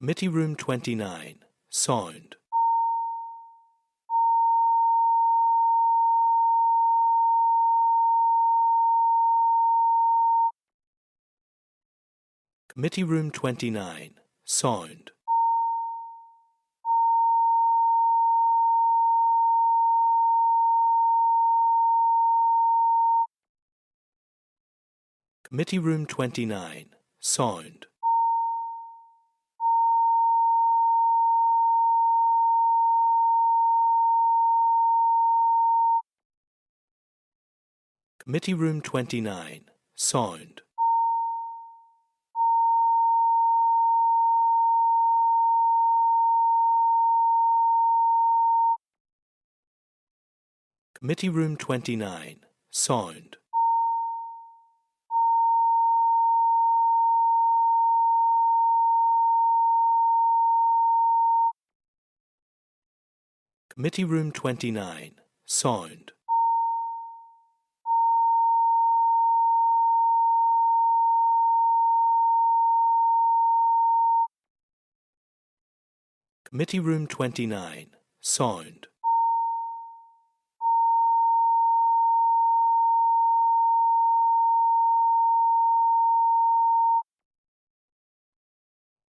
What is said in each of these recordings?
Committee Room 29, Sound. Committee Room 29, Sound. Committee Room 29, Sound. Committee Room 29, Sound. Committee Room 29, Sound. Committee Room 29, Sound. Committee Room 29, Sound.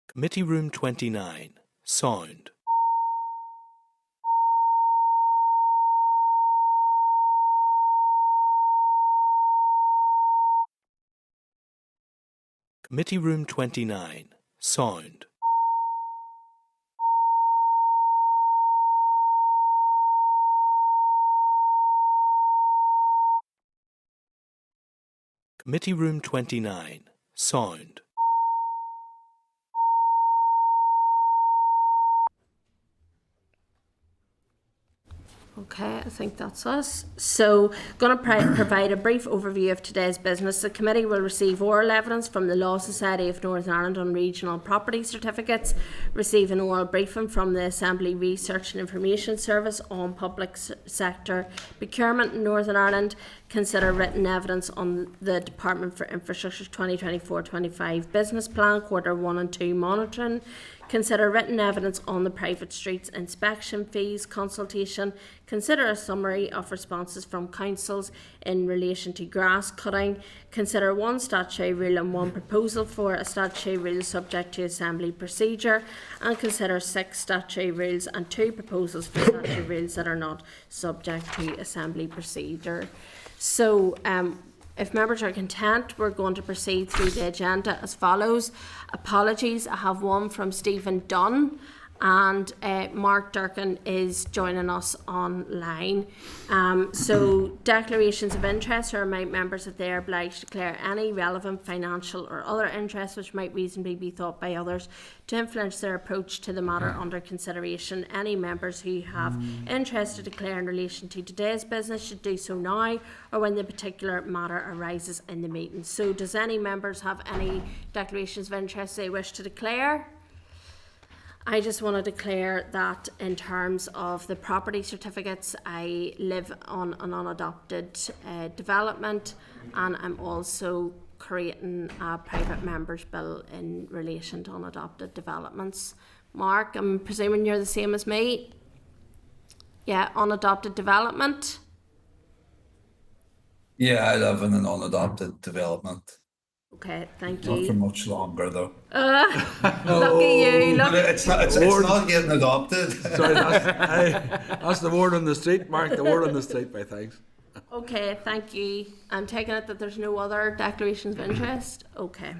Committee Room 29, Sound. Committee Room 29, Sound. Committee Room 29, Sound. Okay, I think that's us. So, going to provide a brief overview of today's business. The committee will receive oral evidence from the Law Society of Northern Ireland on regional property certificates, receive an oral briefing from the Assembly Research and Information Service on public sector procurement in Northern Ireland, consider written evidence on the Department for Infrastructure's 2024-25 business plan, quarter 1 and 2 monitoring, consider written evidence on the private streets inspection fees consultation, consider a summary of responses from councils in relation to grass cutting, consider one statutory rule and one proposal for a statutory rule subject to assembly procedure, and consider 6 statutory rules and 2 proposals for statutory rules that are not subject to assembly procedure. So, if members are content, we're going to proceed through the agenda as follows. Apologies, I have one from Stephen Dunn, and Mark Durkin is joining us online. So declarations of interest or remind members that they are obliged to declare any relevant financial or other interests which might reasonably be thought by others to influence their approach to the matter under consideration. Any members who have interest to declare in relation to today's business should do so now or when the particular matter arises in the meeting. So does any members have any declarations of interest they wish to declare? I just want to declare that in terms of the property certificates, I live on an unadopted development, and I'm also creating a private members bill in relation to unadopted developments. Mark, I'm presuming you're the same as me? Yeah, unadopted development? Yeah, I live in an unadopted development. Okay, thank you. Not for much longer though. Lucky you. But it's not getting adopted. Sorry, that's the word on the street, Mark. The word on the street, by thanks. Okay, thank you. I'm taking it that there's no other declarations of interest. Okay.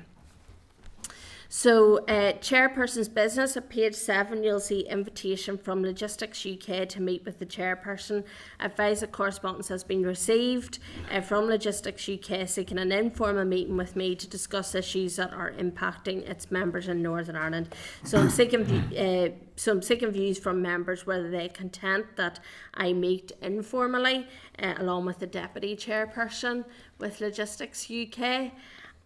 So, Chairperson's business, at page 7, you'll see invitation from Logistics UK to meet with the Chairperson. Advise that correspondence has been received from Logistics UK seeking an informal meeting with me to discuss issues that are impacting its members in Northern Ireland. So I'm seeking views from members whether they're content that I meet informally along with the Deputy Chairperson with Logistics UK.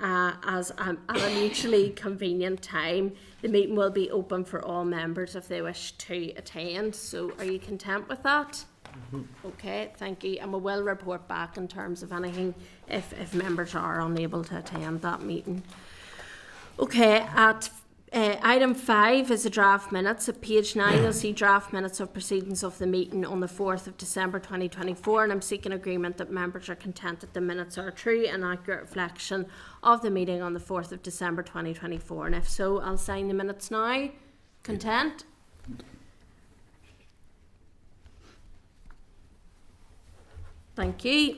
As at a mutually convenient time. The meeting will be open for all members if they wish to attend. So are you content with that? Mm-hmm. Okay, thank you. And we will report back in terms of anything if members are unable to attend that meeting. Okay, at Item 5 is the draft minutes. At page 9, you'll see draft minutes of proceedings of the meeting on the 4th of December 2024, and I'm seeking agreement that members are content that the minutes are a true and accurate reflection of the meeting on the 4th of December 2024. And if so, I'll sign the minutes now. Content? Thank you.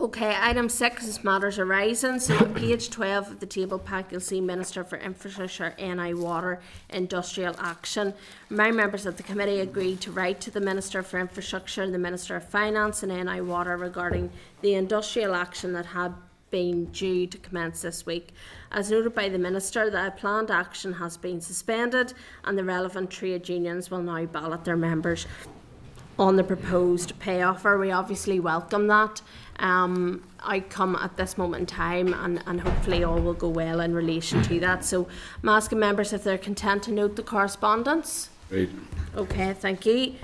Okay, item 6 is matters arising. So on page 12 of the table pack, you'll see Minister for Infrastructure, NI Water, Industrial Action. My members of the committee agreed to write to the Minister for Infrastructure, the Minister of Finance and NI Water regarding the industrial action that had been due to commence this week. As noted by the Minister, the planned action has been suspended and the relevant trade unions will now ballot their members on the proposed pay offer. We obviously welcome that outcome at this moment in time, and hopefully all will go well in relation to that. So I'm asking members if they're content to note the correspondence. Right. Okay, thank you.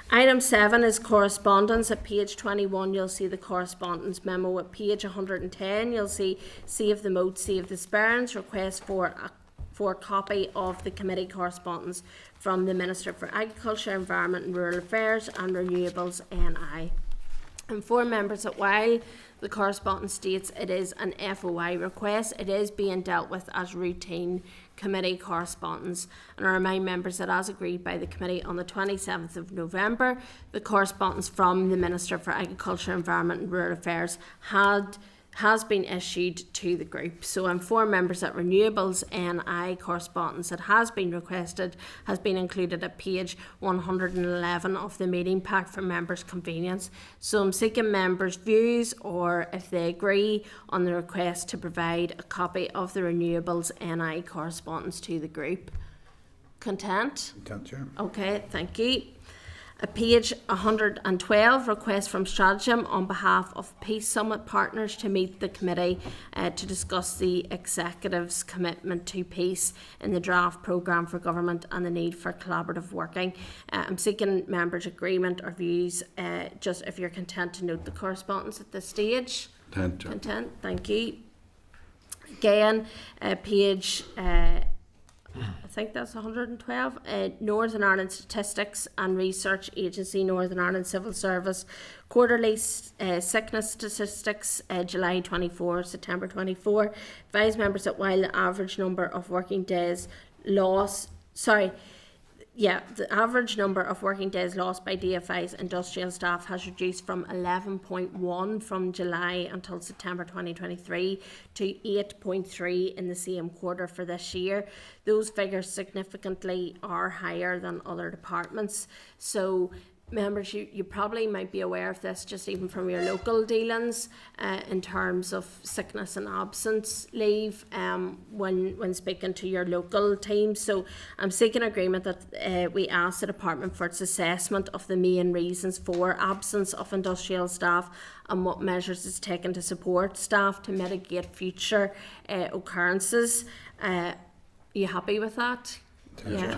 Item 7 is correspondence. At page 21 you'll see the correspondence memo. At page 110 you'll see Save the Moat, Save the Sperrins request for a copy of the committee correspondence from the Minister for Agriculture, Environment and Rural Affairs and Renewables, NI. Inform members that while the correspondence states it is an FOI request, it is being dealt with as routine committee correspondence. And I remind members that as agreed by the committee on the 27th of November, the correspondence from the Minister for Agriculture, Environment and Rural Affairs has been issued to the group. So I inform members that Renewables NI correspondence that has been requested has been included at page 111 of the meeting pack for members' convenience. So I'm seeking members' views or if they agree on the request to provide a copy of the Renewables NI correspondence to the group. Content? Content, Chair. Okay, thank you. At page 112, request from Stratagem on behalf of Peace Summit Partners to meet the committee to discuss the Executive's commitment to peace in the draft programme for government and the need for collaborative working. I'm seeking members' agreement or views, just if you're content to note the correspondence at this stage. Content, thank you. Again, page I think that's 112. Northern Ireland Statistics and Research Agency, Northern Ireland Civil Service, quarterly sickness statistics, July 24, September 24. Advise members that while the average number of working days lost, the average number of working days lost by DFI's industrial staff has reduced from 11.1 from July until September 2023 to 8.3 in the same quarter for this year. Those figures significantly are higher than other departments. So members, you probably might be aware of this just even from your local dealings in terms of sickness and absence leave when speaking to your local team. So I'm seeking agreement that we ask the department for its assessment of the main reasons for absence of industrial staff and what measures it's taken to support staff to mitigate future occurrences. You happy with that? Yeah.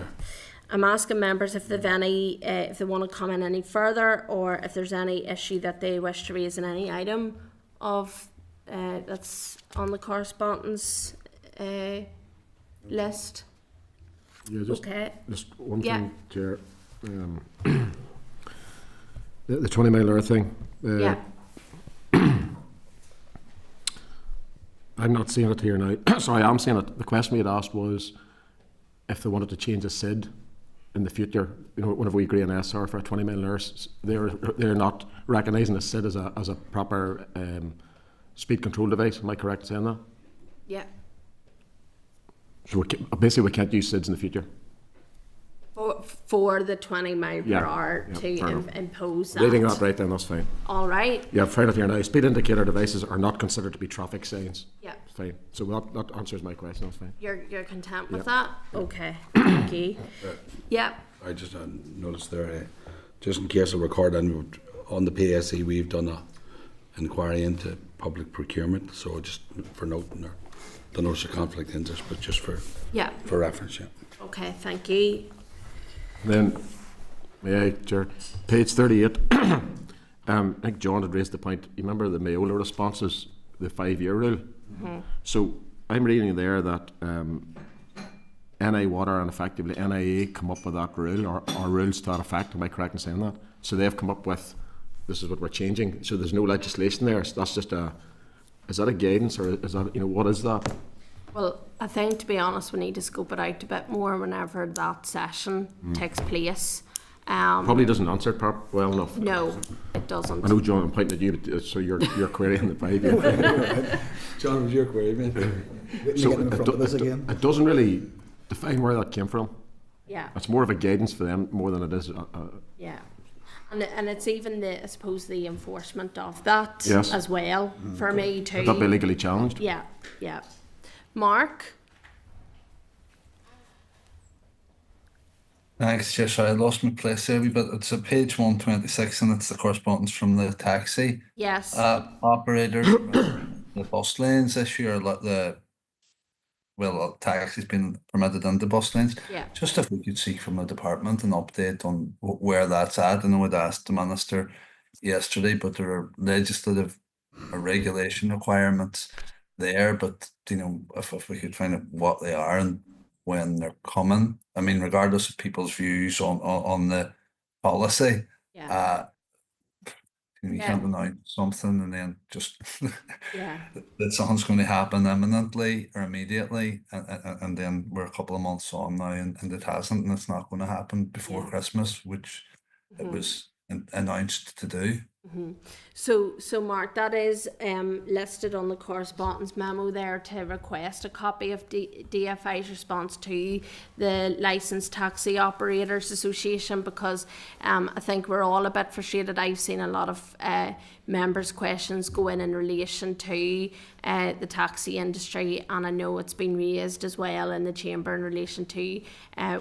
I'm asking members if they've any, if they want to comment any further, or if there's any issue that they wish to raise in any item of that's on the correspondence list. Yeah, just, okay. Just one thing, Chair. The 20 mile hour thing. Yeah. I'm not seeing it here now. Sorry, I'm seeing it. The question we had asked was if they wanted to change the SID in the future, whenever we agree on SR for a 20 mile hour, they're not recognising the SID as a proper speed control device. Am I correct in saying that? Yeah. So basically we can't use SIDs in the future. For the 20 mile per hour to impose that. Reading that right then, that's fine. All right. Yeah, fair enough here now. Speed indicator devices are not considered to be traffic signs. Yeah. Fine. So that answers my question, that's fine. You're content with that? Okay. Thank you. Yeah. I just noticed there, just in case of recording, on the PSE we've done an inquiry into public procurement, so just for noting there, don't know if it's a conflict of interest, but just for reference, yeah. Okay, thank you. Then, Chair, page 38, I think John had raised the point, you remember the Mayola responses, the 5-year rule? Mm-hmm. So I'm reading there that NI Water and effectively NIA come up with that rule, or rules to that effect. Am I correct in saying that? So they've come up with, this is what we're changing. So there's no legislation there. So that's just is that a guidance, or is that, what is that? Well, I think, to be honest, we need to scope it out a bit more whenever that session takes place. Probably doesn't answer it well enough. No, it doesn't. I know, John, I'm pointing at you, but, so you're querying the 5 year. John, was your query, mate? So it doesn't really define where that came from. Yeah. It's more of a guidance for them more than it is. Yeah. And it's even I suppose the enforcement of that Yes. as well for me too. Would that be legally challenged? Yeah, yeah. Mark? Thanks, Chair. Sorry, I lost my place there a wee bit. It's at page 126 and it's the correspondence from the taxi Yes. operators. The bus lanes issue, or taxis being permitted into bus lanes. Yeah. Just if we could seek from the department an update on where that's at. I know I'd asked the minister yesterday, but there are legislative or regulation requirements there. But if we could find out what they are and when they're coming, I mean, regardless of people's views on the policy, Yeah. you can't announce something and then just Yeah. that something's going to happen imminently or immediately, and then we're a couple of months on now and it hasn't, and it's not going to happen before Christmas, which it was announced to do. So Mark, that is listed on the correspondence memo there to request a copy of DFI's response to the Licensed Taxi Operators Association, because I think we're all a bit frustrated. I've seen a lot of members' questions go in relation to the taxi industry, and I know it's been raised as well in the Chamber in relation to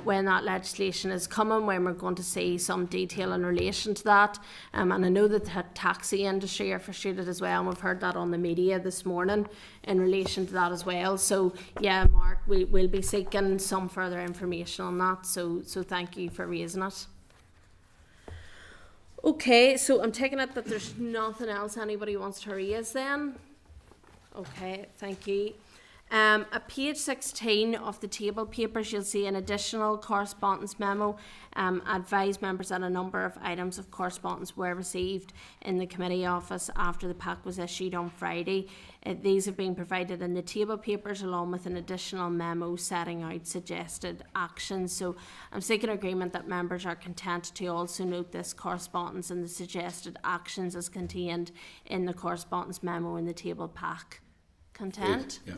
when that legislation is coming, when we're going to see some detail in relation to that. And I know that the taxi industry are frustrated as well, and we've heard that on the media this morning in relation to that as well. So yeah, Mark, we'll be seeking some further information on that, so thank you for raising it. Okay, so I'm taking it that there's nothing else anybody wants to raise then. Okay, thank you. At page 16 of the table papers, you'll see an additional correspondence memo. Advise members that a number of items of correspondence were received in the committee office after the pack was issued on Friday. These have been provided in the table papers along with an additional memo setting out suggested actions. So I'm seeking agreement that members are content to also note this correspondence and the suggested actions as contained in the correspondence memo in the table pack. Content? Yeah.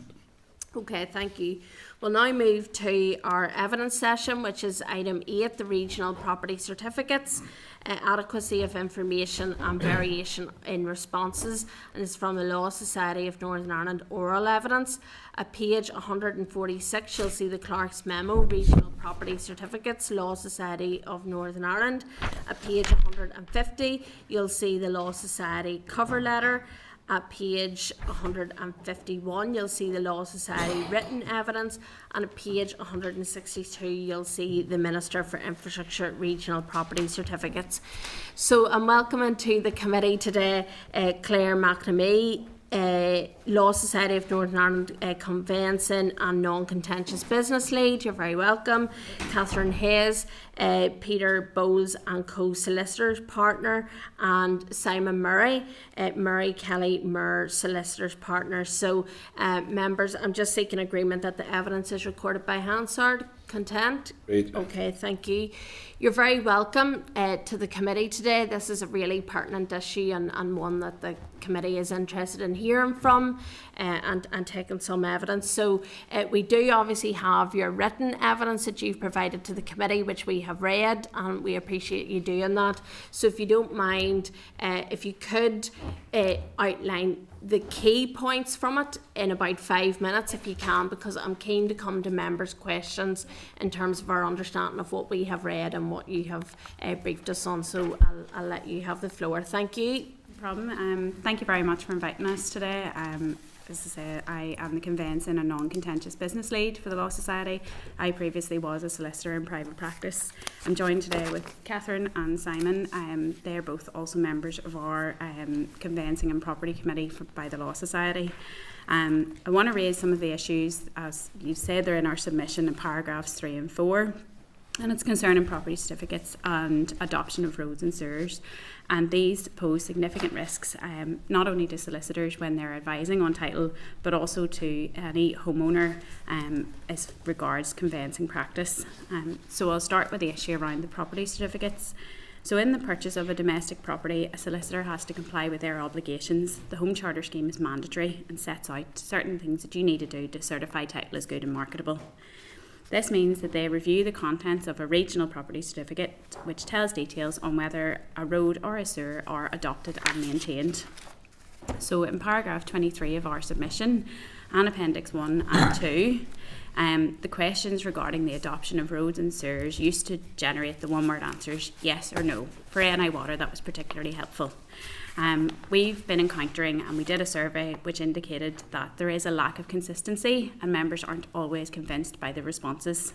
Okay, thank you. We'll now move to our evidence session, which is item 8, the regional property certificates, adequacy of information and variation in responses, and it's from the Law Society of Northern Ireland oral evidence. At page 146, you'll see the Clerk's memo, regional property certificates, Law Society of Northern Ireland. At page 150, you'll see the Law Society cover letter. At page 151, you'll see the Law Society written evidence, and at page 162, you'll see the Minister for Infrastructure Regional Property Certificates. So I'm welcoming to the committee today Claire McNamee, Law Society of Northern Ireland Conveyancing and Non-Contentious Business Lead. You're very welcome. Catherine Hayes, Peter Bowles and Co-Solicitors Partner, and Simon Murray, Murray Kelly Murr Solicitors Partner. So members, I'm just seeking agreement that the evidence is recorded by Hansard. Content? Great. Okay, thank you. You're very welcome to the committee today. This is a really pertinent issue and one that the committee is interested in hearing from and taking some evidence. So we do obviously have your written evidence that you've provided to the committee, which we have read, and we appreciate you doing that. So if you don't mind, if you could outline the key points from it in about 5 minutes if you can, because I'm keen to come to members' questions in terms of our understanding of what we have read and what you have briefed us on. So I'll let you have the floor. Thank you. No problem. Thank you very much for inviting us today. As I say, I am the Conveyancing and Non-Contentious Business Lead for the Law Society. I previously was a solicitor in private practice. I'm joined today with Catherine and Simon. They're both also members of our Conveyancing and Property Committee by the Law Society. I want to raise some of the issues, as you said, they're in our submission in paragraphs 3 and 4. And it's concerning property certificates and adoption of roads and sewers. And these pose significant risks, not only to solicitors when they're advising on title, but also to any homeowner as regards conveyancing practice. So I'll start with the issue around the property certificates. So in the purchase of a domestic property, a solicitor has to comply with their obligations. The Home Charter Scheme is mandatory and sets out certain things that you need to do to certify title as good and marketable. This means that they review the contents of a regional property certificate, which tells details on whether a road or a sewer are adopted and maintained. So in paragraph 23 of our submission and Appendix 1 and 2, the questions regarding the adoption of roads and sewers used to generate the one-word answers, yes or no. For NI Water, that was particularly helpful. We've been encountering, and we did a survey which indicated that there is a lack of consistency and members aren't always convinced by the responses.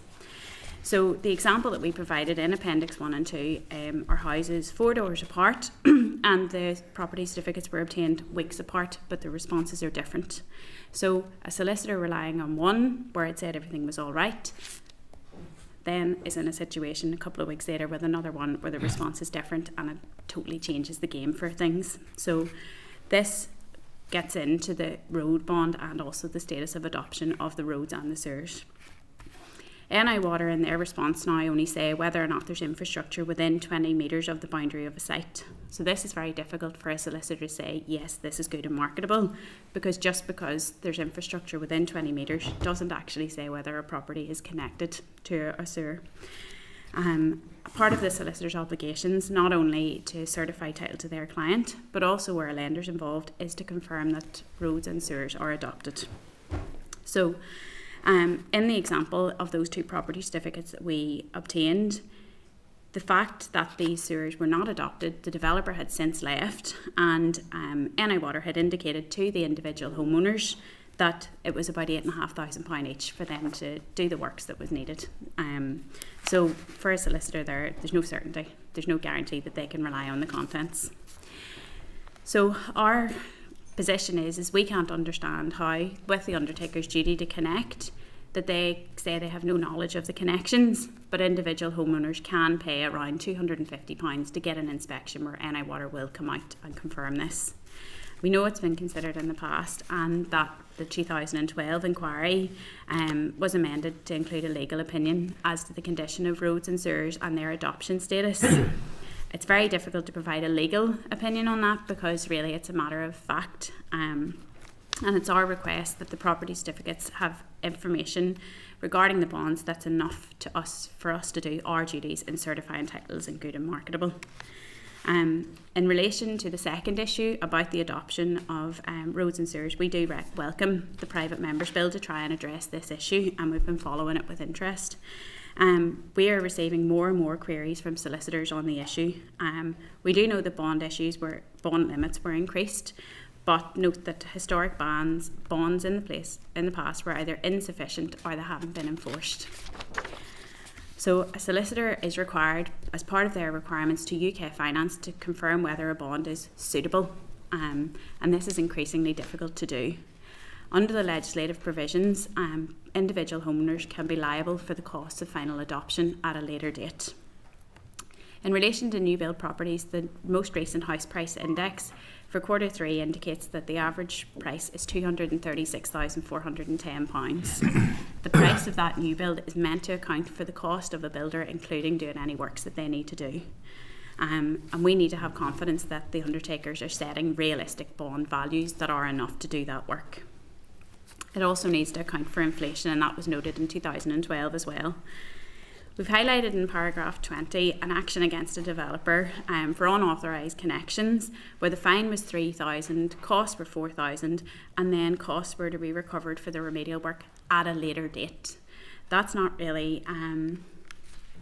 So the example that we provided in Appendix 1 and 2 are houses 4 doors apart and the property certificates were obtained weeks apart, but the responses are different. So a solicitor relying on one where it said everything was all right, then is in a situation a couple of weeks later with another one where the response is different, and it totally changes the game for things. So this gets into the road bond and also the status of adoption of the roads and the sewers. NI Water in their response now only say whether or not there's infrastructure within 20 metres of the boundary of a site. So this is very difficult for a solicitor to say, yes, this is good and marketable, because just because there's infrastructure within 20 metres doesn't actually say whether a property is connected to a sewer. Part of the solicitor's obligations, not only to certify title to their client, but also where a lender's involved, is to confirm that roads and sewers are adopted. So in the example of those 2 property certificates that we obtained, the fact that these sewers were not adopted, the developer had since left, and NI Water had indicated to the individual homeowners that it was about £8,500 each for them to do the works that was needed. So for a solicitor there's no certainty, there's no guarantee that they can rely on the contents. So our position is we can't understand how, with the undertaker's duty to connect, that they say they have no knowledge of the connections, but individual homeowners can pay around £250 to get an inspection where NI Water will come out and confirm this. We know it's been considered in the past, and that the 2012 inquiry was amended to include a legal opinion as to the condition of roads and sewers and their adoption status. It's very difficult to provide a legal opinion on that because really it's a matter of fact, and it's our request that the property certificates have information regarding the bonds that's enough to us for us to do our duties in certifying titles and good and marketable. In relation to the second issue about the adoption of roads and sewers, we do welcome the private members bill to try and address this issue, and we've been following it with interest. We are receiving more and more queries from solicitors on the issue. We do know that bond limits were increased, but note that historic bonds in the past were either insufficient or they haven't been enforced. So a solicitor is required, as part of their requirements to UK Finance, to confirm whether a bond is suitable, and this is increasingly difficult to do. Under the legislative provisions, individual homeowners can be liable for the costs of final adoption at a later date. In relation to new build properties, the most recent house price index for Q3 indicates that the average price is £236,410. The price of that new build is meant to account for the cost of a builder, including doing any works that they need to do. And we need to have confidence that the undertakers are setting realistic bond values that are enough to do that work. It also needs to account for inflation, and that was noted in 2012 as well. We've highlighted in paragraph 20 an action against a developer for unauthorised connections, where the fine was £3,000, costs were £4,000, and then costs were to be recovered for the remedial work at a later date. That's not really a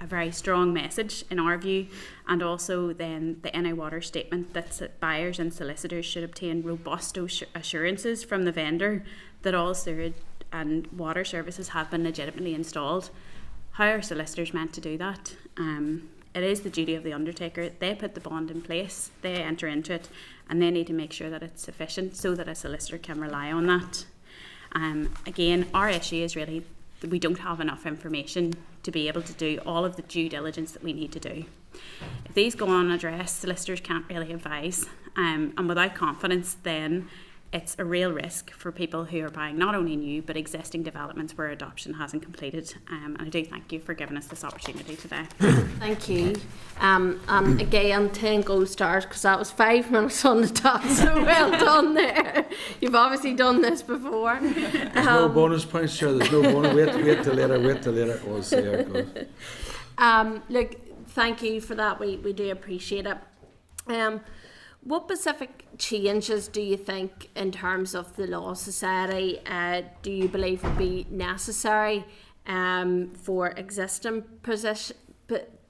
very strong message in our view, and also then the NI Water statement that buyers and solicitors should obtain robust assurances from the vendor that all sewage and water services have been legitimately installed. How are solicitors meant to do that? It is the duty of the undertaker. They put the bond in place, they enter into it, and they need to make sure that it's sufficient so that a solicitor can rely on that. Again, our issue is really that we don't have enough information to be able to do all of the due diligence that we need to do. If these go unaddressed, solicitors can't really advise, and without confidence, then it's a real risk for people who are buying not only new but existing developments where adoption hasn't completed. And I do thank you for giving us this opportunity today. Thank you. And again, 10 gold stars, because that was 5 minutes on the dot, so well done there. You've obviously done this before. There's no bonus points, Chair. There's no bonus. Wait till later. We'll see how it goes. Look, thank you for that. We do appreciate it. What specific changes do you think in terms of the Law Society do you believe would be necessary for existing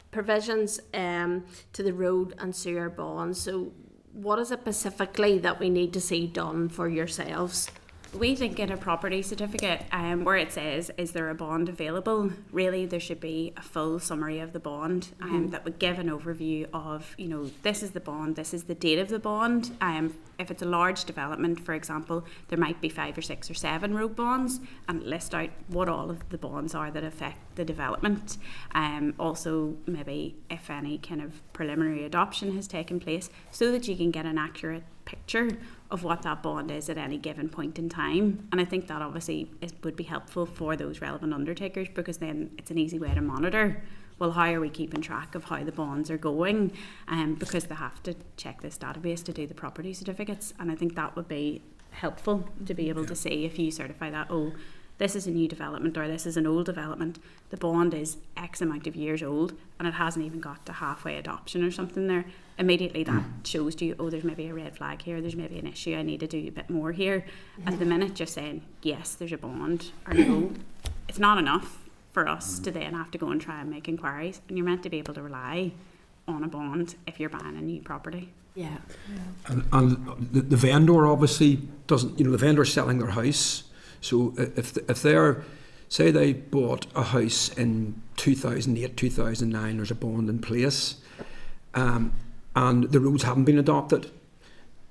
provisions to the road and sewer bonds? So what is it specifically that we need to see done for yourselves? We think in a property certificate where it says, is there a bond available, really there should be a full summary of the bond that would give an overview of, you know, this is the bond, this is the date of the bond. If it's a large development, for example, there might be 5 or 6 or 7 road bonds, and list out what all of the bonds are that affect the development. Also maybe if any kind of preliminary adoption has taken place, so that you can get an accurate picture of what that bond is at any given point in time. And I think that obviously would be helpful for those relevant undertakers, because then it's an easy way to monitor, well, how are we keeping track of how the bonds are going, because they have to check this database to do the property certificates. And I think that would be helpful to be able to see, if you certify that, oh, this is a new development or this is an old development, the bond is X amount of years old and it hasn't even got to halfway adoption or something there, immediately that shows to you, oh, there's maybe a red flag here, there's maybe an issue, I need to do a bit more here. At the minute just saying, yes, there's a bond, or no, it's not enough for us to then have to go and try and make inquiries, and you're meant to be able to rely on a bond if you're buying a new property. Yeah. And the vendor obviously doesn't, you know, the vendor's selling their house. So if they're, say they bought a house in 2008, 2009, there's a bond in place, and the roads haven't been adopted,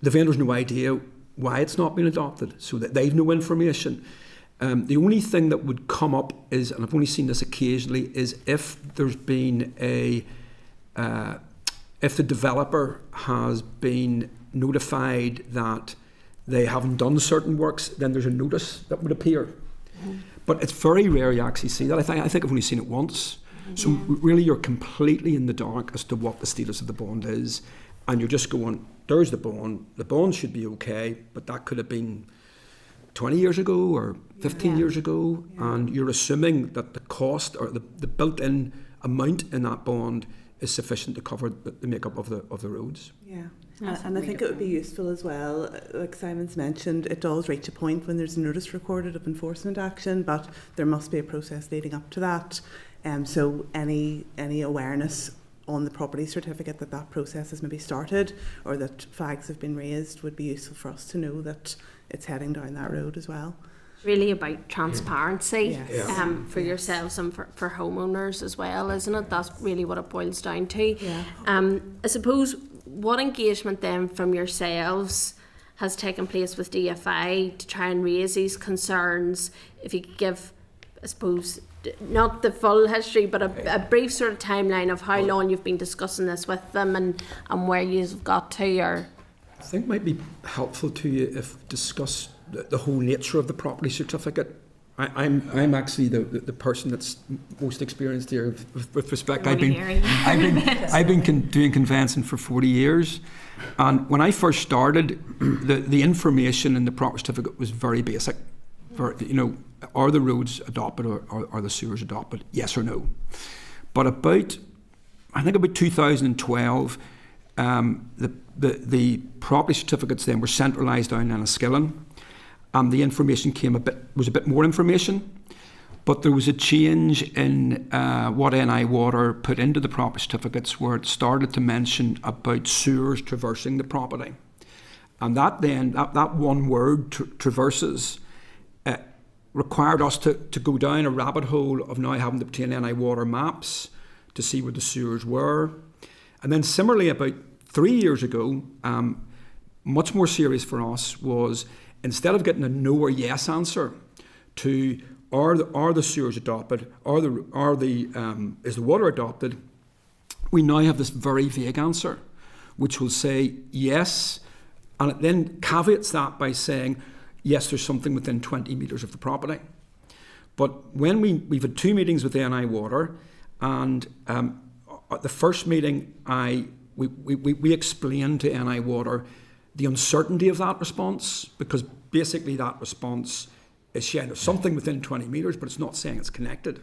the vendor's no idea why it's not been adopted, so that they've no information. The only thing that would come up is, and I've only seen this occasionally, is if there's been if the developer has been notified that they haven't done certain works, then there's a notice that would appear. But it's very rare you actually see that. I think I've only seen it once. So really you're completely in the dark as to what the status of the bond is, and you're just going, there's the bond should be okay, but that could have been 20 years ago or 15 years ago, and you're assuming that the cost or the built-in amount in that bond is sufficient to cover the makeup of the roads. Yeah. And I think it would be useful as well, like Simon's mentioned, it does reach a point when there's a notice recorded of enforcement action, but there must be a process leading up to that. So any awareness on the property certificate that process has maybe started, or that flags have been raised, would be useful for us to know that it's heading down that road as well. Really about transparency Yes. for yourselves and for homeowners as well, isn't it? That's really what it boils down to. Yeah. I suppose, what engagement then from yourselves has taken place with DFI to try and raise these concerns? If you could give, I suppose, not the full history, but a brief sort of timeline of how long you've been discussing this with them and where you've got to, or... I think it might be helpful to you if discuss the whole nature of the property certificate. I'm actually the person that's most experienced here with respect. I've been doing conveyancing for 40 years, and when I first started, the information in the property certificate was very basic. For, you know, are the roads adopted or are the sewers adopted? Yes or no. But I think about 2012, the property certificates then were centralised down in Enniskillen, and the information was a bit more information, but there was a change in what NI Water put into the property certificates, where it started to mention about sewers traversing the property, and that one word, traverses, required us to go down a rabbit hole of now having to obtain NI Water maps to see where the sewers were. And then similarly, about 3 years ago, much more serious for us was instead of getting a no or yes answer to are the sewers adopted, is the water adopted, we now have this very vague answer, which will say yes, and it then caveats that by saying yes, there's something within 20 metres of the property. But when we've had 2 meetings with NI Water, and at the first meeting, we explained to NI Water the uncertainty of that response, because basically that response is saying there's something within 20 metres, but it's not saying it's connected.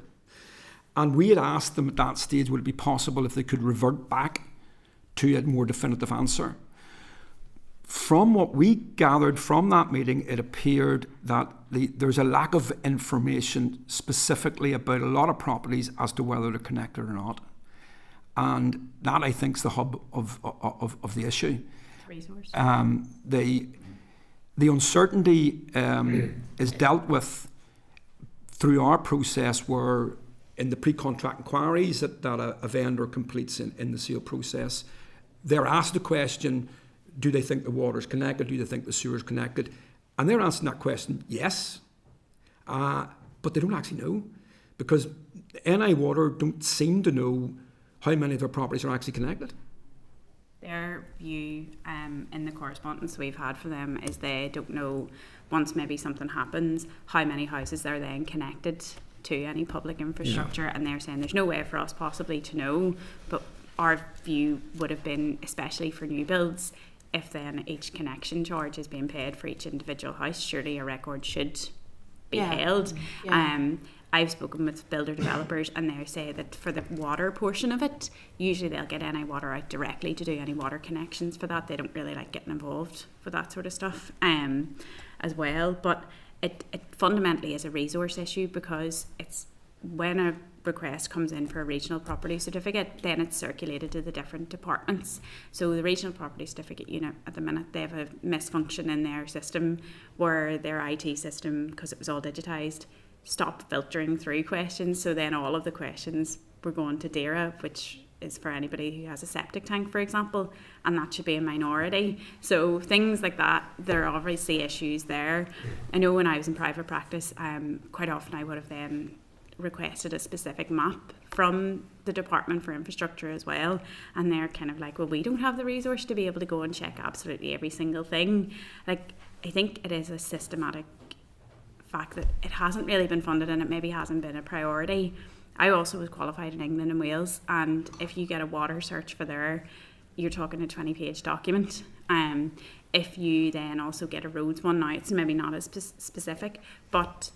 And we had asked them at that stage, would it be possible if they could revert back to a more definitive answer? From what we gathered from that meeting, it appeared that there's a lack of information specifically about a lot of properties as to whether they're connected or not. And that, I think, is the hub of the issue. Resource. The uncertainty is dealt with through our process, where in the pre-contract inquiries that a vendor completes in the sale process, they're asked the question, do they think the water's connected? Do they think the sewer's connected? And they're answering that question, yes. But they don't actually know, because NI Water don't seem to know how many of their properties are actually connected. Their view in the correspondence we've had for them is they don't know, once maybe something happens, how many houses are then connected to any public infrastructure, and they're saying there's no way for us possibly to know. But our view would have been, especially for new builds, if then each connection charge is being paid for each individual house, surely a record should be held. I've spoken with builder developers, and they say that for the water portion of it, usually they'll get NI Water out directly to do any water connections for that. They don't really like getting involved with that sort of stuff as well. But it fundamentally is a resource issue, because it's when a request comes in for a regional property certificate, then it's circulated to the different departments. So the regional property certificate unit, at the minute, they have a misfunction in their system where their IT system, because it was all digitised, stopped filtering through questions. So then all of the questions were going to DARA, which is for anybody who has a septic tank, for example, and that should be a minority. So things like that, there are obviously issues there. I know when I was in private practice, quite often I would have then requested a specific map from the Department for Infrastructure as well, and they're kind of like, well, we don't have the resource to be able to go and check absolutely every single thing. Like, I think it is a systematic fact that it hasn't really been funded, and it maybe hasn't been a priority. I also was qualified in England and Wales, and if you get a water search for there, you're talking a 20-page document. If you then also get a roads one, now it's maybe not as specific, but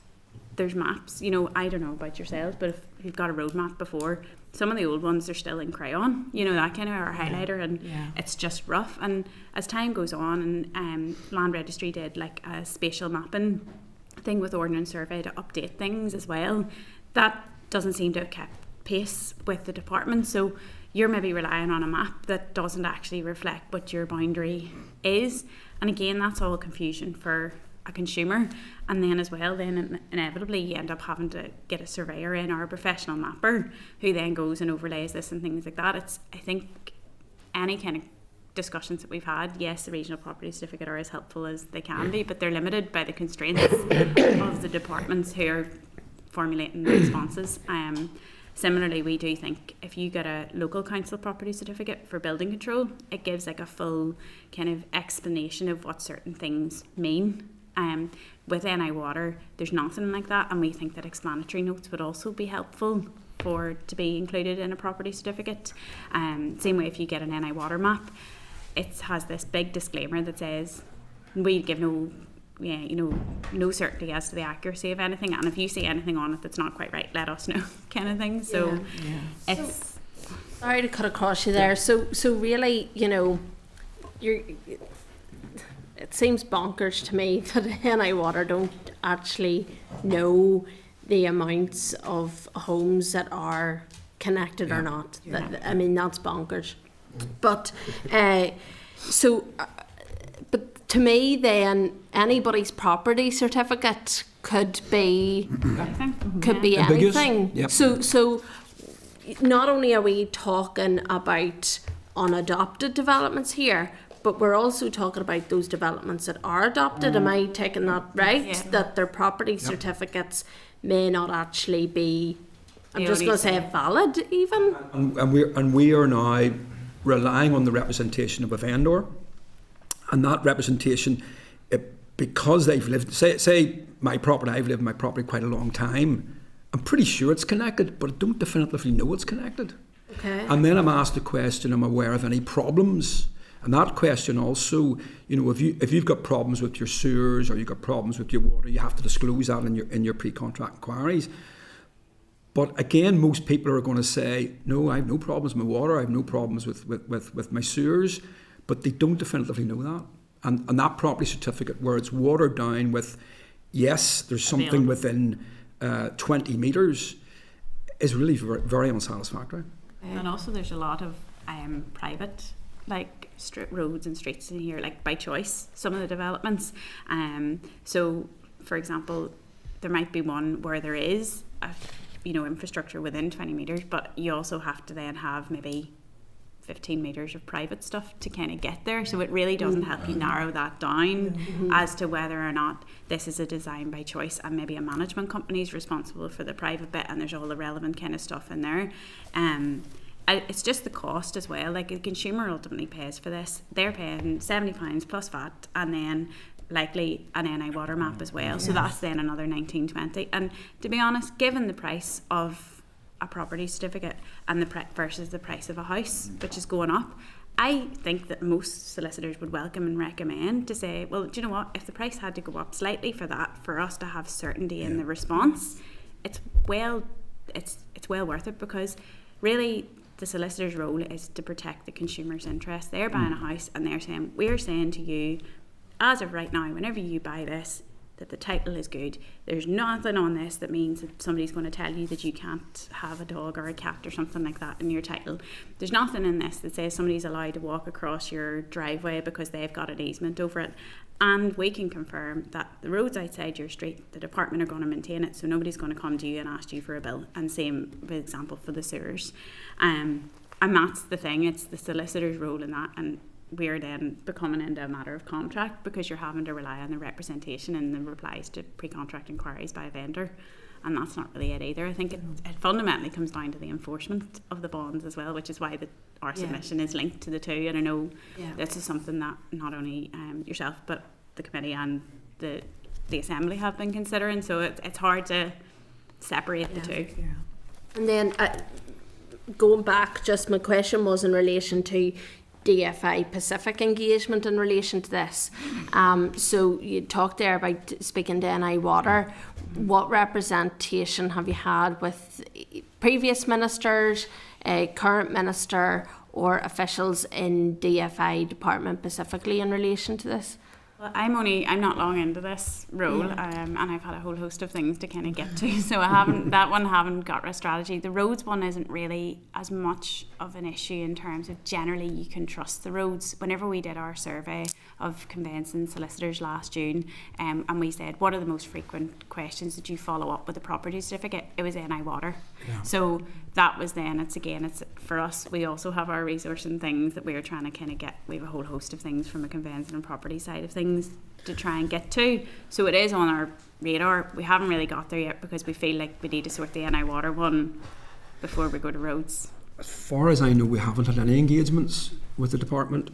there's maps. You know, I don't know about yourselves, but if you've got a road map before, some of the old ones are still in crayon, you know, that kind of, or highlighter, and it's just rough. And as time goes on, and Land Registry did like a spatial mapping thing with Ordnance Survey to update things as well, that doesn't seem to have kept pace with the department. So you're maybe relying on a map that doesn't actually reflect what your boundary is, and again, that's all confusion for a consumer. And then as well, then inevitably you end up having to get a surveyor in, or a professional mapper, who then goes and overlays this and things like that. It's, I think, any kind of discussions that we've had, yes, the regional property certificate are as helpful as they can be, but they're limited by the constraints of the departments who are formulating the responses. Similarly, we do think if you get a local council property certificate for building control, it gives like a full kind of explanation of what certain things mean. With NI Water, there's nothing like that, and we think that explanatory notes would also be helpful to be included in a property certificate. Same way, if you get an NI Water map, it has this big disclaimer that says we give no certainty as to the accuracy of anything, and if you see anything on it that's not quite right, let us know, kind of thing. So it's sorry to cut across you there. So really, you know, it seems bonkers to me that NI Water don't actually know the amounts of homes that are connected or not. I mean, that's bonkers. But but to me, then anybody's property certificate could be anything. Yep. So not only are we talking about unadopted developments here, but we're also talking about those developments that are adopted. Am I taking that right? Yeah. That their property certificates may not actually be, I'm The just only going to say thing. valid even. And we are now relying on the representation of a vendor, and that representation, because they've lived, say my property, I've lived in my property quite a long time, I'm pretty sure it's connected, but I don't definitively know it's connected. Okay. And then I'm asked the question, am I aware of any problems? And that question also, you know, if you've got problems with your sewers or you've got problems with your water, you have to disclose that in your pre-contract inquiries. But again, most people are going to say, no, I have no problems with my water, I have no problems with my sewers, but they don't definitively know that. And that property certificate, where it's watered down with, yes, there's something within 20 metres, is really very, very unsatisfactory. And also there's a lot of private roads and streets in here, like by choice, some of the developments. So for example, there might be one where there is infrastructure within 20 metres, but you also have to then have maybe 15 metres of private stuff to kind of get there. So it really doesn't help you narrow that down as to whether or not this is a design by choice and maybe a management company is responsible for the private bit and there's all the relevant kind of stuff in there. It's just the cost as well. Like the consumer ultimately pays for this. They're paying £70 plus VAT and then likely an NI water map as well. So that's then another $19.20. And to be honest, given the price of a property certificate and versus the price of a house, which is going up, I think that most solicitors would welcome and recommend to say, well, do you know what, if the price had to go up slightly for that, for us to have certainty in the response, it's well worth it, because really the solicitor's role is to protect the consumer's interest. They're buying a house and we're saying to you, as of right now, whenever you buy this, that the title is good. There's nothing on this that means that somebody's going to tell you that you can't have a dog or a cat or something like that in your title. There's nothing in this that says somebody's allowed to walk across your driveway because they've got an easement over it. And we can confirm that the roads outside your street, the department are going to maintain it, so nobody's going to come to you and ask you for a bill. And same, for example, for the sewers. And that's the thing, it's the solicitor's role in that. And we're then becoming into a matter of contract, because you're having to rely on the representation and the replies to pre-contract inquiries by a vendor, and that's not really it either. I think it fundamentally comes down to the enforcement of the bonds as well, which is why our submission is linked to the two. And I know this is something that not only yourself but the committee and the Assembly have been considering, so it's hard to separate the two. And then going back, just my question was in relation to DFI Pacific engagement in relation to this. So you talked there about speaking to NI Water. What representation have you had with previous ministers, current minister, or officials in DFI department specifically in relation to this? Well, I'm not long into this role, and I've had a whole host of things to kind of get to, so I haven't got a strategy. The roads one isn't really as much of an issue in terms of generally you can trust the roads. Whenever we did our survey of conveyancing solicitors last June, and we said, what are the most frequent questions that you follow up with a property certificate? It was NI Water. So that was then, it's for us, we also have our resource and things that we're trying to kind of get. We have a whole host of things from a conveyancing and property side of things to try and get to. So it is on our radar. We haven't really got there yet because we feel like we need to sort the NI Water one before we go to roads. As far as I know, we haven't had any engagements with the department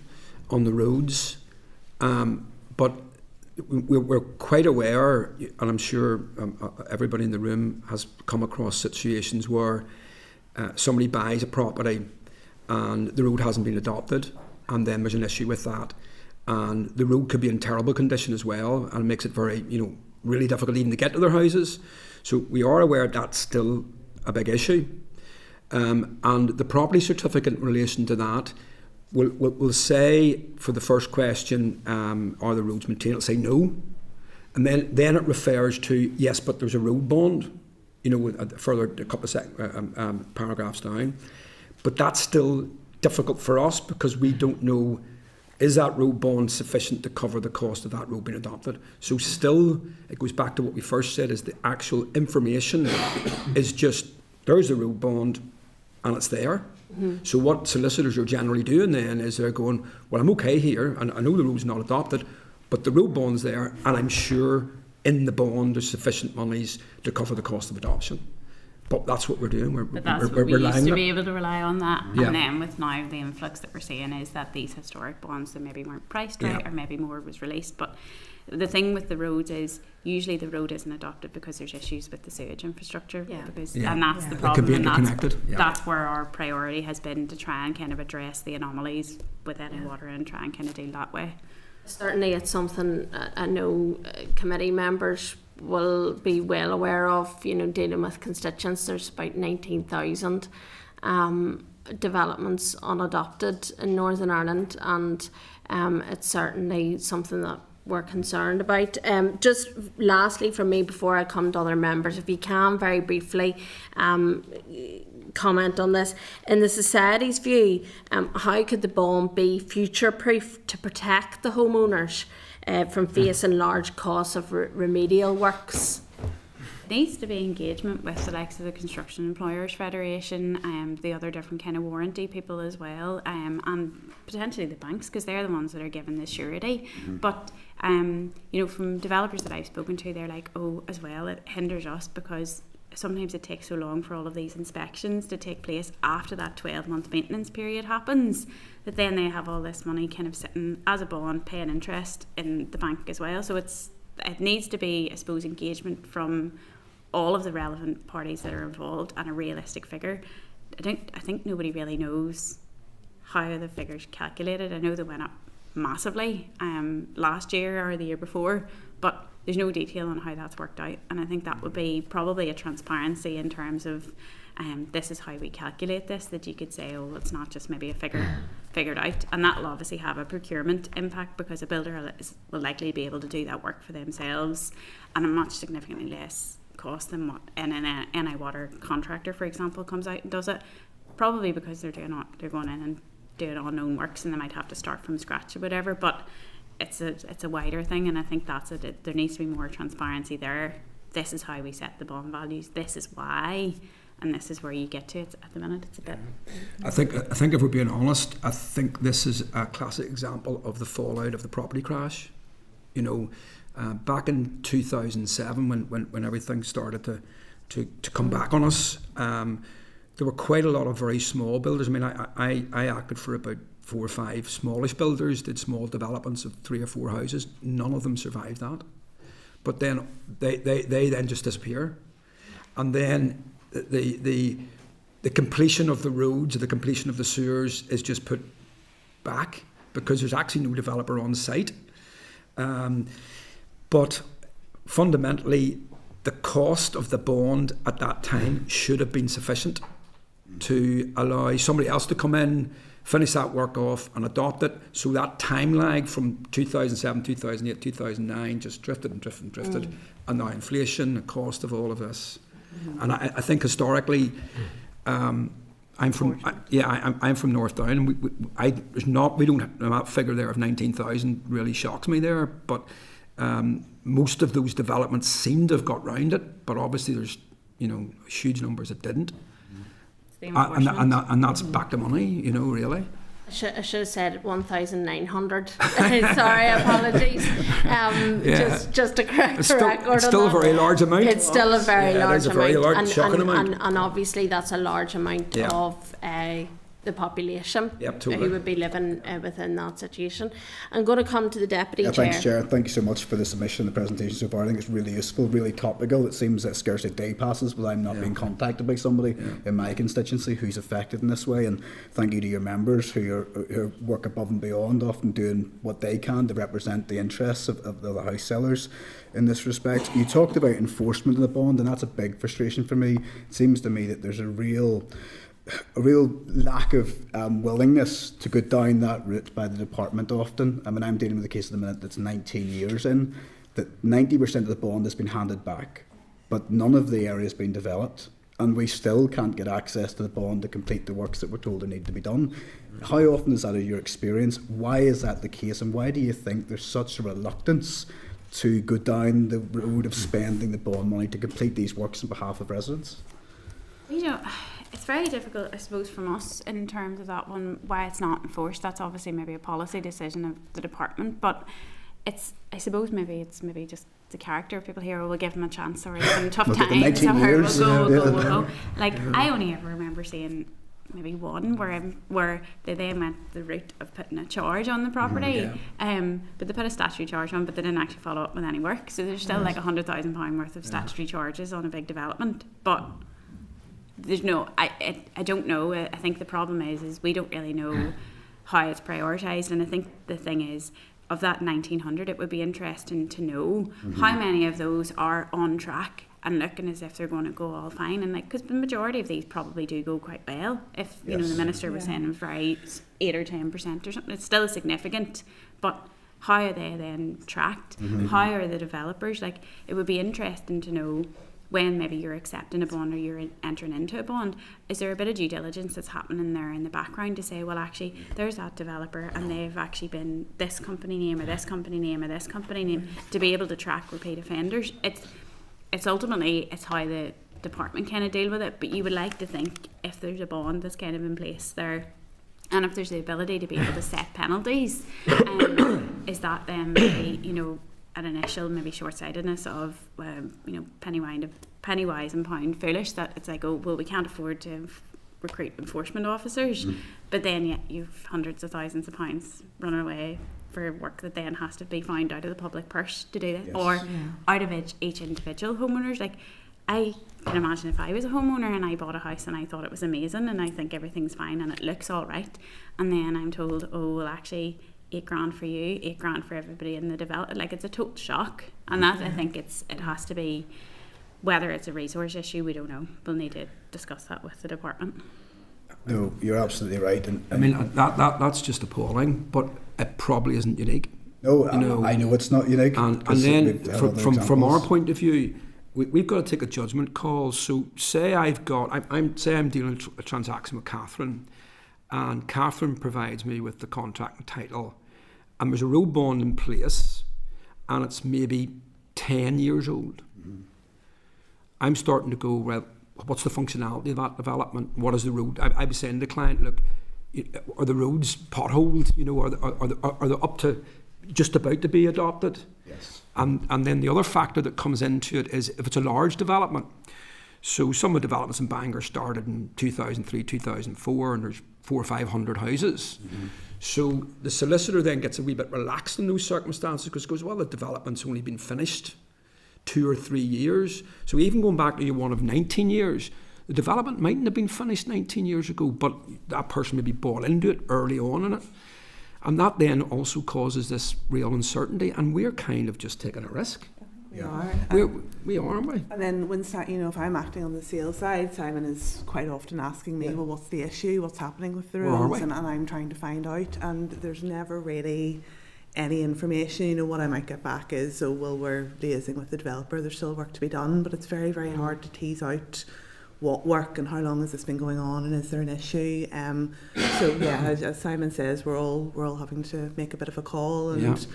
on the roads, but we're quite aware, and I'm sure everybody in the room has come across situations where somebody buys a property and the road hasn't been adopted, and then there's an issue with that, and the road could be in terrible condition as well, and it makes it very, really difficult even to get to their houses. So we are aware that's still a big issue, and the property certificate in relation to that will say, for the first question, are the roads maintained? It'll say no, and then it refers to yes, but there's a road bond, further a couple of paragraphs down. But that's still difficult for us because we don't know, is that road bond sufficient to cover the cost of that road being adopted? So still, it goes back to what we first said, is the actual information is just, there's the road bond and it's there. So what solicitors are generally doing then is they're going, well, I'm okay here, and I know the road's not adopted, but the road bond's there, and I'm sure in the bond there's sufficient monies to cover the cost of adoption. But that's what we're doing. But that's what we used to be able to rely on that. Yeah. And then with now the influx that we're seeing is that these historic bonds that maybe weren't priced right, or maybe more was released. But the thing with the roads is usually the road isn't adopted because there's issues with the sewage infrastructure. And that's the problem. And that's where our priority has been, to try and kind of address the anomalies with any water and try and kind of deal that way. Certainly it's something I know committee members will be well aware of, dealing with constituents. There's about 19,000 developments unadopted in Northern Ireland, and it's certainly something that we're concerned about. Just lastly from me, before I come to other members, if you can very briefly comment on this. In the Society's view, how could the bond be future-proof to protect the homeowners from facing large costs of remedial works? There needs to be engagement with the likes of the Construction Employers Federation, the other different kind of warranty people as well, and potentially the banks, because they're the ones that are given the surety. But from developers that I've spoken to, they're like, as well, it hinders us because sometimes it takes so long for all of these inspections to take place after that 12-month maintenance period happens, that then they have all this money kind of sitting as a bond paying interest in the bank as well. So it needs to be, I suppose, engagement from all of the relevant parties that are involved and a realistic figure. I think nobody really knows how the figures calculated. I know they went up massively last year or the year before, but there's no detail on how that's worked out, and I think that would be probably a transparency in terms of this is how we calculate this, that you could say, it's not just maybe a figure figured out, and that will obviously have a procurement impact because a builder will likely be able to do that work for themselves and a much significantly less cost than what an NI water contractor, for example, comes out and does it, probably because they're going in and doing unknown works and they might have to start from scratch or whatever. But it's a wider thing, and I think that's it. There needs to be more transparency there. This is how we set the bond values. This is why, and this is where you get to. It's at the minute. It's a bit. I think if we're being honest, I think this is a classic example of the fallout of the property crash. Back in 2007, when everything started to come back on us, there were quite a lot of very small builders. I mean, I acted for about 4 or 5 smallish builders, did small developments of 3 or 4 houses. None of them survived that. But then they then just disappear. And then the completion of the roads, the completion of the sewers is just put back because there's actually no developer on site. But fundamentally, the cost of the bond at that time should have been sufficient to allow somebody else to come in, finish that work off and adopt it. So that time lag from 2007, 2008, 2009 just drifted and drifted and drifted. And now inflation, the cost of all of this. And I think historically, I'm from North Down, and we don't have that figure there of 19,000 really shocks me there, but most of those developments seem to have got round it, but obviously there's huge numbers that didn't. And that's back to money, really. I should have said 1,900. Sorry, apologies. Just to correct the record. It's still a very large amount. It's still a very large amount. Very large, shocking amount. And obviously that's a large amount of the population who would be living within that situation. I'm going to come to the Deputy Chair. Thanks, Chair. Thank you so much for the submission and the presentation so far. I think it's really useful, really topical. It seems that scarcely a day passes without I'm not being contacted by somebody in my constituency who's affected in this way. And thank you to your members who work above and beyond, often doing what they can to represent the interests of the house sellers in this respect. You talked about enforcement of the bond, and that's a big frustration for me. It seems to me that there's a real lack of willingness to go down that route by the department often. I mean, I'm dealing with a case at the minute that's 19 years in, that 90% of the bond has been handed back, but none of the area has been developed, and we still can't get access to the bond to complete the works that we're told need to be done. How often is that in your experience? Why is that the case, and why do you think there's such a reluctance to go down the road of spending the bond money to complete these works on behalf of residents? It's very difficult, I suppose, from us in terms of that one, why it's not enforced. That's obviously maybe a policy decision of the department, but it's, I suppose maybe it's maybe just the character of people here. We'll give them a chance, or some tough times, or we'll go. Like, I only ever remember seeing maybe one where they then went the route of putting a charge on the property, but they put a statutory charge on, but they didn't actually follow up with any work. So there's still like £100,000 worth of statutory charges on a big development, but there's no. I don't know. I think the problem is we don't really know how it's prioritised, and I think the thing is, of that 1,900, it would be interesting to know how many of those are on track and looking as if they're going to go all fine, and like, because the majority of these probably do go quite well. If you know, the minister was saying for 8 or 10% or something, it's still significant. But how are they then tracked? How are the developers? Like, it would be interesting to know when maybe you're accepting a bond or you're entering into a bond, is there a bit of due diligence that's happening there in the background to say, well, actually, there's that developer and they've actually been this company name or this company name or this company name, to be able to track repeat offenders. It's ultimately, it's how the department kind of deal with it, but you would like to think if there's a bond that's kind of in place there, and if there's the ability to be able to set penalties, is that then maybe, you know, an initial maybe short-sightedness of you know, penny wise and pound foolish, that it's like, oh well, we can't afford to recruit enforcement officers, but then yet you've hundreds of thousands of pounds running away for work that then has to be found out of the public purse to do that, or out of each individual homeowners. Like, I can imagine if I was a homeowner and I bought a house and I thought it was amazing and I think everything's fine and it looks all right, and then I'm told, oh well, actually £8,000 for you, £8,000 for everybody in the development. Like, it's a total shock, and that I think it has to be, whether it's a resource issue, we don't know. We'll need to discuss that with the department. No, you're absolutely right, and I mean that's just appalling, but it probably isn't unique. No, I know it's not unique. And then from our point of view, we've got to take a judgment call. So say I'm dealing a transaction with Catherine, and Catherine provides me with the contract and title, and there's a road bond in place, and it's maybe 10 years old. I'm starting to go, well, what's the functionality of that development? What is the road? I'd be saying to the client, look, are the roads potholed? You know, are they up to just about to be adopted? Yes. And then the other factor that comes into it is if it's a large development. So some of the developments in Bangor started in 2003, 2004, and there's 400 or 500 houses. So the solicitor then gets a wee bit relaxed in those circumstances, because goes, well, the development's only been finished 2 or 3 years. So even going back to your one of 19 years, the development mightn't have been finished 19 years ago, but that person maybe bought into it early on in it. And that then also causes this real uncertainty, and we're kind of just taking a risk. We are. We are, aren't we? And then when, you know, if I'm acting on the sales side, Simon is quite often asking me, well, what's the issue? What's happening with the roads? And I'm trying to find out, and there's never really any information. You know, what I might get back is, oh, well, we're liaising with the developer, there's still work to be done, but it's very, very hard to tease out what work and how long has this been going on, and is there an issue. So yeah, as Simon says, we're all having to make a bit of a call and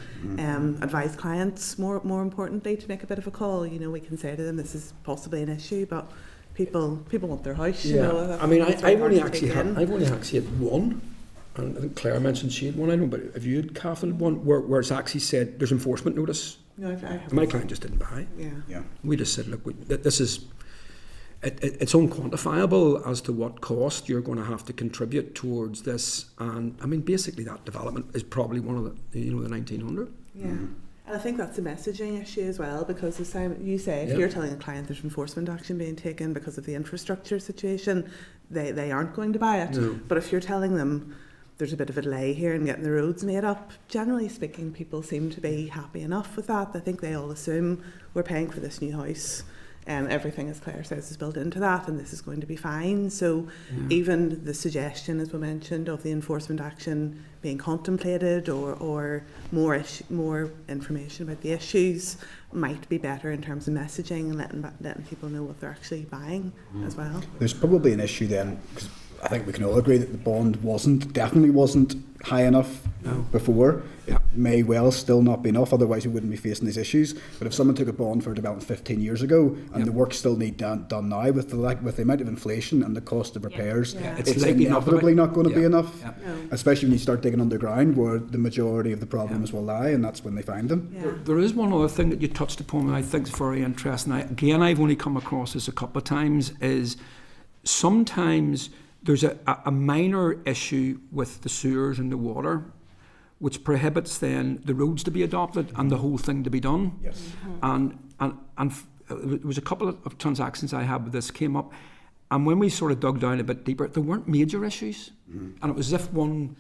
advise clients, more importantly, to make a bit of a call. You know, we can say to them, this is possibly an issue, but people want their house. You know, I mean, I've only actually had one, and I think Claire mentioned she had one. I don't know, but have you had, Catherine, one where it's actually said there's enforcement notice? No, I haven't. My client just didn't buy. Yeah. We just said, look, this is. It's unquantifiable as to what cost you're going to have to contribute towards this, and I mean, basically that development is probably one of the 1900. Yeah, and I think that's a messaging issue as well, because as you say, if you're telling a client there's enforcement action being taken because of the infrastructure situation, they aren't going to buy it. No. But if you're telling them there's a bit of a delay here in getting the roads made up, generally speaking, people seem to be happy enough with that. I think they all assume we're paying for this new house. Everything, as Claire says, is built into that, and this is going to be fine. So even the suggestion, as we mentioned, of the enforcement action being contemplated, or more information about the issues might be better in terms of messaging and letting people know what they're actually buying as well. There's probably an issue then, because I think we can all agree that the bond definitely wasn't high enough before. may well still not be enough, otherwise we wouldn't be facing these issues. But if someone took a bond for development 15 years ago and the work still need done now with the amount of inflation and the cost of repairs, it's inevitably not going to be enough, especially when you start digging underground where the majority of the problems will lie, and that's when they find them. There is one other thing that you touched upon that I think is very interesting. I've only come across this a couple of times, is sometimes there's a minor issue with the sewers and the water, which prohibits then the roads to be adopted and the whole thing to be done. Yes. And there was a couple of transactions I had with this came up, and when we sort of dug down a bit deeper, there weren't major issues, and it was as if one,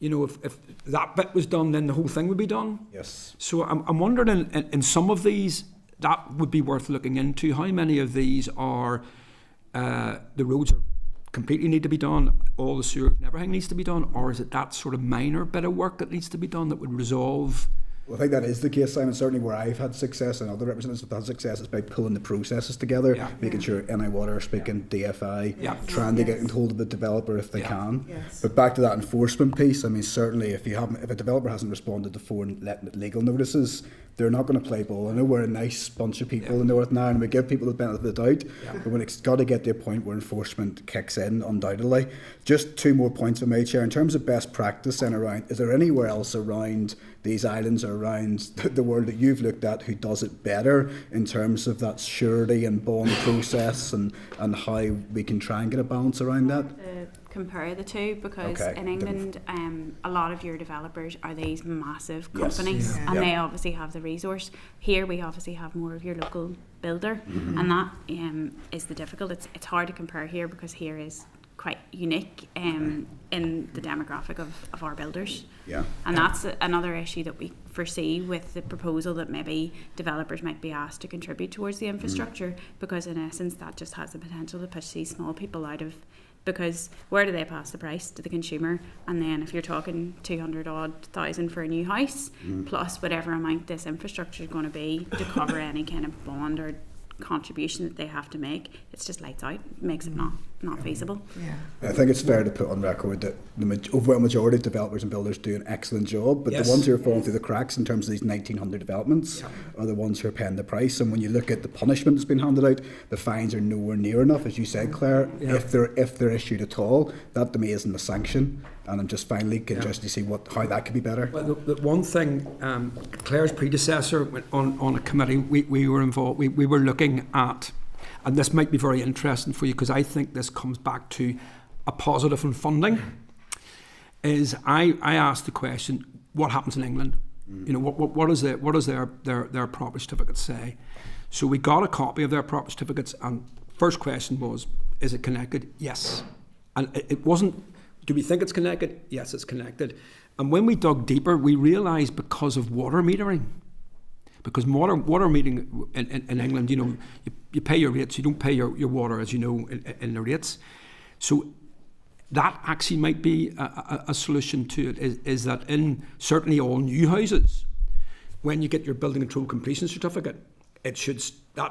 if that bit was done, then the whole thing would be done. Yes. So I'm wondering in some of these that would be worth looking into. How many of these are the roads are completely need to be done, all the sewers and everything needs to be done, or is it that sort of minor bit of work that needs to be done that would resolve? Well, I think that is the case, Simon. Certainly where I've had success and other representatives have had success is by pulling the processes together, making sure NI Water are speaking, DFI, trying to get hold of the developer if they can. Yes. But back to that enforcement piece, I mean, certainly if a developer hasn't responded to 4 legal notices, they're not going to play ball. I know we're a nice bunch of people in Northern Ireland, and we give people the benefit of the doubt, but when it's got to get to a point where enforcement kicks in, undoubtedly. Just 2 more points I made, Chair. In terms of best practice then around, is there anywhere else around these islands or around the world that you've looked at who does it better in terms of that surety and bond process and how we can try and get a balance around that? Compare the two, because in England a lot of your developers are these massive companies, and they obviously have the resource. Here we obviously have more of your local builder, and that is the difficult. It's hard to compare here because here is quite unique in the demographic of our builders, and that's another issue that we foresee with the proposal, that maybe developers might be asked to contribute towards the infrastructure, because in essence that just has the potential to push these small people out of, because where do they pass the price to the consumer? And then if you're talking 200,000 for a new house, plus whatever amount this infrastructure is going to be to cover any kind of bond or contribution that they have to make, it's just lights out. It makes it not feasible. I think it's fair to put on record that the overwhelming majority of developers and builders do an excellent job, but the ones who are falling through the cracks in terms of these 1,900 developments are the ones who are paying the price. And when you look at the punishment that's been handed out, the fines are nowhere near enough, as you said, Claire. If they're issued at all, that to me isn't a sanction. And I'm just finally interested to see how that could be better. Well, the one thing, Claire's predecessor on a committee, we were involved. We were looking at, and this might be very interesting for you because I think this comes back to a positive in funding. Is I asked the question, what happens in England? What does their property certificates say? So we got a copy of their property certificates, and first question was, is it connected? Yes, and it wasn't. Do we think it's connected? Yes, it's connected. And when we dug deeper, we realised because of water metering. Because water metering in England, you pay your rates, you don't pay your water, as you know, in the rates. So that actually might be a solution to it, is that in certainly all new houses, when you get your building control completion certificate, that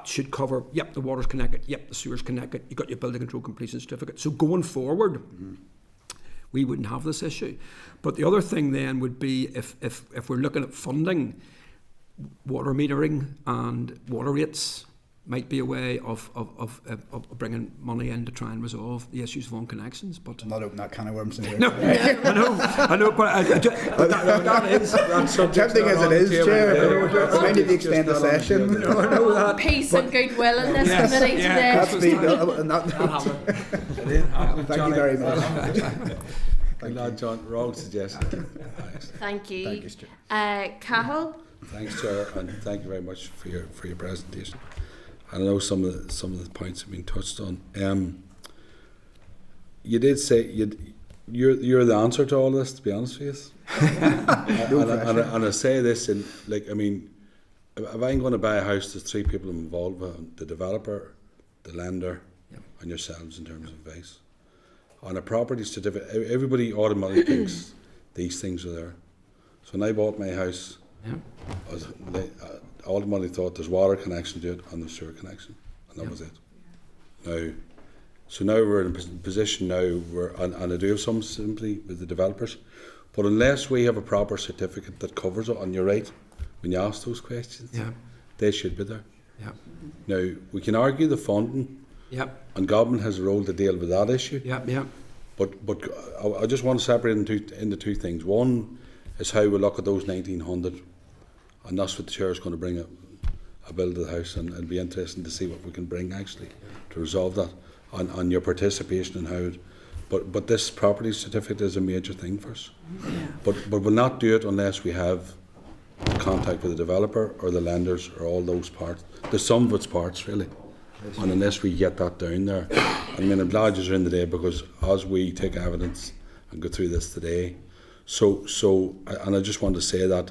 should cover, the water's connected, the sewer's connected, you got your building control completion certificate. So going forward, we wouldn't have this issue. But the other thing then would be if we're looking at funding, water metering and water rates might be a way of bringing money in to try and resolve the issues of on-connections. But I'm not opening that can of worms in here. No, I know, but that is tempting as it is, Chair. I might need to extend the session. No, I know that. Peace and goodwill in this committee today. That's me. Thank you very much. John, wrong suggestion. Thank you. Thank you, Stuart. Cahill. Thanks, Chair, and thank you very much for your presentation. I know some of the points have been touched on. You did say you're the answer to all this, to be honest with you. and I say this in if I'm going to buy a house, there's 3 people involved: the developer, the lender, and yourselves in terms of advice. On a property certificate, everybody automatically thinks these things are there. So when I bought my house, I ultimately thought there's water connection to it and there's sewer connection, and that was it. Now we're in a position now where, and I do have some sympathy with the developers, But unless we have a proper certificate that covers it, and you're right, when you ask those questions, they should be there. Yeah. Now, we can argue the funding, and government has a role to deal with that issue. But I just want to separate into two things. One is how we look at those 1,900, and that's what the Chair is going to bring a bill to the House, and it'll be interesting to see what we can bring actually to resolve that, and your participation in how it. But this property certificate is a major thing for us. But we'll not do it unless we have contact with the developer or the lenders or all those parts. The sum of its parts, really. And unless we get that down there. I mean, I'm glad you're in today, because as we take evidence and go through this today, and I just want to say that,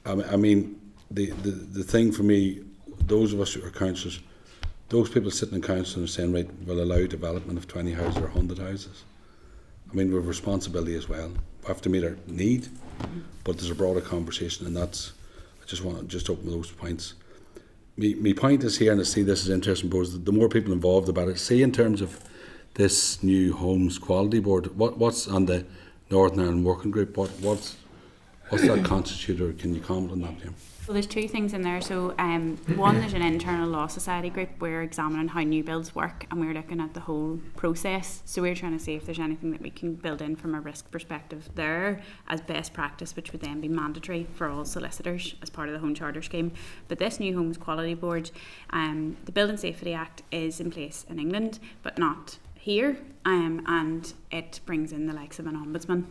I mean, the thing for me, those of us who are councillors, those people sitting in council and saying, right, we'll allow development of 20 houses or 100 houses. I mean, we have responsibility as well. We have to meet our need, but there's a broader conversation, and that's, I just want to open those points. My point is here, and I see this is interesting, because the more people involved about it, see in terms of this new Homes Quality Board, what's on the Northern Ireland Working Group, what's that constitute, or can you comment on that, Jim? Well, there's two things in there. So one, there's an internal law society group. We're examining how new builds work, and we're looking at the whole process. So we're trying to see if there's anything that we can build in from a risk perspective there as best practice, which would then be mandatory for all solicitors as part of the Home Charter scheme. But this new Homes Quality Board, the Building Safety Act is in place in England, but not here, and it brings in the likes of an ombudsman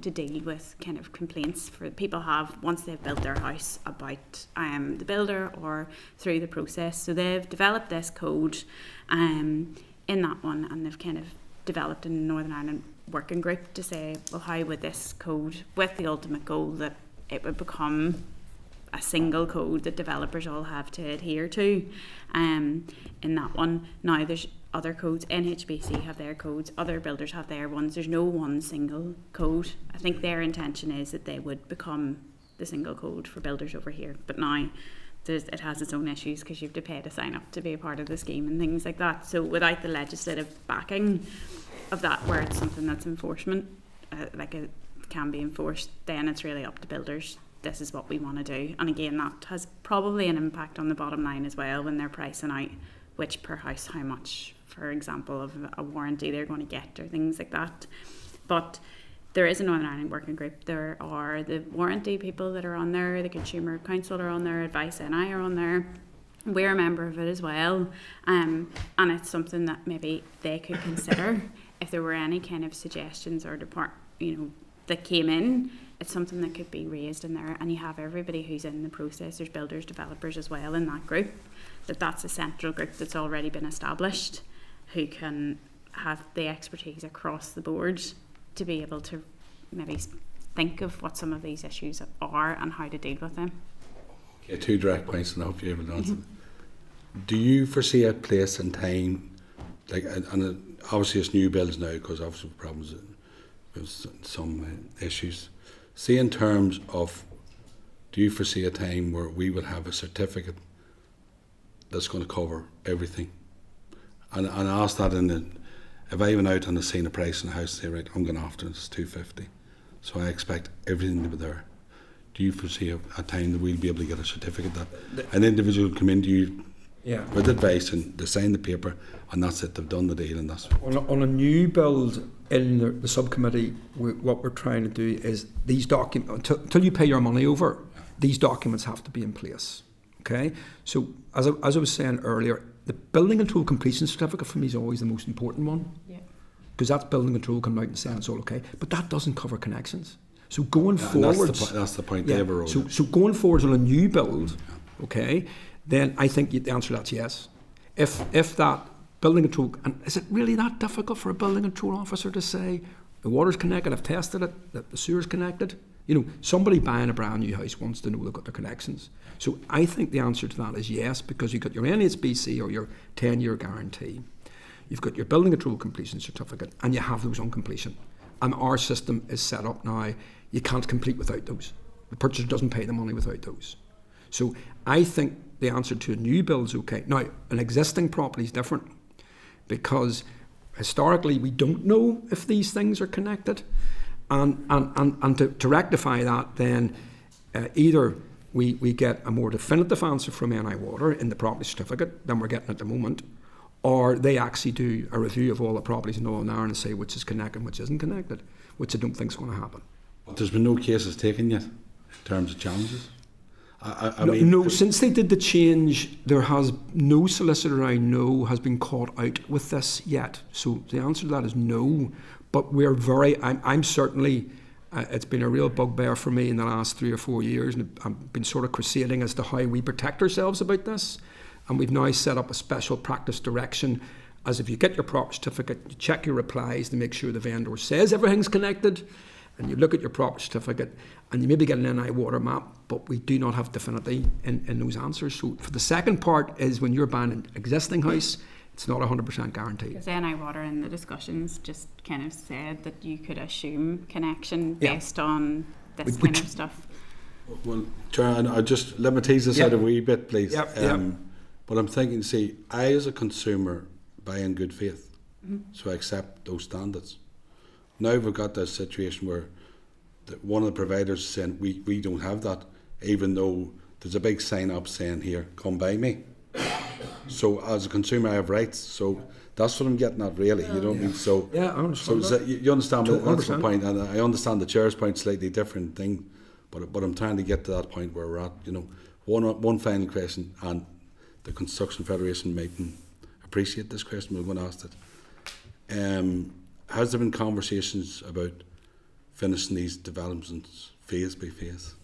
to deal with kind of complaints for people have once they've built their house about the builder or through the process. So they've developed this code in that one, and they've kind of developed a Northern Ireland working group to say, well, how would this code, with the ultimate goal that it would become a single code that developers all have to adhere to, in that one. Now there's other codes, NHBC have their codes, other builders have their ones. There's no one single code. I think their intention is that they would become the single code for builders over here, but now it has its own issues, because you have to pay to sign up to be a part of the scheme and things like that. So without the legislative backing of that, where it's something that's enforcement, like it can be enforced, then it's really up to builders. This is what we want to do. And again, that has probably an impact on the bottom line as well, when they're pricing out which per house, how much, for example, of a warranty they're going to get or things like that. But there is a Northern Ireland working group. There are the warranty people that are on there, the Consumer Council are on there, Advice NI are on there. We're a member of it as well, and it's something that maybe they could consider if there were any kind of suggestions or that came in. It's something that could be raised in there, and you have everybody who's in the process. There's builders, developers as well in that group. That's a central group that's already been established, who can have the expertise across the board to be able to maybe think of what some of these issues are and how to deal with them. Okay, two direct points, and I hope you're able to answer them. Do you foresee a place and time, and obviously it's new builds now, because obviously problems with some issues. See, in terms of, do you foresee a time where we will have a certificate that's going to cover everything? And I ask that if I went out and I seen a price in a house, say, right, I'm going after it's 250, so I expect everything to be there. Do you foresee a time that we'll be able to get a certificate that an individual will come into you with advice and they sign the paper, and that's it, they've done the deal, and that's on a new build in the subcommittee, what we're trying to do is these documents, until you pay your money over, these documents have to be in place. Okay, so as I was saying earlier, the building control completion certificate for me is always the most important one, because that's building control coming out and saying it's all okay, but that doesn't cover connections. So going forwards, that's the point they ever wrote. So going forwards on a new build, okay, then I think the answer to that's yes. If that building control, and is it really that difficult for a building control officer to say the water's connected, I've tested it, that the sewer's connected? Somebody buying a brand new house wants to know they've got their connections. So I think the answer to that is yes, because you've got your NHBC or your 10-year guarantee, you've got your building control completion certificate, and you have those on completion. And our system is set up now, you can't complete without those. The purchaser doesn't pay the money without those. So I think the answer to a new build is okay. Now, an existing property is different, because historically we don't know if these things are connected. And to rectify that, then either we get a more definitive answer from NI Water in the property certificate than we're getting at the moment, or they actually do a review of all the properties in Northern Ireland and say which is connected and which isn't connected, which I don't think is going to happen. But there's been no cases taken yet in terms of challenges. I No, mean, no, since they did the change, there has no solicitor I know has been caught out with this yet. So the answer to that is no. But we're I'm certainly, it's been a real bugbear for me in the last 3 or 4 years, and I've been sort of crusading as to how we protect ourselves about this. And we've now set up a special practice direction, as if you get your property certificate, you check your replies to make sure the vendor says everything's connected, and you look at your property certificate, and you maybe get an NI Water map, but we do not have definitivity in those answers. So for the second part is when you're buying an existing house, it's not 100% guaranteed. Because NI Water in the discussions just kind of said that you could assume connection based on this kind of stuff. Well, Chair, I just let me tease this out a wee bit, please. But I'm thinking, see, I as a consumer buy in good faith, so I accept those standards. Now we've got this situation where one of the providers is saying we don't have that, even though there's a big sign up saying here, come buy me. So as a consumer I have rights, so that's what I'm getting at really, you know what I mean? So, I understand that. You understand me, that's the 100%. point, and I understand the Chair's point, slightly different thing, but I'm trying to get to that point where we're at, you know. One final question, and the Construction Federation mightn't appreciate this question, but I'm going to ask it. Has there been conversations about finishing these developments phase by phase?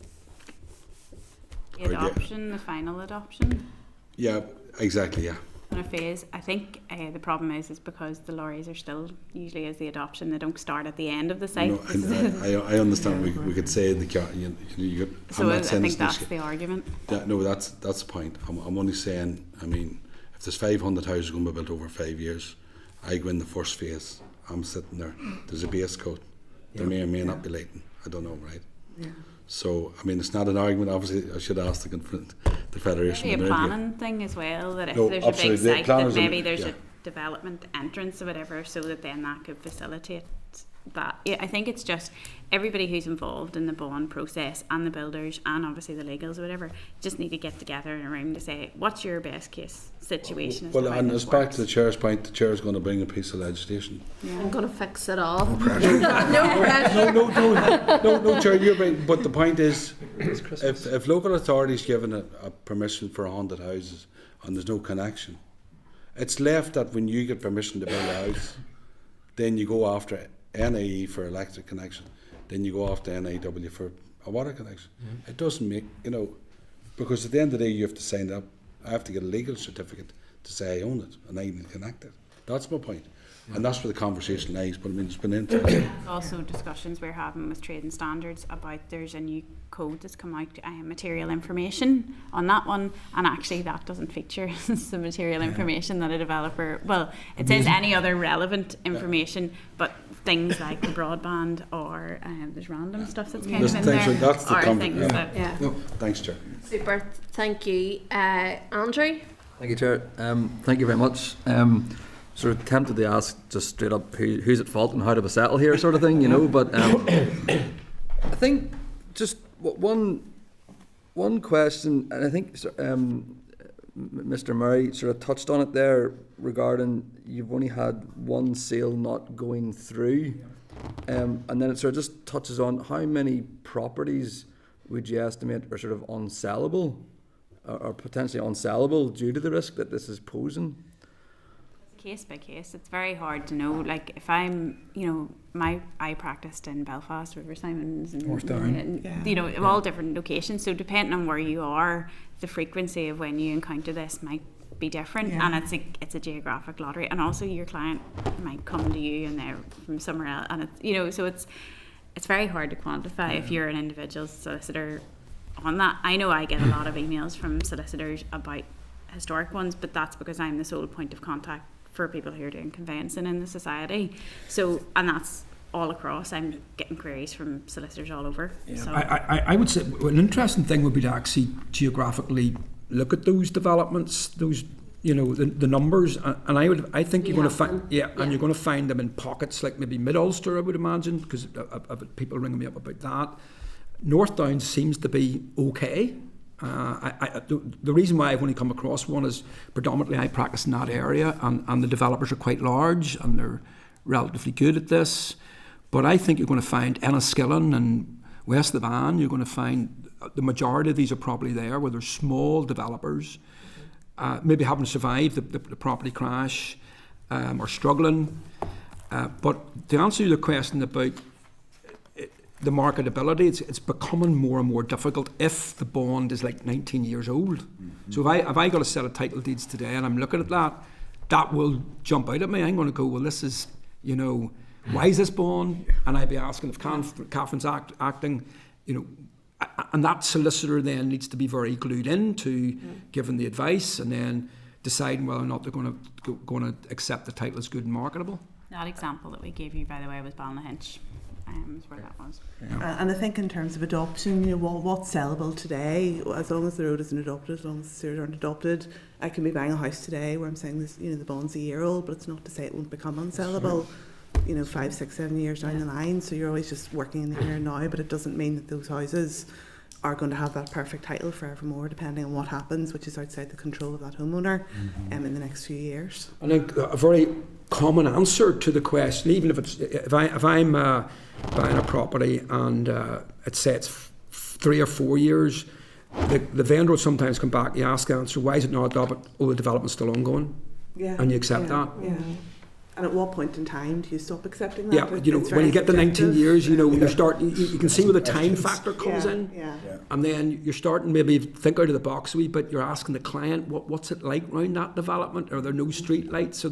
The adoption, the final adoption? Yeah, exactly, yeah. On a phase, I think the problem is because the lorries are still, usually as the adoption, they don't start at the end of the site. No, I understand. We could say the so I think that's the argument. No, that's the point. I'm only saying, I mean, if there's 500 houses going to be built over 5 years, I go in the first phase, I'm sitting there, there's a base coat, there may or may not be lighting, I don't know, right? Yeah. So, I mean, it's not an argument, obviously I should ask the Federation. Maybe a planning thing as well, that if there's a big site, that maybe there's a development entrance or whatever, so that then that could facilitate that. Yeah, I think it's just everybody who's involved in the bond process and the builders and obviously the legals or whatever just need to get together in a room to say what's your best case situation. Well, and it's back to the Chair's point. The Chair's going to bring a piece of legislation. I'm going to fix it all. No pressure. No, Chair, you're right. But the point is, if local authorities given a permission for 100 houses and there's no connection, it's left that when you get permission to build a house, then you go after NIE for electric connection, then you go after NIW for a water connection. It doesn't make, because at the end of the day you have to sign up. I have to get a legal certificate to say I own it and I'm connected. That's my point. And that's where the conversation lies, but I mean, it's been interesting. Also discussions we're having with Trade and Standards about there's a new code that's come out, material information on that one, and actually that doesn't feature the material information that a developer, well, it says any other relevant information, but things like the broadband or there's random stuff that's kind of in there, that's the things that... No, thanks, Chair. Super, thank you. Andrew? Thank you, Chair. Thank you very much. Sort of tempted to ask just straight up who's at fault and how do we settle here, sort of thing, but I think just one question, and I think Mr. Murray sort of touched on it there regarding you've only had one sale not going through, and then it sort of just touches on how many properties would you estimate are sort of unsellable or potentially unsellable due to the risk that this is posing? Case by case, it's very hard to know. Like if I'm, I practiced in Belfast, River Simons, and all different locations. So depending on where you are, the frequency of when you encounter this might be different, and it's a geographic lottery. And also your client might come to you and they're from somewhere else, and it's so it's very hard to quantify if you're an individual solicitor on that. I know I get a lot of emails from solicitors about historic ones, but that's because I'm the sole point of contact for people who are doing conveyancing in the society. So, and that's all across. I'm getting queries from solicitors all over. Yeah. So I would say an interesting thing would be to actually geographically look at those developments, those you know, the numbers, and I think you're going to find, and Yeah. you're going to find them in pockets like maybe Mid-Ulster, I would imagine, because of people ringing me up about that. North Downs seems to be okay. The reason why I've only come across one is predominantly I practice in that area, and the developers are quite large and they're relatively good at this. But I think you're going to find Enniskillen and West of the Van, you're going to find the majority of these are probably there where there's small developers, maybe haven't survived the property crash or struggling. But to answer the question about the marketability, it's becoming more and more difficult if the bond is like 19 years old. So if I got a set of title deeds today and I'm looking at that will jump out at me. I'm going to go, well, this is, you know, why is this bond? And I'd be asking if Catherine's acting, you know, and that solicitor then needs to be very glued into giving the advice and then deciding whether or not they're going to accept the title as good and marketable. That example that we gave you, by the way, was Balnahinch. Is where that was. And I think in terms of adoption, you know, what's sellable today, as long as the road isn't adopted, as long as the sewers aren't adopted, I can be buying a house today where I'm saying this, you know, the bond's a year old, but it's not to say it won't become unsellable, you know, 5, 6, 7 years down the line. So you're always just working in the here and now, but it doesn't mean that those houses are going to have that perfect title forevermore, depending on what happens, which is outside the control of that homeowner in the next few years. I think a very common answer to the question, even if it's if I'm buying a property and it says 3 or 4 years, the vendor will sometimes come back. You ask the answer, why is it not adopted? Oh, the development's still ongoing, and you accept that. Yeah. And at what point in time do you stop accepting that? Yeah, you know, when you get to 19 years, you know, you can see where the time factor comes in. And then you're starting maybe think out of the box a wee bit. You're asking the client, what's it like around that development? Are there no street lights? Is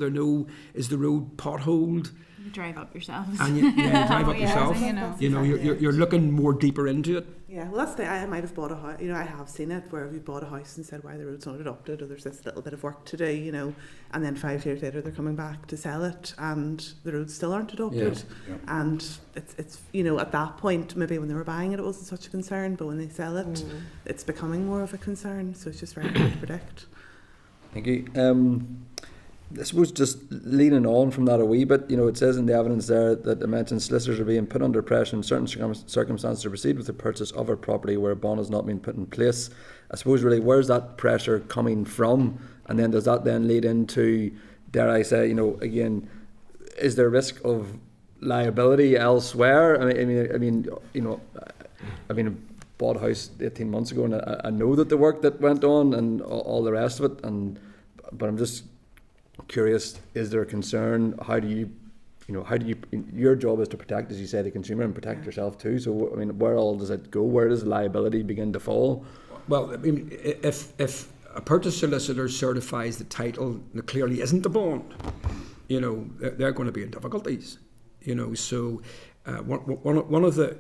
the road potholed? You drive up yourselves. And you drive up yourself. You know, you're looking more deeper into it. Yeah, well, that's the I might have bought a house. You know, I have seen it where we bought a house and said why the road's not adopted, or there's this little bit of work to do. You know, and then 5 years later they're coming back to sell it, and the roads still aren't adopted. And it's you know, at that point maybe when they were buying it wasn't such a concern, but when they sell it, it's becoming more of a concern. So it's just very hard to predict. Thank you. I suppose just leaning on from that a wee bit, you know, it says in the evidence there that it mentions solicitors are being put under pressure in certain circumstances to proceed with the purchase of a property where a bond has not been put in place. I suppose really, where's that pressure coming from? And then does that then lead into, dare I say, you know, again, is there risk of liability elsewhere? I mean, you know, I bought a house 18 months ago and I know that the work that went on and all the rest of it, but I'm just curious, is there a concern? How do you your job is to protect, as you say, the consumer and protect yourself too, so I mean, where all does it go? Where does liability begin to fall? Well, I mean, if a purchase solicitor certifies the title that clearly isn't the bond, you know, they're going to be in difficulties, you know. So one of the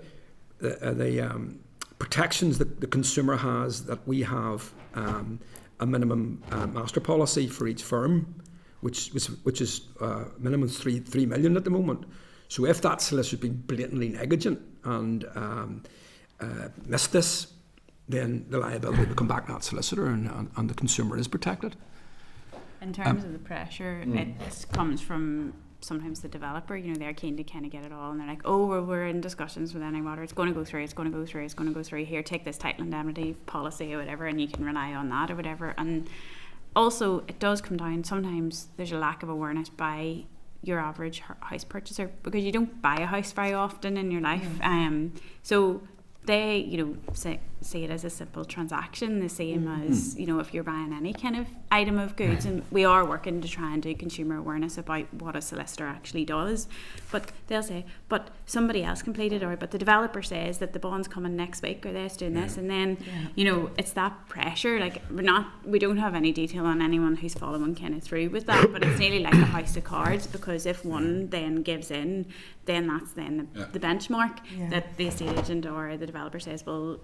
protections that the consumer has, that we have a minimum master policy for each firm, which is minimum 3 million at the moment. So if that solicitor's been blatantly negligent and missed this, then the liability will come back to that solicitor, and the consumer is protected. In terms of the pressure, it comes from sometimes the developer. You know, they're keen to kind of get it all, and they're like, oh, we're in discussions with Anywater, it's going to go through, here, take this title indemnity policy or whatever, and you can rely on that or whatever. And also, it does come down, sometimes there's a lack of awareness by your average house purchaser, because you don't buy a house very often in your life. So they, you know, see it as a simple transaction, the same as, you know, if you're buying any kind of item of goods. And we are working to try and do consumer awareness about what a solicitor actually does. But they'll say, but somebody else completed, or but the developer says that the bond's coming next week, or they're doing this, and then you know, it's that pressure. Like we don't have any detail on anyone who's following kind of through with that, but it's nearly like a house of cards, because if one then gives in, then that's then the benchmark that the estate agent or the developer says, well,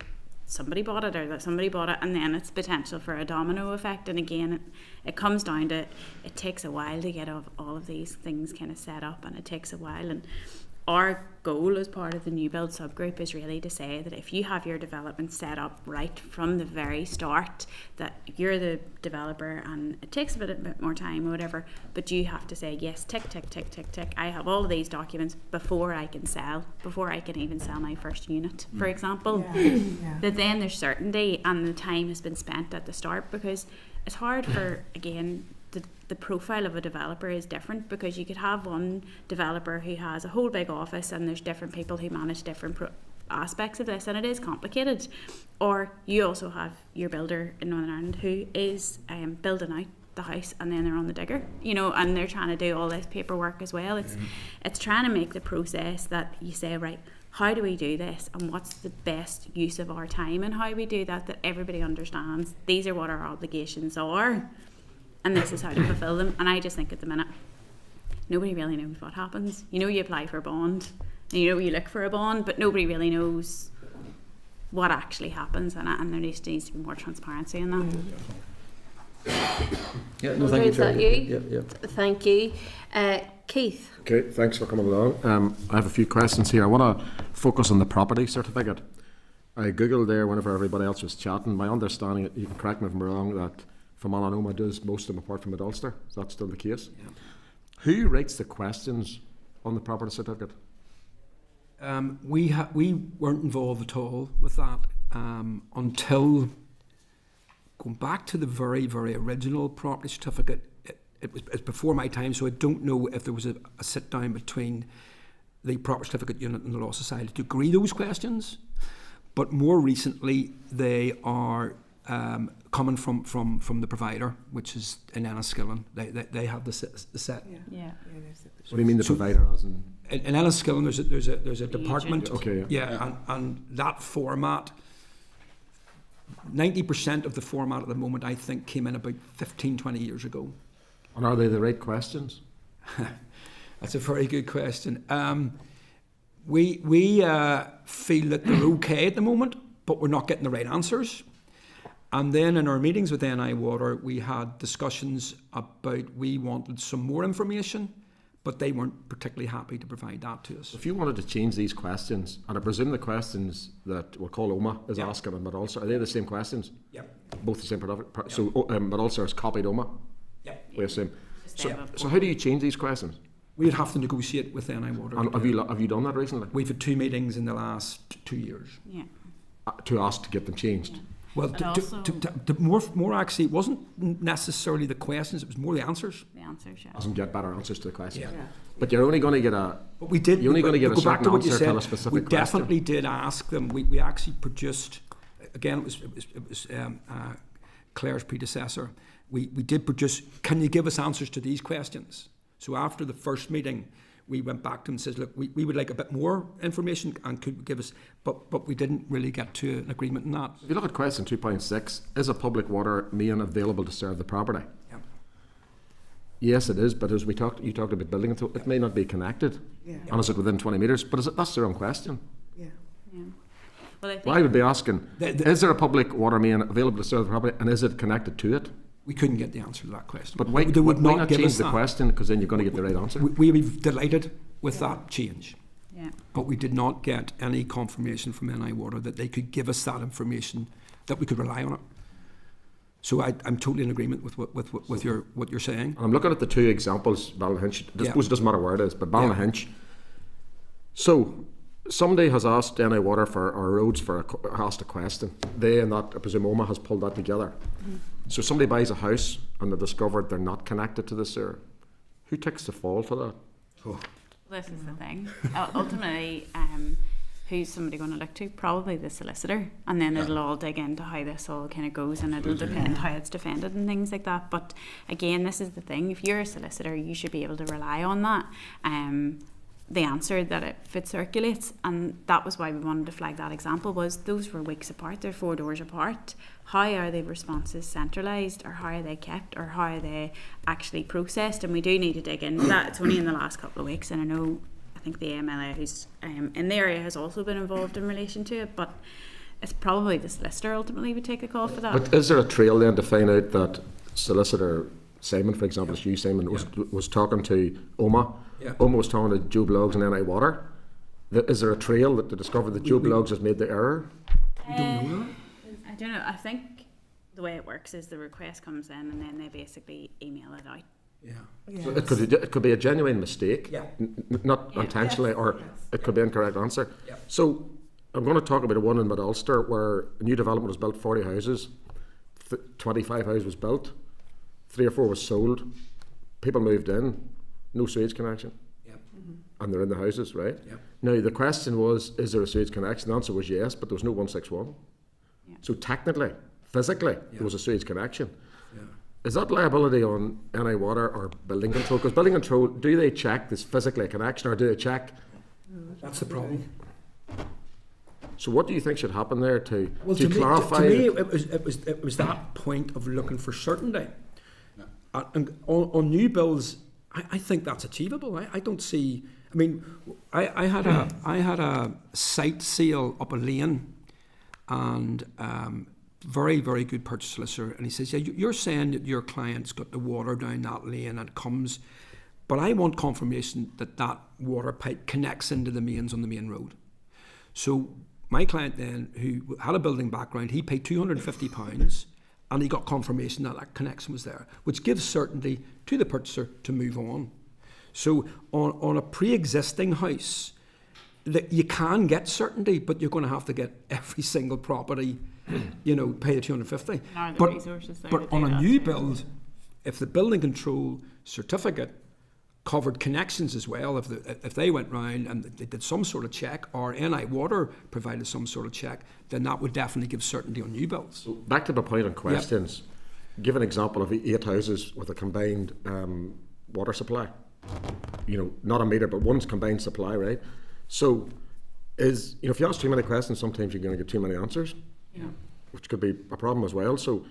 somebody bought it, or that somebody bought it, and then it's potential for a domino effect. And again, it comes down to, it takes a while to get all of these things kind of set up, and it takes a while. And our goal as part of the new build subgroup is really to say that if you have your development set up right from the very start, that you're the developer and it takes a bit more time or whatever, but you have to say yes, tick, tick, tick, tick, tick, I have all of these documents before I can even sell my first unit, for example. That then there's certainty and the time has been spent at the start, because it's hard for, again, the profile of a developer is different, because you could have one developer who has a whole big office and there's different people who manage different aspects of this, and it is complicated. Or you also have your builder in Northern Ireland who is building out the house and then they're on the digger, you know, and they're trying to do all this paperwork as well. It's trying to make the process that you say, right, how do we do this and what's the best use of our time and how we do that everybody understands these are what our obligations are and this is how to fulfill them. And I just think at the minute, nobody really knows what happens. You know, you apply for a bond, and you know you look for a bond, but nobody really knows what actually happens, and there needs to be more transparency in that. Yeah, no, thank you, Chair. Yeah. Thank you. Keith. Okay, thanks for coming along. I have a few questions here. I want to focus on the property certificate. I googled there whenever everybody else was chatting. My understanding, you can correct me if I'm wrong, that Fermanagh does most of them apart from the Ulster. Is that still the case? Yeah. Who writes the questions on the property certificate? We weren't involved at all with that until going back to the very, very original property certificate. It was before my time, so I don't know if there was a sit down between the property certificate unit and the Law Society to agree those questions. But more recently, they are coming from the provider, which is in Enniskillen. They have the set. Yeah. What do you mean the provider? As in Enniskillen, there's a department. Okay. Yeah, and that format. 90% of the format at the moment, I think, came in about 15-20 years ago. And are they the right questions? That's a very good question. We feel that they're okay at the moment, but we're not getting the right answers. And then in our meetings with NI Water, we had discussions about we wanted some more information, but they weren't particularly happy to provide that to us. If you wanted to change these questions, and I presume the questions that we'll call OMA is asking them, but also, are they the same questions? Yep. Both the same product? Yep. So, but also has copied OMA? Yep. We assume. So how do you change these questions? We'd have to negotiate with NI Water. And have you done that recently? We've had 2 meetings in the last 2 years. Yeah. To ask to get them changed? Yeah. Well, more actually, it wasn't necessarily the questions; it was more the answers. The answers, yeah. Doesn't get better answers to the questions. Yeah. But you're only going to get a. But we did. You're only going to get a certain answer to a specific we question. definitely did ask them. We actually produced. Again, it was Claire's predecessor. We did produce. Can you give us answers to these questions? So after the first meeting, we went back to them and says, look, we would like a bit more information and could give us, but we didn't really get to an agreement on that. If you look at question 2.6, is a public water main available to serve the property? Yeah. Yes, it is, but as you talked about building it, it may not be connected. Yeah. And is it within 20 metres? But that's the wrong question. Yeah. Well, I think Well, I would be asking, is there a public water main available to serve the property, and is it connected to it? We couldn't get the answer to that question. But why not change the question, because then you're going to get the right answer? We would be delighted with that change. Yeah. But we did not get any confirmation from NI Water that they could give us that information, that we could rely on it. So I'm totally in agreement with what you're saying. I'm looking at the 2 examples, Ballinhinch. I suppose it doesn't matter where it is, but Ballinhinch. So somebody has asked NI Water for our roads asked a question. They and that, I presume OMA has pulled that together. Mm-hmm. So somebody buys a house and they discovered they're not connected to the sewer. Who takes the fall for that? This is the thing. Ultimately, who's somebody going to look to? Probably the solicitor, and then it'll all dig into how this all kind of goes, and it'll depend how it's defended and things like that. But again, this is the thing. If you're a solicitor, you should be able to rely on that. The answer that it circulates, and that was why we wanted to flag that example, was those were weeks apart, they're 4 doors apart. How are the responses centralised, or how are they kept, or how are they actually processed? And we do need to dig into that. It's only in the last couple of weeks, and I think the MLA who's in the area has also been involved in relation to it, but it's probably the solicitor ultimately would take a call for that. But is there a trail then to find out that solicitor Simon, for example, it's you, Simon, was talking to OMA. Yeah. OMA was talking to Joe Bloggs and NI Water. Is there a trail that to discover that Joe Bloggs has made the error? We don't know that. I don't know. I think the way it works is the request comes in and then they basically email it out. Yeah. So it could be a genuine mistake, Yeah. not intentionally, or it could be an incorrect answer. Yeah. So I'm going to talk about a one in Mid-Ulster where a new development was built, 40 houses, 25 houses was built, 3 or 4 was sold, people moved in, no sewage connection, and they're in the houses, right? Yep. Now the question was, is there a sewage connection? The answer was yes, but there was no 161. Yeah. So technically, physically, there was a sewage connection. Yeah. Is that liability on NI Water or building control? Because building control, do they check this physically a connection, or do they check? That's the problem. So what do you think should happen there to To clarify? me, it was that point of looking for certainty. And on new builds, I think that's achievable. I don't see. I mean, I had a site sale up a lane, and very, very good purchase solicitor, and he says, yeah, you're saying that your client's got the water down that lane and comes, but I want confirmation that that water pipe connects into the mains on the main road. So my client then, who had a building background, he paid £250 and he got confirmation that that connection was there, which gives certainty to the purchaser to move on. So on a pre-existing house, you can get certainty, but you're going to have to get every single property, pay the 250. But on a new build, if the building control certificate covered connections as well, if they went round and they did some sort of check, or NI Water provided some sort of check, then that would definitely give certainty on new builds. So back to the point on questions. Yep. Give an example of 8 houses with a combined water supply. Not a meter, but one's combined supply, right? So, if you ask too many questions, sometimes you're going to get too many answers, which could be a problem as well. So,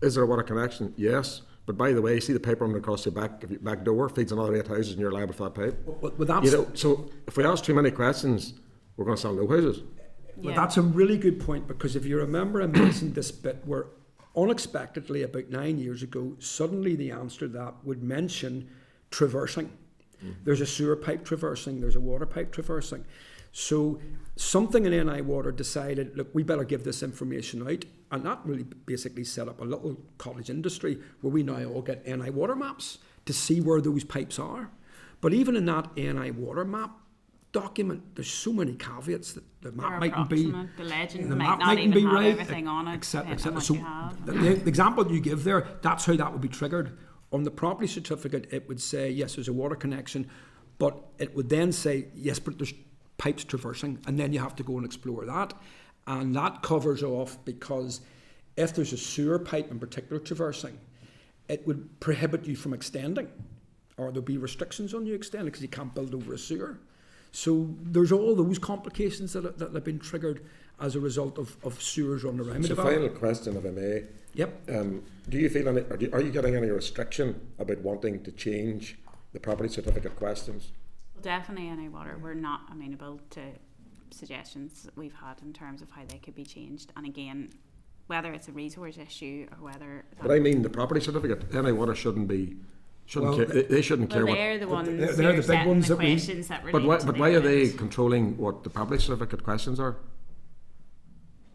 is there a water connection? Yes. But by the way, see the pipe running across your back door feeds another 8 houses and you're liable for that pipe. Well, so if we ask too many questions, we're going to sell no houses. Well, that's a really good point, because if you remember, I mentioned this bit where unexpectedly about 9 years ago, suddenly the answer to that would mention traversing. There's a sewer pipe traversing, there's a water pipe traversing. So something in NI Water decided, look, we better give this information out, and that really basically set up a little cottage industry where we now all get NI Water maps to see where those pipes are. But even in that NI Water map document, there's so many caveats that the map mightn't be, the legend the might map not mightn't even be have right, everything on it, etc. so The example you give there, that's how that would be triggered. On the property certificate, it would say, yes, there's a water connection, but it would then say, yes, but there's pipes traversing, and then you have to go and explore that. And that covers off, because if there's a sewer pipe in particular traversing, it would prohibit you from extending, or there'll be restrictions on you extending because you can't build over a sewer. So there's all those complications that have been triggered as a result of sewers running around. So final question, if I may. Yep. Do you feel are you getting any restriction about wanting to change the property certificate questions? Well, definitely NI Water, we're not amenable to suggestions that we've had in terms of how they could be changed. And again, whether it's a resource issue or whether... But I mean the property certificate. NI Water shouldn't care. They shouldn't care. They're the ones they're the big ones the that questions that relate to But why are they controlling what the property certificate questions are?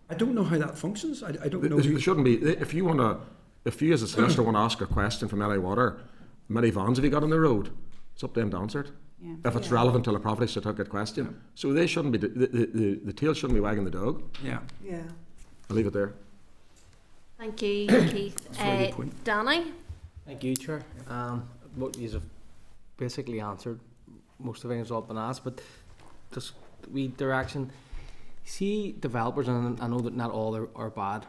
I don't know how that functions. I don't know. It shouldn't be. If you as a solicitor want to ask a question from NI Water, how many vans have you got on the road? It's up to them to answer it. Yeah. If it's relevant to the property certificate question. Yeah. So they shouldn't be, the tail shouldn't be wagging the dog. Yeah. Yeah. I'll leave it there. Thank you, Keith. Danny? Thank you, Chair. What you have basically answered most of the things I've been asked, but just wee direction. See, developers, and I know that not all are bad,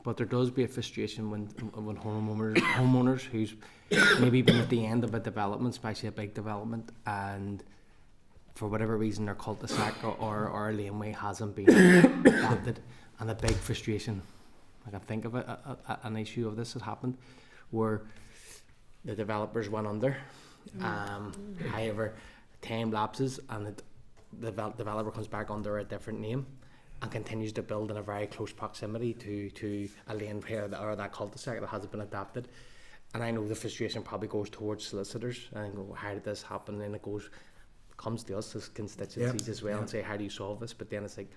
but there does be a frustration when homeowners who's maybe been at the end of a development, especially a big development, and for whatever reason their cul-de-sac or a laneway hasn't been adapted, and a big frustration. I can think of an issue of this has happened where the developers went under. However, time lapses and the developer comes back under a different name and continues to build in a very close proximity to a lane where that cul-de-sac that hasn't been adapted. And I know the frustration probably goes towards solicitors and go, how did this happen? And it goes comes to us as constituencies as well and say, how do you solve this? But then it's like,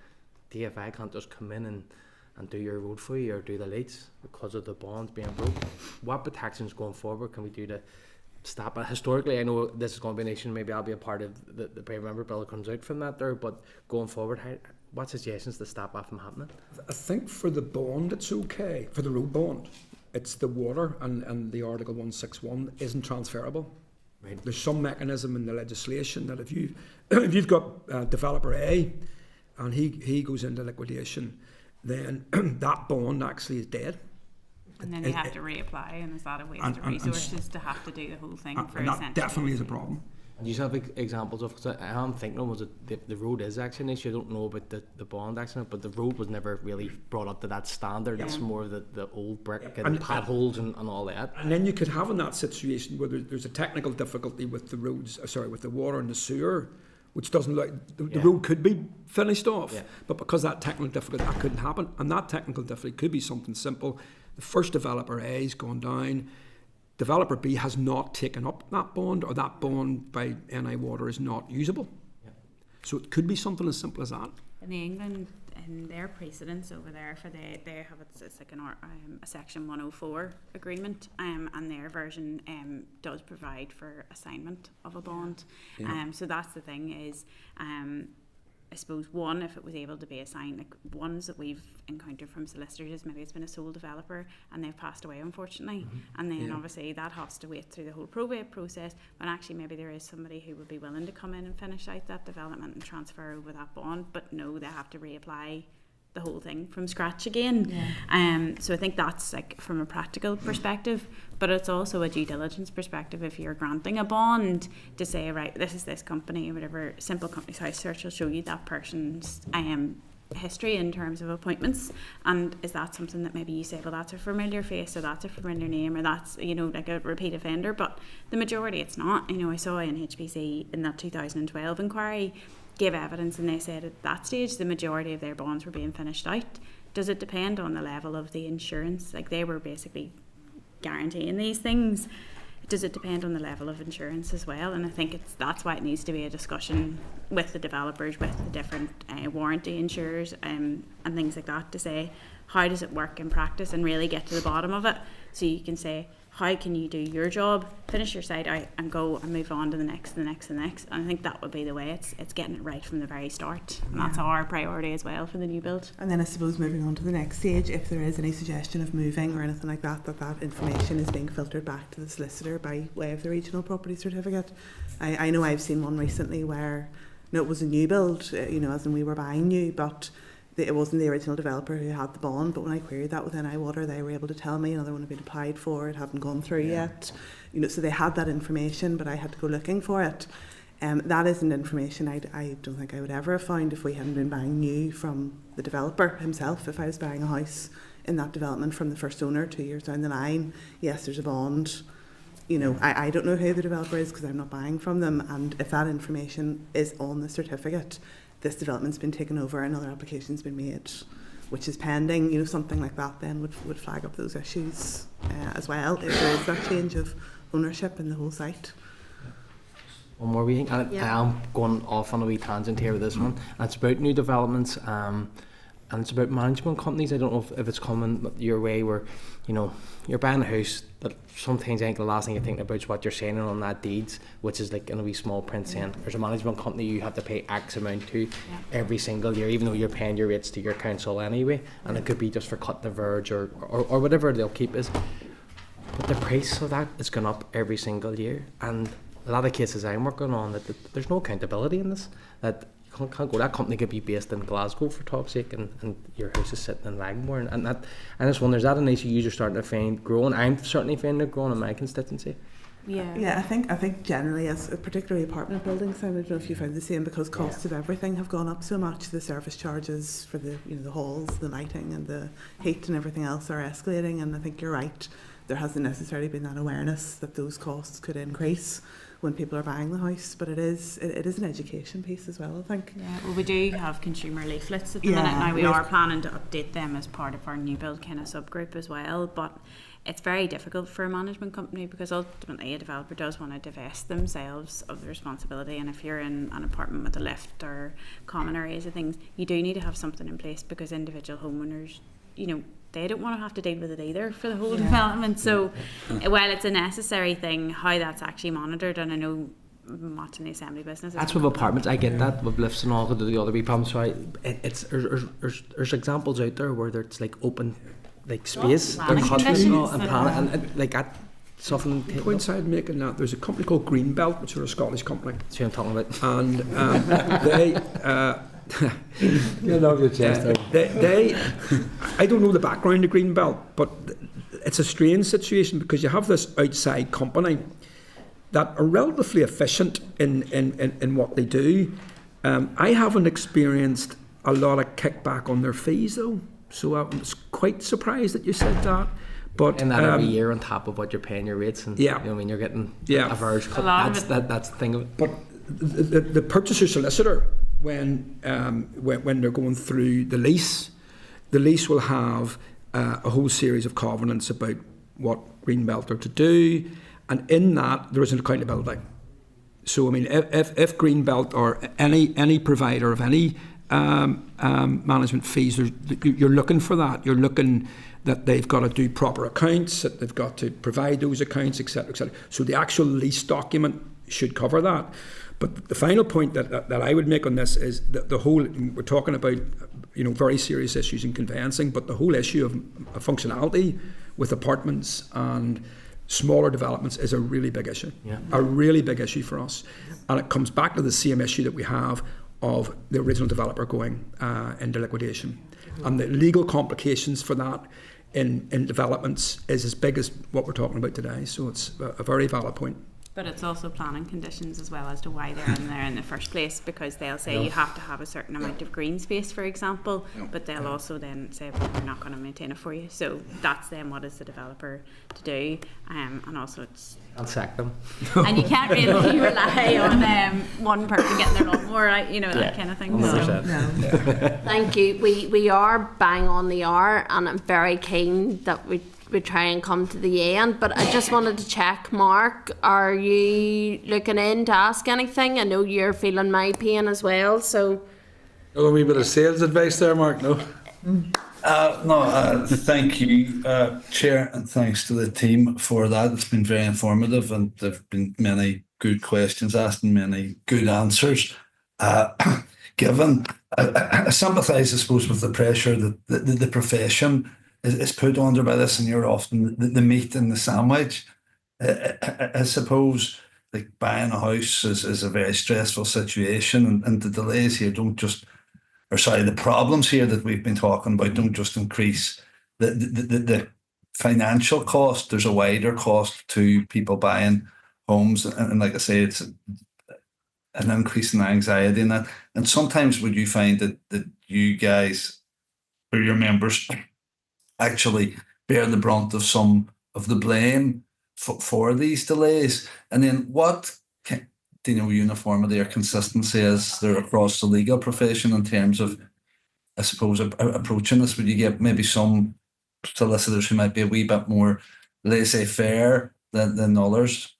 DFI can't just come in and do your road for you or do the lights because of the bond being broke. What protections going forward can we do to stop it? Historically, I know this is going to be an issue, maybe I'll be a part of the private member bill that comes out from that there, but going forward, what suggestions to stop that from happening? I think for the bond it's okay, for the road bond. It's the water and the Article 161 isn't transferable. Right. There's some mechanism in the legislation that if you've got developer A and he goes into liquidation, then that bond actually is dead. And then they have to reapply, and is that a waste of resources to have to do the whole thing for and that definitely is a problem. Do you have examples of, because I'm thinking was it the road is actually an issue. I don't know about the bond accident, but the road was never really brought up to that standard. It's more the old brick and potholes and all that. And then you could have in that situation where there's a technical difficulty with the roads, with the water and the sewer, which doesn't like the road could be finished off, but because that technical difficulty, that couldn't happen. And that technical difficulty could be something simple. The first developer A has gone down. Developer B has not taken up that bond, or that bond by NI Water is not usable. Yeah. So it could be something as simple as that. In England, in their precedents over there, they have it's like a Section 104 agreement, and their version does provide for assignment of a bond. Yeah. So that's the thing is, I suppose one, if it was able to be assigned, like ones that we've encountered from solicitors is maybe it's been a sole developer and they've passed away unfortunately, and then obviously that has to wait through the whole probate process, but actually maybe there is somebody who would be willing to come in and finish out that development and transfer over that bond, but no, they have to reapply the whole thing from scratch again. So I think that's like from a practical perspective, but it's also a due diligence perspective. If you're granting a bond to say, right, this is this company, whatever, Simple Companies House Search will show you that person's history in terms of appointments, and is that something that maybe you say, well, that's a familiar face, or that's a familiar name, or that's, you know, like a repeat offender, but the majority it's not. You know, I saw in HBC in that 2012 inquiry gave evidence, and they said at that stage the majority of their bonds were being finished out. Does it depend on the level of the insurance? Like they were basically guaranteeing these things. Does it depend on the level of insurance as well? And I think that's why it needs to be a discussion with the developers, with the different warranty insurers and things like that, to say how does it work in practice and really get to the bottom of it, so you can say, how can you do your job, finish your site out and go and move on to the next. And I think that would be the way. It's getting it right from the very start. And that's our priority as well for the new build. And then I suppose moving on to the next stage, if there is any suggestion of moving or anything like that, that information is being filtered back to the solicitor by way of the regional property certificate. I know I've seen one recently where, no, it was a new build, you know, as in we were buying new, but it wasn't the original developer who had the bond, but when I queried that with NI Water, they were able to tell me another one had been applied for, it hadn't gone through yet. You know, so they had that information, but I had to go looking for it. That isn't information I don't think I would ever have found if we hadn't been buying new from the developer himself. If I was buying a house in that development from the first owner 2 years down the line, yes, there's a bond. You know, I don't know who the developer is because I'm not buying from them, and if that information is on the certificate, this development's been taken over, another application's been made, which is pending, you know, something like that then would flag up those issues as well, if there is that change of ownership in the whole site. One more wee thing, and I am going off on a wee tangent here with this one, and it's about new developments, and it's about management companies. I don't know if it's coming your way where, you know, you're buying a house that sometimes I think the last thing you think about is what you're signing on that deeds, which is like in a wee small print saying there's a management company you have to pay X amount to every single year, even though you're paying your rates to your council anyway, and it could be just for cut the verge or whatever they'll keep is. But the price of that is going up every single year, and a lot of cases I'm working on that there's no accountability in this, that can't go. That company could be based in Glasgow for talk's sake, and your house is sitting in Langmore, and I just wonder, is that an issue you're starting to find growing? I'm certainly finding it growing in my constituency. Yeah, I think generally, as particularly apartment buildings, I don't know if you found the same, because costs of everything have gone up so much. The service charges for the halls, the lighting and the heat and everything else are escalating, and I think you're right. There hasn't necessarily been that awareness that those costs could increase when people are buying the house, but it is an education piece as well, I think. Yeah, well, we do have consumer leaflets at the minute now. We are planning to update them as part of our new build kind of subgroup as well, but it's very difficult for a management company because ultimately a developer does want to divest themselves of the responsibility, and if you're in an apartment with a lift or common areas of things, you do need to have something in place because individual homeowners, they don't want to have to deal with it either for the whole development. So while it's a necessary thing, how that's actually monitored, and I know much in the assembly business. That's with apartments. I get that with lifts and all the other wee problems. So there's examples out there where it's like open, like space. Planning They're cut conditions and planning, and like that something. The point I'd make in that, there's a company called Greenbelt, which are a Scottish company, That's what I'm talking about. and they. You know your chest out. They I don't know the background of Greenbelt, but it's a strange situation because you have this outside company that are relatively efficient in what they do. I haven't experienced a lot of kickback on their fees though, so I was quite surprised that you said that. But And that every year on top of what you're paying your rates, and Yeah. you know what I mean, you're getting Yeah. a verge cut. lot of That's the thing of it. But the purchaser solicitor, when they're going through the lease will have a whole series of covenants about what Greenbelt are to do, and in that there is an accountability. So I mean, if Greenbelt or any provider of any management fees, you're looking for that. You're looking that they've got to do proper accounts, that they've got to provide those accounts, etc., etc. So the actual lease document should cover that. But the final point that I would make on this is that the whole, we're talking about, very serious issues in conveyancing, but the whole issue of functionality with apartments and smaller developments is a really big issue. Yeah. A really big issue for us. And it comes back to the same issue that we have of the original developer going into liquidation. And the legal complications for that in developments is as big as what we're talking about today. So it's a very valid point. But it's also planning conditions as well as to why they're in there in the first place, because they'll say you have to have a certain amount of green space, for example, but they'll also then say, well, we're not going to maintain it for you. So that's then what is the developer to do, and also it's... I'll sack them. And you can't really rely on one person getting their lawnmower, right? That kind of thing. 100%. Thank you. We are bang on the hour, and I'm very keen that we try and come to the end, but I just wanted to check, Mark, are you looking in to ask anything? I know you're feeling my pain as well, so... A wee bit of sales advice there, Mark, no? No, thank you, Chair, and thanks to the team for that. It's been very informative, and there have been many good questions asked and many good answers given. I sympathise, I suppose, with the pressure that the profession is put under by this, and you're often the meat in the sandwich. I suppose, like, buying a house is a very stressful situation, and the delays here the problems here that we've been talking about don't just increase the financial cost. There's a wider cost to people buying homes, and like I say, it's an increase in anxiety in that. And sometimes would you find that you guys or your members actually bear the brunt of some of the blame for these delays? And then what uniformity or consistency is there across the legal profession in terms of, I suppose, approaching this? Would you get maybe some solicitors who might be a wee bit more laissez-faire than others?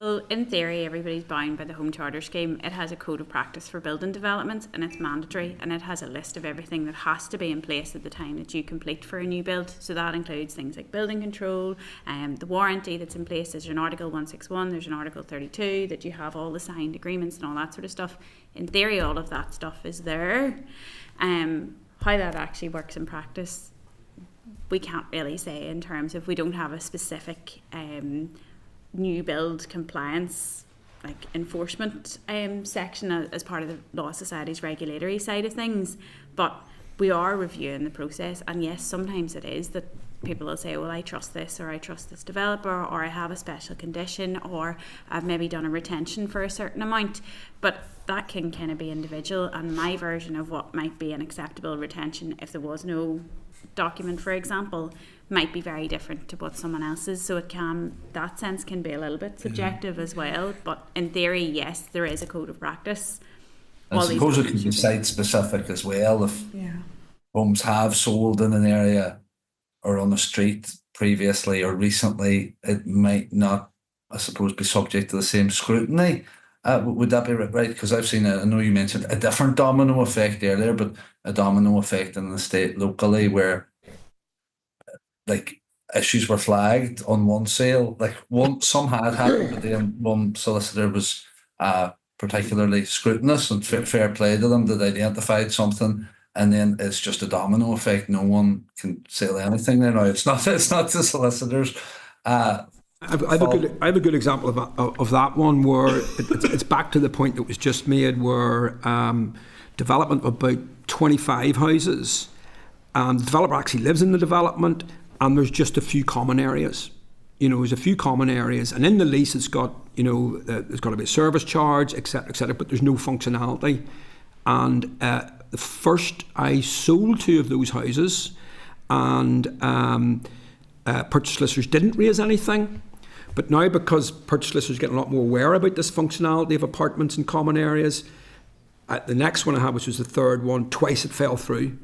Well, in theory, everybody's bound by the Home Charter Scheme. It has a code of practice for building developments, and it's mandatory, and it has a list of everything that has to be in place at the time that you complete for a new build. So that includes things like building control, the warranty that's in place. There's an Article 161, there's an Article 32, that you have all the signed agreements and all that sort of stuff. In theory, all of that stuff is there. How that actually works in practice, we can't really say, in terms of we don't have a specific new build compliance enforcement section as part of the Law Society's regulatory side of things, but we are reviewing the process. And yes, sometimes it is that people will say, well, I trust this, or I trust this developer, or I have a special condition, or I've maybe done a retention for a certain amount, but that can kind of be individual. And my version of what might be an acceptable retention, if there was no document, for example, might be very different to what someone else's. So it can, that sense can be a little bit subjective as well. But in theory, yes, there is a code of practice. I suppose it can be site specific as well. If homes have sold in an area or on a street previously or recently, it might not, I suppose, be subject to the same scrutiny. Would that be right? Because I've seen, I know you mentioned a different domino effect earlier, but a domino effect in the state locally where like issues were flagged on one sale. Like some had happened, but then one solicitor was particularly scrutinous, and fair play to them, that identified something, and then it's just a domino effect. No one can sell anything there now. It's not the solicitors. I have a good example of that one where it's back to the point that was just made, where development of about 25 houses, the developer actually lives in the development, and there's just a few common areas. There's a few common areas, and in the lease it's got, there's got to be a service charge, etc., but there's no functionality. And the first I sold 2 of those houses, and purchase solicitors didn't raise anything. But now, because purchase solicitors are getting a lot more aware about this functionality of apartments and common areas, the next one I had, which was the third one, twice it fell through.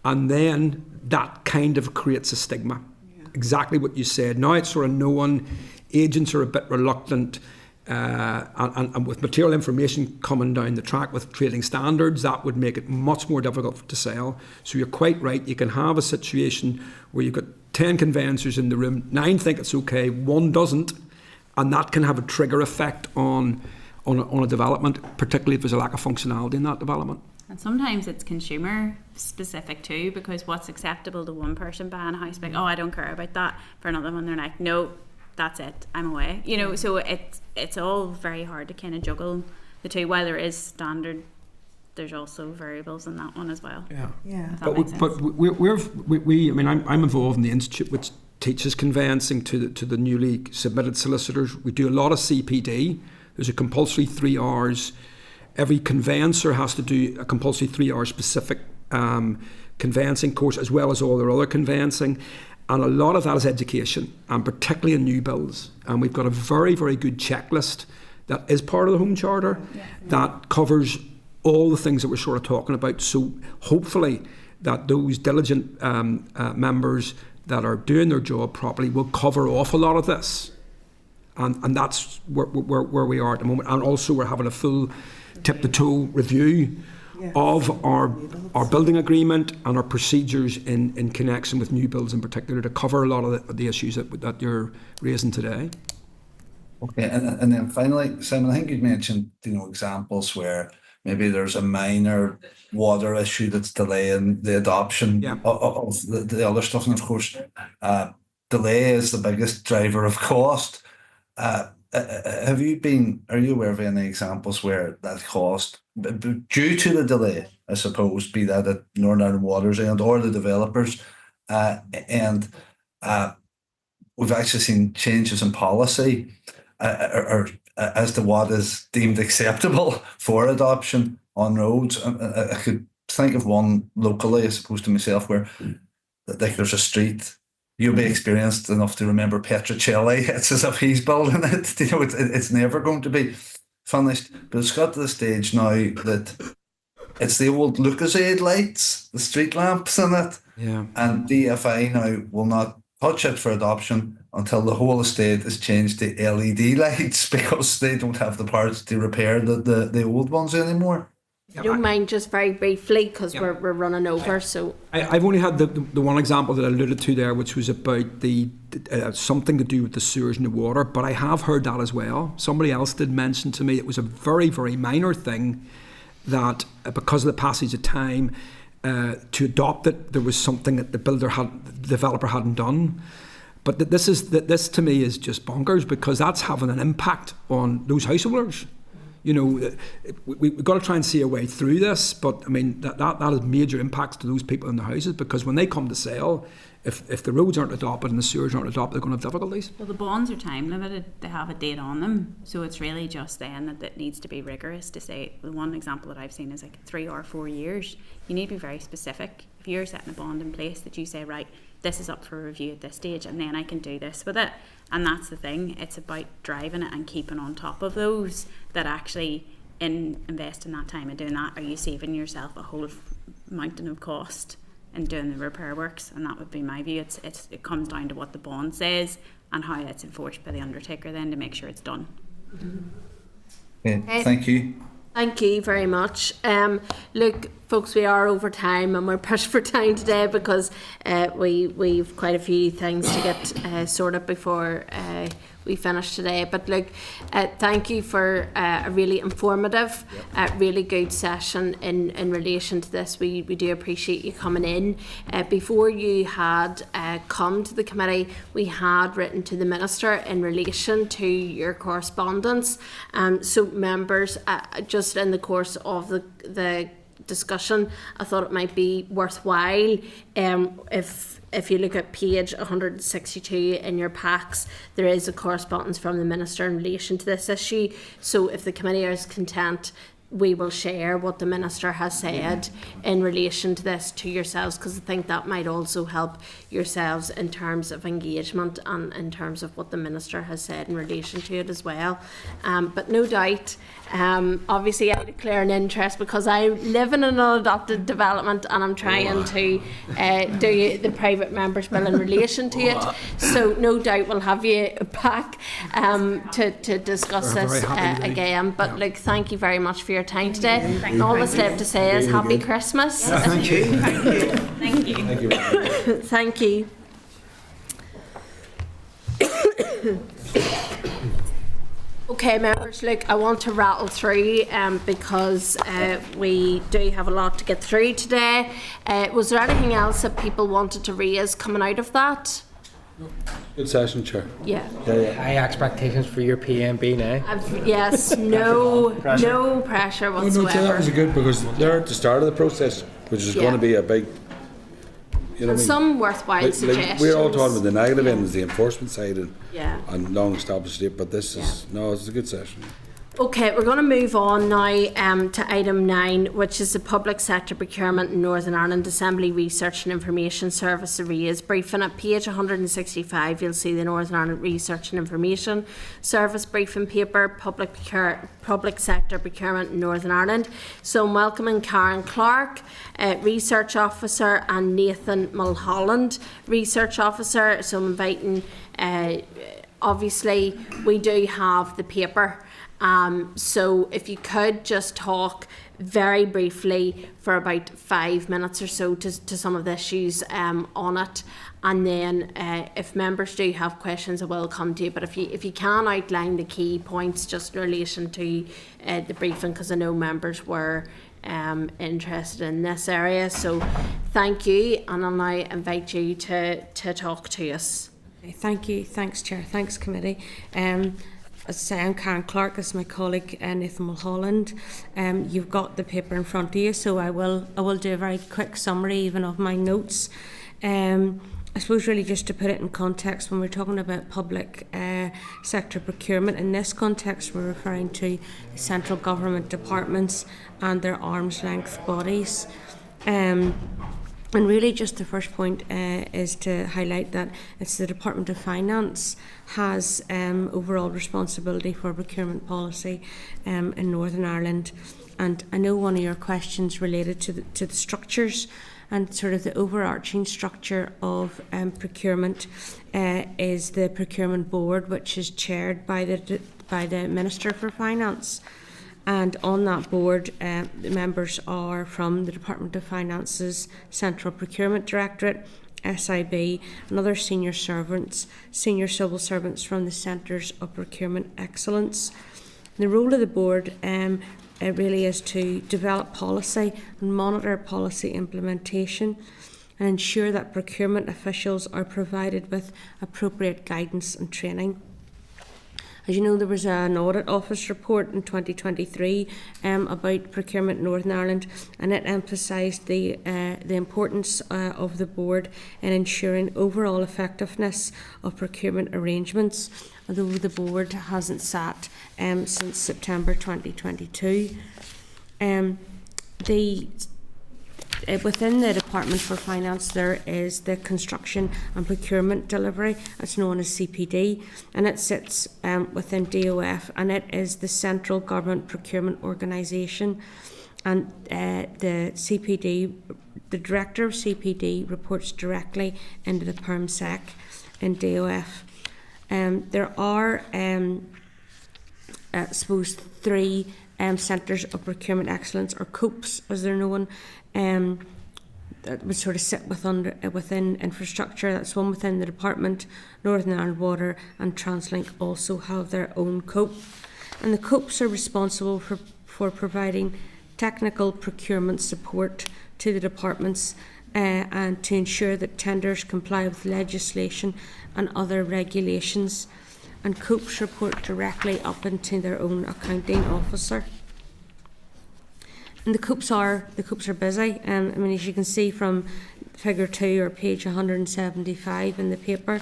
And then that kind of creates a stigma. Yeah. Exactly what you said. Now it's sort of known, agents are a bit reluctant, and with material information coming down the track with trading standards, that would make it much more difficult to sell. So you're quite right, you can have a situation where you've got 10 conveyancers in the room, 9 think it's okay, 1 doesn't, and that can have a trigger effect on a development, particularly if there's a lack of functionality in that development. And sometimes it's consumer specific too, because what's acceptable to one person buying a house, like, oh, I don't care about that. For another one, they're like, no, that's it, I'm away. So it's all very hard to kind of juggle the two. While there is standard, there's also variables in that one as well. Yeah. But we I mean, I'm involved in the institute which teaches conveyancing to the newly submitted solicitors. We do a lot of CPD. There's a compulsory 3 hours. Every conveyancer has to do a compulsory 3-hour specific conveyancing course, as well as all their other conveyancing. And a lot of that is education, and particularly in new builds. And we've got a very, very good checklist that is part of the Home Charter that covers all the things that we're sort of talking about. So hopefully that those diligent members that are doing their job properly will cover off a lot of this. And that's where we are at the moment. And also we're having a full tip-to-toe review of our building agreement and our procedures in connection with new builds in particular, to cover a lot of the issues that you're raising today. Okay, and then finally, Simon, I think you'd mentioned examples where maybe there's a minor water issue that's delaying the adoption of the other stuff, and of course delay is the biggest driver of cost. Are you aware of any examples where that cost, due to the delay, I suppose, be that at Northern Ireland Water's end or the developers, and we've actually seen changes in policy or as to what is deemed acceptable for adoption on roads? I could think of one locally, I suppose, to myself, where there's a street. You'll be experienced enough to remember Petrocelli. It's as if he's building it. It's never going to be finished. But it's got to the stage now that it's the old Lucasade lights, the street lamps in it. Yeah. And DFI now will not touch it for adoption until the whole estate is changed to LED lights, because they don't have the parts to repair the old ones anymore. I don't mind, just very briefly, because we're running over. So I've only had the one example that I alluded to there, which was about the something to do with the sewers and the water, but I have heard that as well. Somebody else did mention to me it was a very, very minor thing, that because of the passage of time to adopt it, there was something that the developer hadn't done. But this to me is just bonkers, because that's having an impact on those householders. We've got to try and see a way through this, but I mean that has major impacts to those people in the houses, because when they come to sell, if the roads aren't adopted and the sewers aren't adopted, they're going to have difficulties. Well, the bonds are time limited; they have a date on them, so it's really just then that it needs to be rigorous. To say, the one example that I've seen is like 3 or 4 years. You need to be very specific. If you're setting a bond in place, that you say, right, this is up for review at this stage, and then I can do this with it. And that's the thing, it's about driving it and keeping on top of those that actually invest in that time and doing that. Are you saving yourself a whole mountain of cost in doing the repair works, and that would be my view. It comes down to what the bond says and how it's enforced by the undertaker then to make sure it's done. Okay, thank you. Thank you very much. Look, folks, we are over time and we're pushed for time today because we've quite a few things to get sorted before we finish today. But look, thank you for a really informative, really good session in relation to this. We do appreciate you coming in. Before you had come to the committee, we had written to the Minister in relation to your correspondence. So members, just in the course of the discussion, I thought it might be worthwhile if you look at page 162 in your packs, there is a correspondence from the Minister in relation to this issue. So if the committee is content, we will share what the Minister has said in relation to this to yourselves, because I think that might also help yourselves in terms of engagement and in terms of what the Minister has said in relation to it as well. But no doubt, obviously I declare an interest because I live in an unadopted development and I'm trying to do the private members bill in relation to it. So no doubt we'll have you back to discuss this again. But look, thank you very much for your time today. And all that's left to say is Happy Christmas. Thank you. Thank you. Thank you. Thank you. Thank you. Okay, members, look, I want to rattle through because we do have a lot to get through today. Was there anything else that people wanted to raise coming out of that? Good session, Chair. Yeah. High expectations for your PMB now. Yes, no pressure No, whatsoever. that was good because they're at the start of the process, which is going to be a big, you know, And some worthwhile suggestions. we're all talking about the negative end is the enforcement side and long established it, but this is it's a good session. Okay, we're going to move on now to item 9, which is the Public Sector Procurement in Northern Ireland Assembly Research and Information Service arrears briefing. At page 165, you'll see the Northern Ireland Research and Information Service briefing paper, Public Sector Procurement in Northern Ireland. So I'm welcoming Karen Clark, Research Officer, and Nathan Mulholland, Research Officer. So I'm inviting, obviously, we do have the paper. So if you could just talk very briefly for about 5 minutes or so to some of the issues on it, and then if members do have questions I will come to you, but if you can outline the key points just in relation to the briefing, because I know members were interested in this area. So thank you, and I'll now invite you to talk to us. Thank you. Thanks, Chair. Thanks, Committee. As I say, I'm Karen Clark. This is my colleague Nathan Mulholland. You've got the paper in front of you, so I will do a very quick summary even of my notes. I suppose really just to put it in context, when we're talking about public sector procurement, in this context we're referring to central government departments and their arm's length bodies. And really just the first point is to highlight that it's the Department of Finance has overall responsibility for procurement policy in Northern Ireland. And I know one of your questions related to the structures and sort of the overarching structure of procurement is the Procurement Board, which is chaired by the Minister for Finance. And on that board, the members are from the Department of Finance's Central Procurement Directorate, SIB, and other senior civil servants from the Centres of Procurement Excellence. The role of the board really is to develop policy and monitor policy implementation and ensure that procurement officials are provided with appropriate guidance and training. As you know, there was an Audit Office report in 2023 about procurement in Northern Ireland, and it emphasised the importance of the board in ensuring overall effectiveness of procurement arrangements, although the board hasn't sat since September 2022. Within the Department for Finance there is the Construction and Procurement Delivery, it's known as CPD, and it sits within DOF, and it is the central government procurement organisation, and the CPD The Director of CPD reports directly into the PermSec in DOF. There are, I suppose, 3 Centres of Procurement Excellence, or COPs as they're known, that would sort of sit within infrastructure. That's one within the Department, Northern Ireland Water and Translink also have their own COP. And the COPs are responsible for providing technical procurement support to the departments and to ensure that tenders comply with legislation and other regulations. And COPs report directly up into their own accounting officer. And the COPs are busy. I mean, as you can see from figure 2 or page 175 in the paper,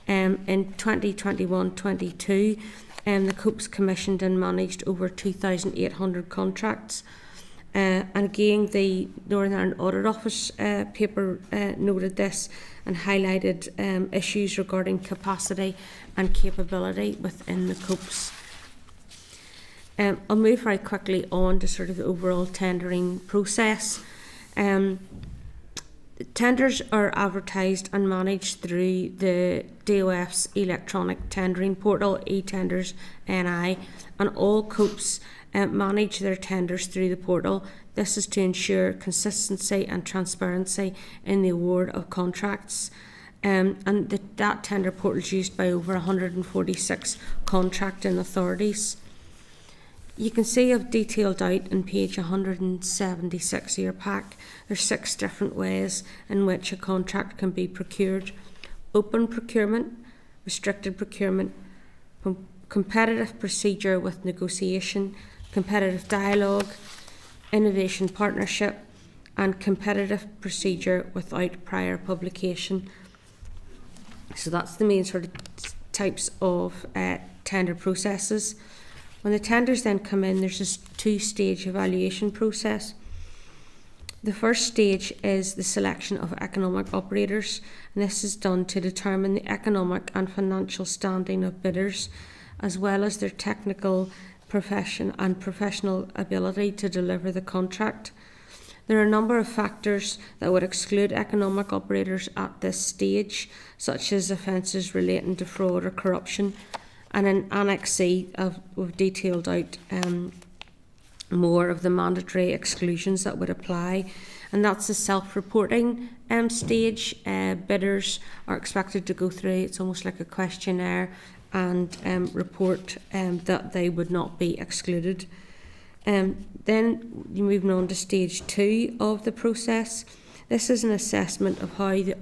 in 2021-22, the COPs commissioned and managed over 2,800 contracts. And again, the Northern Ireland Audit Office paper noted this and highlighted issues regarding capacity and capability within the COPs. I'll move very quickly on to sort of the overall tendering process. Tenders are advertised and managed through the DOF's electronic tendering portal, eTenders NI, and all COPs manage their tenders through the portal. This is to ensure consistency and transparency in the award of contracts. That tender portal is used by over 146 contracting authorities. You can see I've detailed out in page 176 of your pack. There's 6 different ways in which a contract can be procured: open procurement, restricted procurement, competitive procedure with negotiation, competitive dialogue, innovation partnership, and competitive procedure without prior publication. So that's the main sort of types of tender processes. When the tenders then come in, there's this 2-stage evaluation process. The first stage is the selection of economic operators, and this is done to determine the economic and financial standing of bidders, as well as their technical profession and professional ability to deliver the contract. There are a number of factors that would exclude economic operators at this stage, such as offences relating to fraud or corruption. And in Annex C, we've detailed out more of the mandatory exclusions that would apply. And that's the self-reporting stage. Bidders are expected to go through, it's almost like a questionnaire, and report that they would not be excluded. Then you're moving on to stage 2 of the process. This is an assessment of how the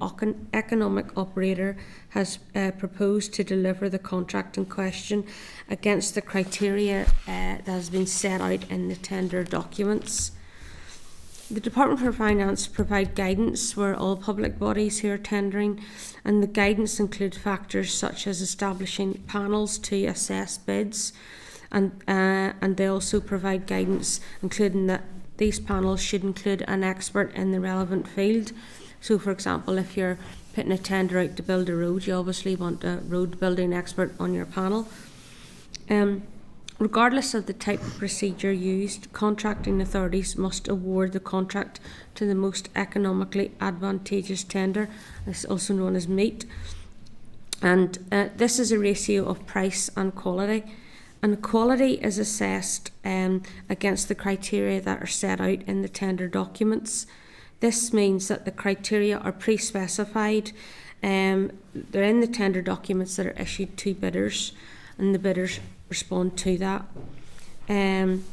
economic operator has proposed to deliver the contract in question against the criteria that has been set out in the tender documents. The Department for Finance provide guidance for all public bodies who are tendering, and the guidance include factors such as establishing panels to assess bids, and they also provide guidance including that these panels should include an expert in the relevant field. So, for example, if you're putting a tender out to build a road, you obviously want a road building expert on your panel. Regardless of the type of procedure used, contracting authorities must award the contract to the most economically advantageous tender. This is also known as MEET. And this is a ratio of price and quality. And quality is assessed against the criteria that are set out in the tender documents. This means that the criteria are pre-specified. They're in the tender documents that are issued to bidders, and the bidders respond to that. And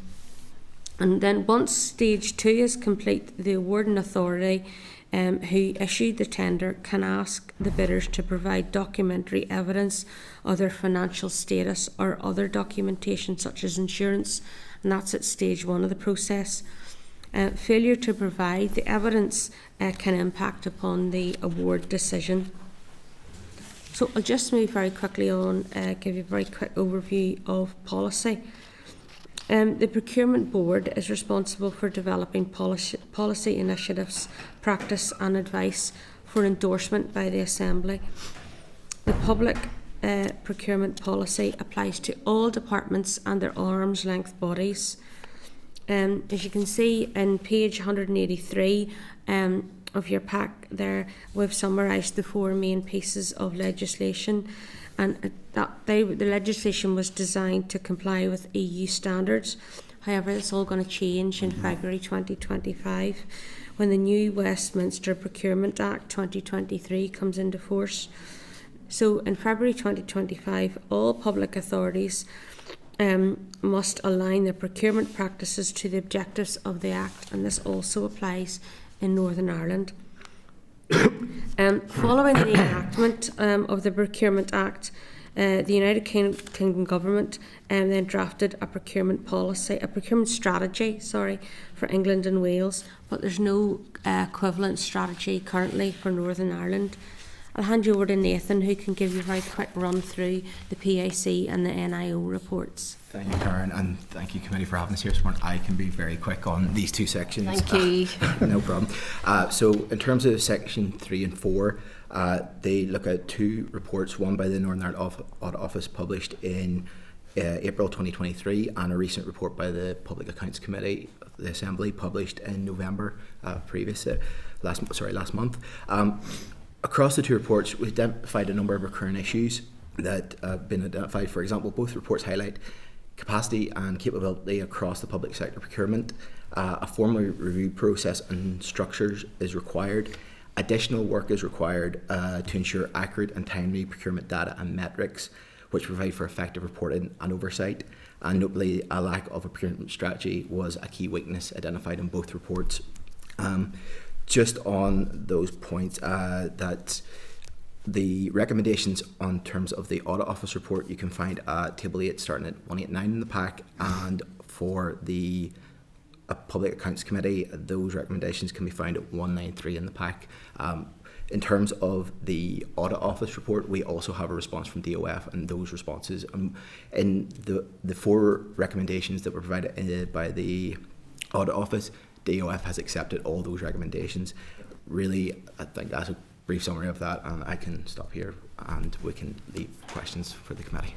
then once stage 2 is complete, the awarding authority who issued the tender can ask the bidders to provide documentary evidence of their financial status or other documentation such as insurance, and that's at stage 1 of the process. Failure to provide the evidence can impact upon the award decision. So I'll just move very quickly on, give you a very quick overview of policy. The Procurement Board is responsible for developing policy initiatives, practice and advice for endorsement by the Assembly. The public procurement policy applies to all departments and their arm's length bodies. As you can see in page 183, of your pack there, we've summarised the 4 main pieces of legislation, and the legislation was designed to comply with EU standards. However, it's all going to change in February 2025 when the new Westminster Procurement Act 2023 comes into force. So in February 2025, all public authorities must align their procurement practices to the objectives of the Act, and this also applies in Northern Ireland. Following the enactment of the Procurement Act, the United Kingdom government then drafted a procurement strategy, for England and Wales, but there's no equivalent strategy currently for Northern Ireland. I'll hand you over to Nathan, who can give you a very quick run through the PAC and the NIO reports. Thank you, Karen, and thank you, committee, for having us here this morning. I can be very quick on these 2 sections. Thank you. No problem. So in terms of section 3 and 4, they look at 2 reports, one by the Northern Ireland Audit Office published in April 2023, and a recent report by the Public Accounts Committee of the Assembly published in November last month. Across the 2 reports, we identified a number of recurring issues that have been identified. For example, both reports highlight capacity and capability across the public sector procurement. A formal review process and structures is required. Additional work is required to ensure accurate and timely procurement data and metrics, which provide for effective reporting and oversight. And notably, a lack of a procurement strategy was a key weakness identified in both reports. Just on those points, that the recommendations on terms of the Audit Office report you can find at Table 8 starting at 189 in the pack, and for the Public Accounts Committee, those recommendations can be found at 193 in the pack. In terms of the Audit Office report, we also have a response from DOF, and those responses in the 4 recommendations that were provided by the Audit Office, DOF has accepted all those recommendations. Really, I think that's a brief summary of that, and I can stop here and we can leave questions for the committee.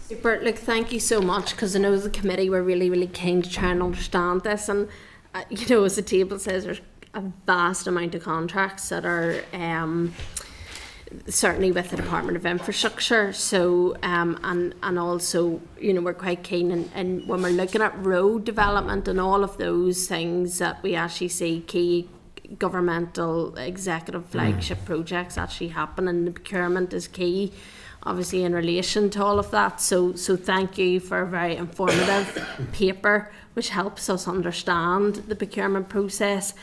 Super. Look, thank you so much, because I know the committee were really keen to try and understand this, and as the table says, there's a vast amount of contracts that are certainly with the Department of Infrastructure. So and also we're quite keen, and when we're looking at road development and all of those things, that we actually see key governmental executive flagship projects actually happen, and the procurement is key, obviously, in relation to all of that. So thank you for a very informative paper which helps us understand the procurement process.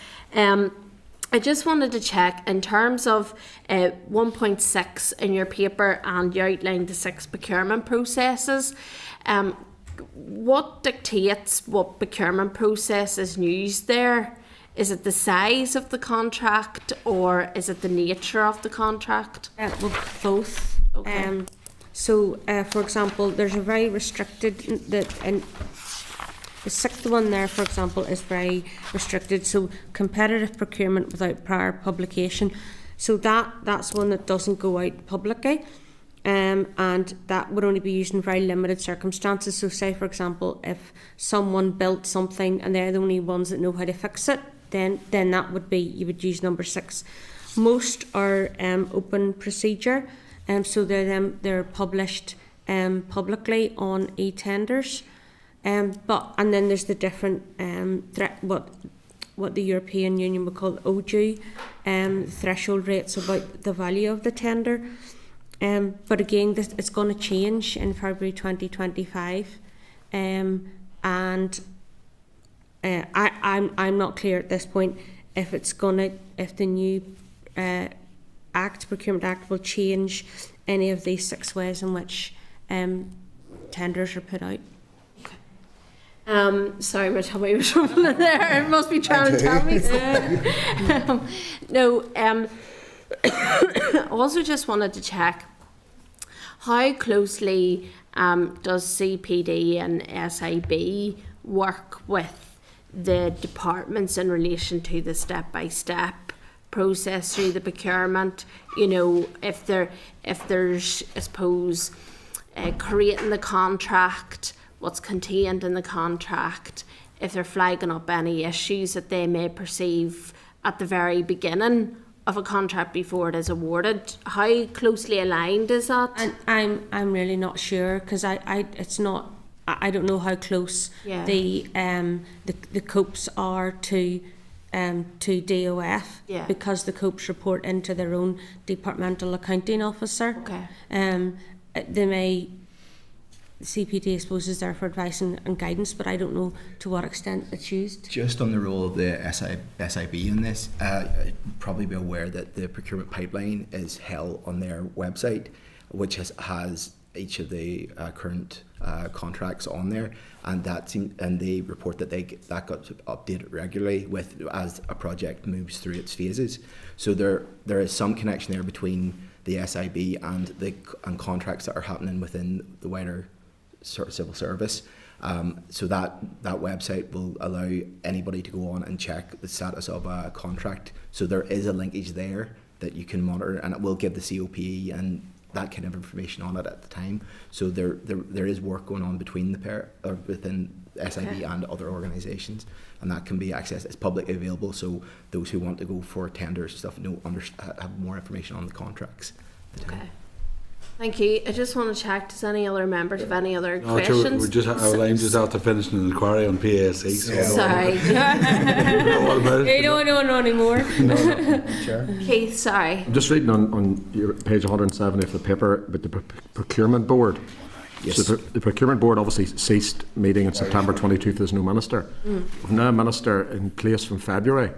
I just wanted to check in terms of 1.6 in your paper, and you outlined the 6 procurement processes. What dictates what procurement process is used there? Is it the size of the contract, or is it the nature of the contract? Well, both. Okay. For example, there's a very restricted, the 6th one there, for example, is very restricted. So competitive procurement without prior publication. So that's one that doesn't go out publicly, and that would only be used in very limited circumstances. So say, for example, if someone built something and they're the only ones that know how to fix it, then that would be, you would use number 6. Most are open procedure, so they're published publicly on e-tenders. And then there's the different what the European Union would call OJU threshold rates about the value of the tender. But again, it's going to change in February 2025, and I'm not clear at this point if the new Procurement Act will change any of these 6 ways in which tenders are put out. Sorry, my tummy was rumbling there. It must be trying to tell me something. Also just wanted to check, how closely does CPD and SIB work with the departments in relation to the step-by-step process through the procurement? If there's, I suppose, creating the contract, what's contained in the contract, if they're flagging up any issues that they may perceive at the very beginning of a contract before it is awarded. How closely aligned is that? And I'm really not sure, because it's not. I don't know how close the COPs are to DOF, because the COPs report into their own departmental accounting officer. Okay. They may. CPD, I suppose, is there for advice and guidance, but I don't know to what extent it's used. Just on the role of the SIB in this, you'd probably be aware that the procurement pipeline is held on their website, which has each of the current contracts on there, and they report that that got updated regularly as a project moves through its phases. So there is some connection there between the SIB and contracts that are happening within the wider sort of civil service. So that website will allow anybody to go on and check the status of a contract. So there is a linkage there that you can monitor, and it will give the COPE and that kind of information on it at the time. So there is work going on between within SIB and other organisations, and that can be accessed. It's publicly available, so those who want to go for tenders and stuff have more information on the contracts at the time. Okay. Thank you. I just want to check, does any other members have any other questions? Our line just after finishing an inquiry on PASE. So sorry. What about it? You don't know anymore. Sure. Keith, sorry. I'm just reading on your page 170 of the paper about the Procurement Board. Yes. So the Procurement Board obviously ceased meeting in September 22. There's no minister. We've now a minister in place from February,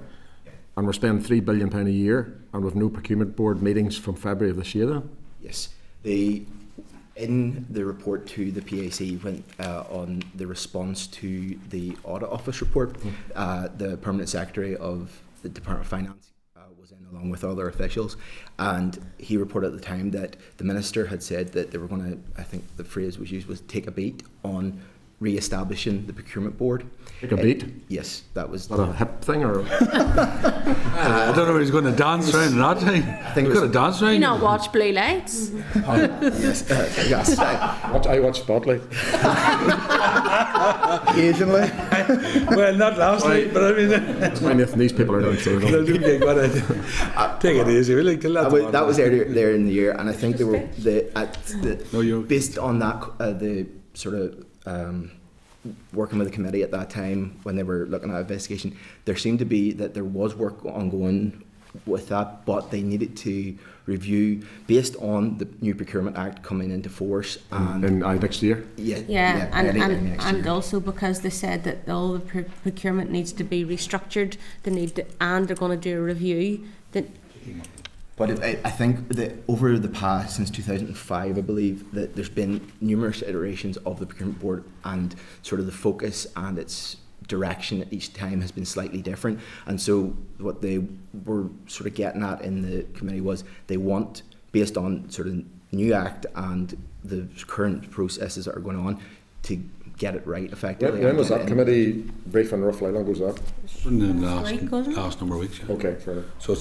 and we're spending £3 billion a year, and we've no Procurement Board meetings from February of this year then? Yes. In the report to the PAC went on the response to the Audit Office report, the Permanent Secretary of the Department of Finance was in along with other officials, and he reported at the time that the Minister had said that they were going to, I think the phrase was used was, take a beat on re-establishing the Procurement Board. Take a beat? Yes, that was... Is that a hip thing, or...? I don't know if he's going to dance around that thing. I think he's going to dance around. You not watch Blue Lights? Yes. I watch Spotlight. Occasionally. Well, not last night, but I mean... That's my myth, and these people are doing so. Take it easy, really. That was earlier there in the year, and I think they were based on that the sort of working with the committee at that time when they were looking at investigation. There seemed to be that there was work ongoing with that, but they needed to review based on the new Procurement Act coming into force and next year. And also because they said that all the procurement needs to be restructured. And they're going to do a review. But I think that over the past, since 2005, I believe that there's been numerous iterations of the Procurement Board, and sort of the focus and its direction each time has been slightly different. And so what they were sort of getting at in the committee was they want, based on sort of new act and the current processes that are going on, to get it right effectively. When was that committee briefing roughly? How long was that? In the last number of weeks. Yeah. Okay, fair enough. So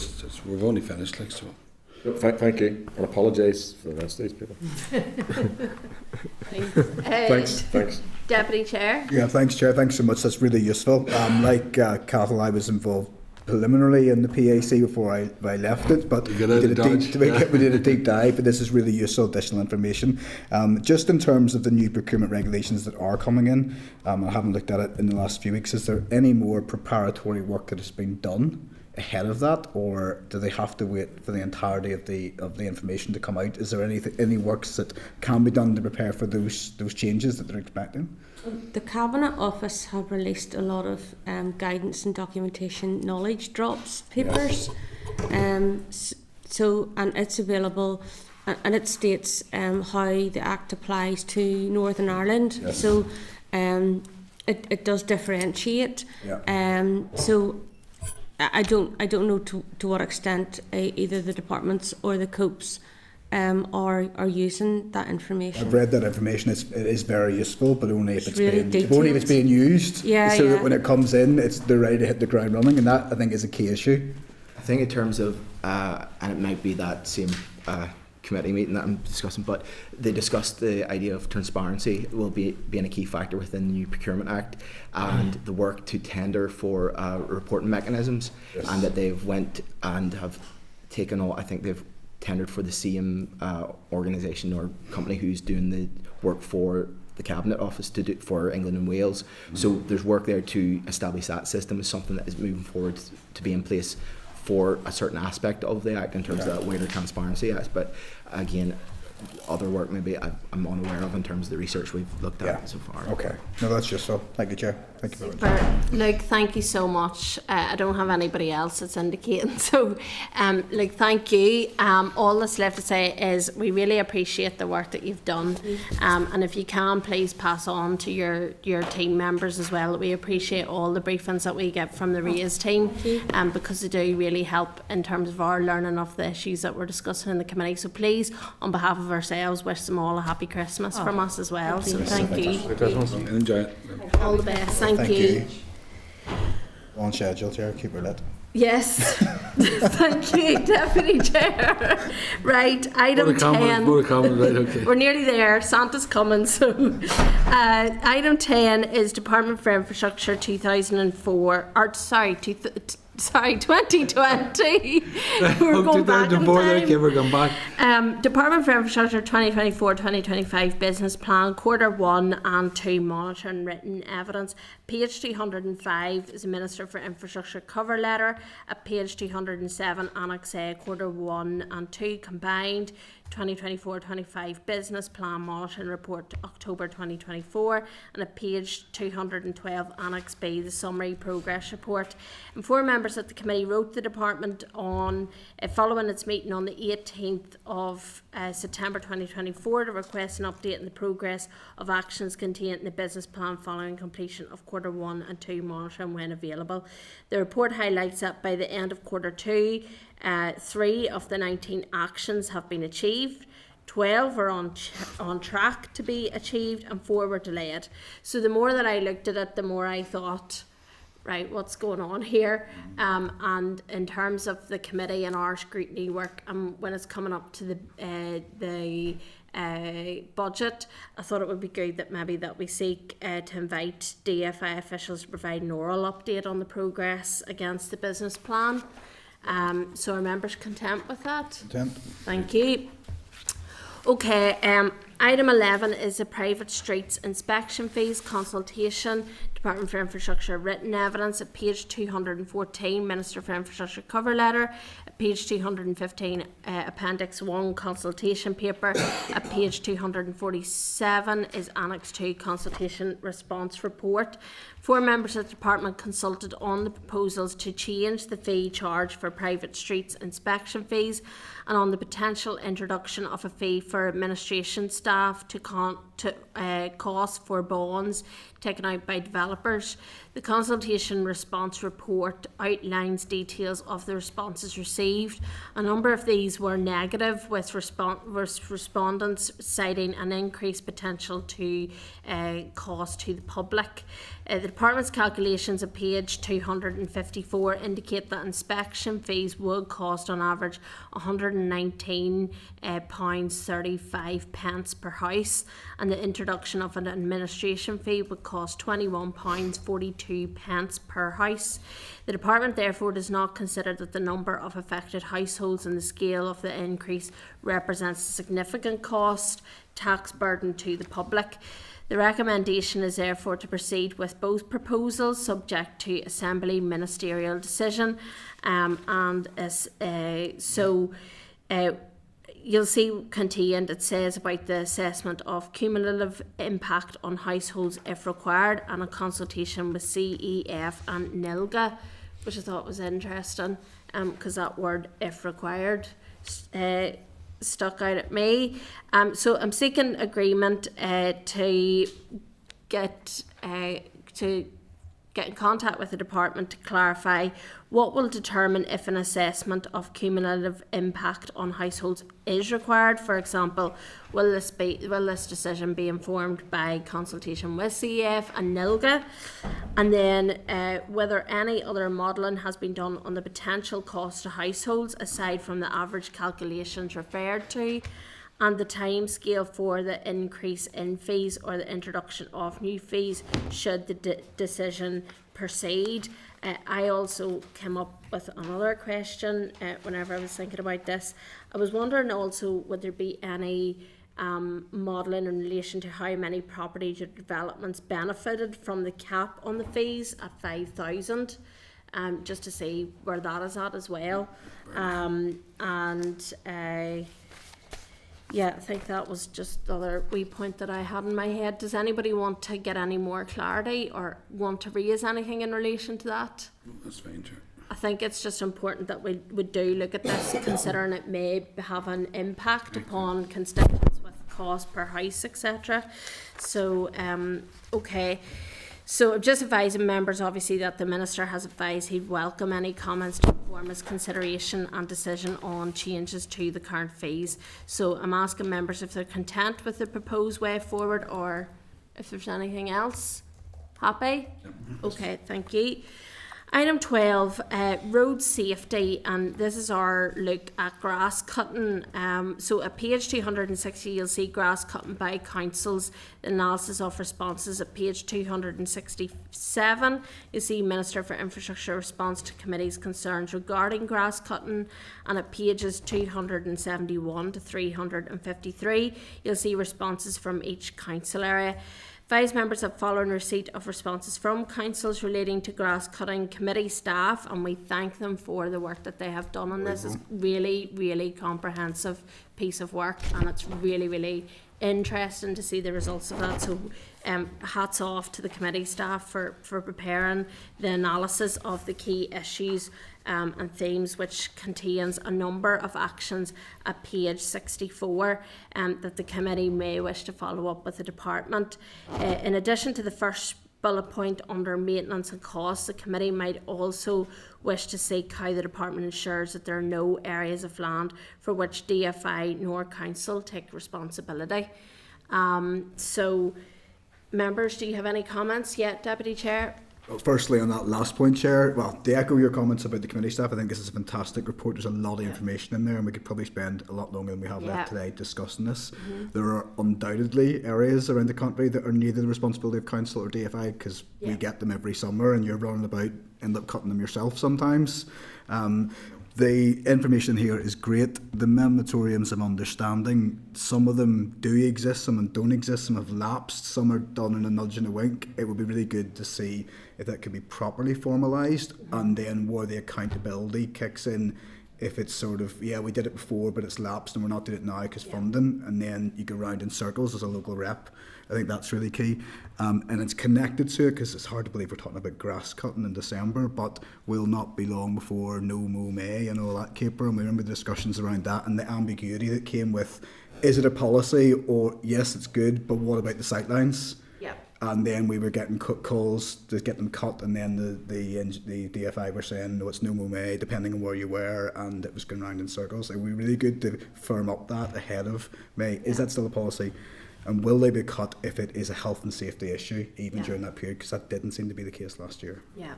we've only finished, like, so. Thank you, and apologise for the rest of these people. Thanks. Deputy Chair. Yeah, thanks, Chair. Thanks so much. That's really useful. Like Cathal, I was involved preliminarily in the PAC before I left it, but we did a deep dive, but this is really useful additional information. Just in terms of the new procurement regulations that are coming in, I haven't looked at it in the last few weeks. Is there any more preparatory work that has been done ahead of that, or do they have to wait for the entirety of the information to come out? Is there any works that can be done to prepare for those changes that they're expecting? The Cabinet Office have released a lot of guidance and documentation knowledge drops papers, and it's available, and it states how the Act applies to Northern Ireland. Yes. So it does differentiate. Yeah. So I don't know to what extent either the departments or the COPs are using that information. I've read that information. It is very useful, but only if it's being used. That when it comes in, they're ready to hit the ground running, and that I think is a key issue. I think in terms of and it might be that same committee meeting that I'm discussing, but they discussed the idea of transparency will be being a key factor within the new Procurement Act, and the work to tender for reporting mechanisms, and that they've went and have taken all, I think they've tendered for the same organisation or company who's doing the work for the Cabinet Office to do for England and Wales. So there's work there to establish that system as something that is moving forward to be in place for a certain aspect of the Act in terms of that wider transparency act. But again, other work maybe I'm unaware of in terms of the research we've looked at so far. Okay. No, that's useful. Thank you, Chair. Thank you very much. Luke, thank you so much. I don't have anybody else that's indicating. So, Luke, thank you. All that's left to say is we really appreciate the work that you've done. And if you can, please pass on to your team members as well. We appreciate all the briefings that we get from the RAISE team, because they do really help in terms of our learning of the issues that we're discussing in the committee. So please, on behalf of ourselves, wish them all a happy Christmas from us as well. So thank you. Enjoy it. All the best. Thank you. On schedule, Chair. Keep her lit. Yes. Thank you, Deputy Chair. Right, item 10. Right, okay. We're nearly there. Santa's coming. So, item 10 is Department for Infrastructure 2004. Or sorry, 2020. We're going back in time. Department for Infrastructure 2024-2025 Business Plan, Quarter 1 and 2 Monitoring Written Evidence. Page 205 is the Minister for Infrastructure cover letter. At page 207, Annex A, Quarter 1 and 2 combined. 2024-25 Business Plan Monitoring Report, October 2024, and at page 212, Annex B, the Summary Progress Report. And 4 members of the committee wrote the department on, following its meeting on the 18th of September 2024, to request an update on the progress of actions contained in the business plan following completion of Quarter 1 and 2 monitoring when available. The report highlights that by the end of Quarter 2, 3 of the 19 actions have been achieved, 12 are on track to be achieved, and 4 were delayed. So the more that I looked at it, the more I thought, right, what's going on here? And in terms of the committee and our scrutiny work, when it's coming up to the budget, I thought it would be good that maybe that we seek to invite DFI officials to provide an oral update on the progress against the business plan. So are members content with that? Content. Thank you. Okay, item 11 is the private streets inspection fees consultation. Department for Infrastructure written evidence. At page 214, Minister for Infrastructure cover letter. At page 215, Appendix 1 consultation paper. At page 247 is Annex 2 consultation response report. 4 members of the department consulted on the proposals to change the fee charge for private streets inspection fees, and on the potential introduction of a fee for administration staff to cost for bonds taken out by developers. The consultation response report outlines details of the responses received. A number of these were negative, with respondents citing an increased potential to cost to the public. The department's calculations at page 254 indicate that inspection fees would cost on average £119.35 per house, and the introduction of an administration fee would cost £21.42 per house. The department therefore does not consider that the number of affected households and the scale of the increase represents a significant cost tax burden to the public. The recommendation is therefore to proceed with both proposals subject to Assembly ministerial decision, you'll see contained, it says about the assessment of cumulative impact on households if required, and a consultation with CEF and NILGA, which I thought was interesting, because that word if required stuck out at me. So I'm seeking agreement to get to get in contact with the department to clarify what will determine if an assessment of cumulative impact on households is required. For example, will this decision be informed by consultation with CEF and NILGA? And then whether any other modelling has been done on the potential cost to households aside from the average calculations referred to, and the timescale for the increase in fees or the introduction of new fees should the decision proceed. I also came up with another question whenever I was thinking about this. I was wondering also, would there be any modelling in relation to how many properties or developments benefited from the cap on the fees at 5,000, just to see where that is at as well. Yeah, I think that was just the other wee point that I had in my head. Does anybody want to get any more clarity or want to raise anything in relation to that? That's fine, Chair. I think it's just important that we do look at this, considering it may have an impact upon constituents with cost per house, etc. So, okay. So I'm just advising members, obviously, that the Minister has advised he'd welcome any comments to inform his consideration and decision on changes to the current fees. So I'm asking members if they're content with the proposed way forward or if there's anything else. Happy? Okay, thank you. Item 12, road safety, and this is our look at grass cutting. So at page 260 you'll see grass cutting by councils, the analysis of responses. At page 267 you'll see Minister for Infrastructure response to committee's concerns regarding grass cutting, and at pages 271 to 353 you'll see responses from each council area. Advise members that following receipt of responses from councils relating to grass cutting, committee staff, and we thank them for the work that they have done on this. It's really, really comprehensive piece of work, and it's really, really interesting to see the results of that. So hats off to the committee staff for preparing the analysis of the key issues and themes, which contains a number of actions at page 64 that the committee may wish to follow up with the department. In addition to the first bullet point under maintenance and costs, the committee might also wish to seek how the department ensures that there are no areas of land for which DFI nor council take responsibility. So members, do you have any comments yet, Deputy Chair? Well, firstly, on that last point, Chair, well, to echo your comments about the committee staff, I think this is a fantastic report. There's a lot of information in there, and we could probably spend a lot longer than we have left today discussing this. There are undoubtedly areas around the country that are neither the responsibility of council or DFI, because we get them every summer, and you're running about, end up cutting them yourself sometimes. The information here is great. The memorandums of understanding, some of them do exist, some of them don't exist, some have lapsed, some are done in a nudge and a wink. It would be really good to see if that could be properly formalised, and then where the accountability kicks in. If it's sort of, yeah, we did it before, but it's lapsed and we're not doing it now because funding, and then you go round in circles as a local rep. I think that's really key. And it's connected to it, because it's hard to believe we're talking about grass cutting in December, but will not be long before No Mow May and all that caper. And we remember the discussions around that and the ambiguity that came with, is it a policy, or yes, it's good, but what about the sightlines? And then we were getting calls to get them cut, and then the DFI were saying, no, it's No Mow May, depending on where you were, and it was going round in circles. It would be really good to firm up that ahead of May. Is that still a policy? And will they be cut if it is a health and safety issue, even during that period? Because that didn't seem to be the case last year. Yeah.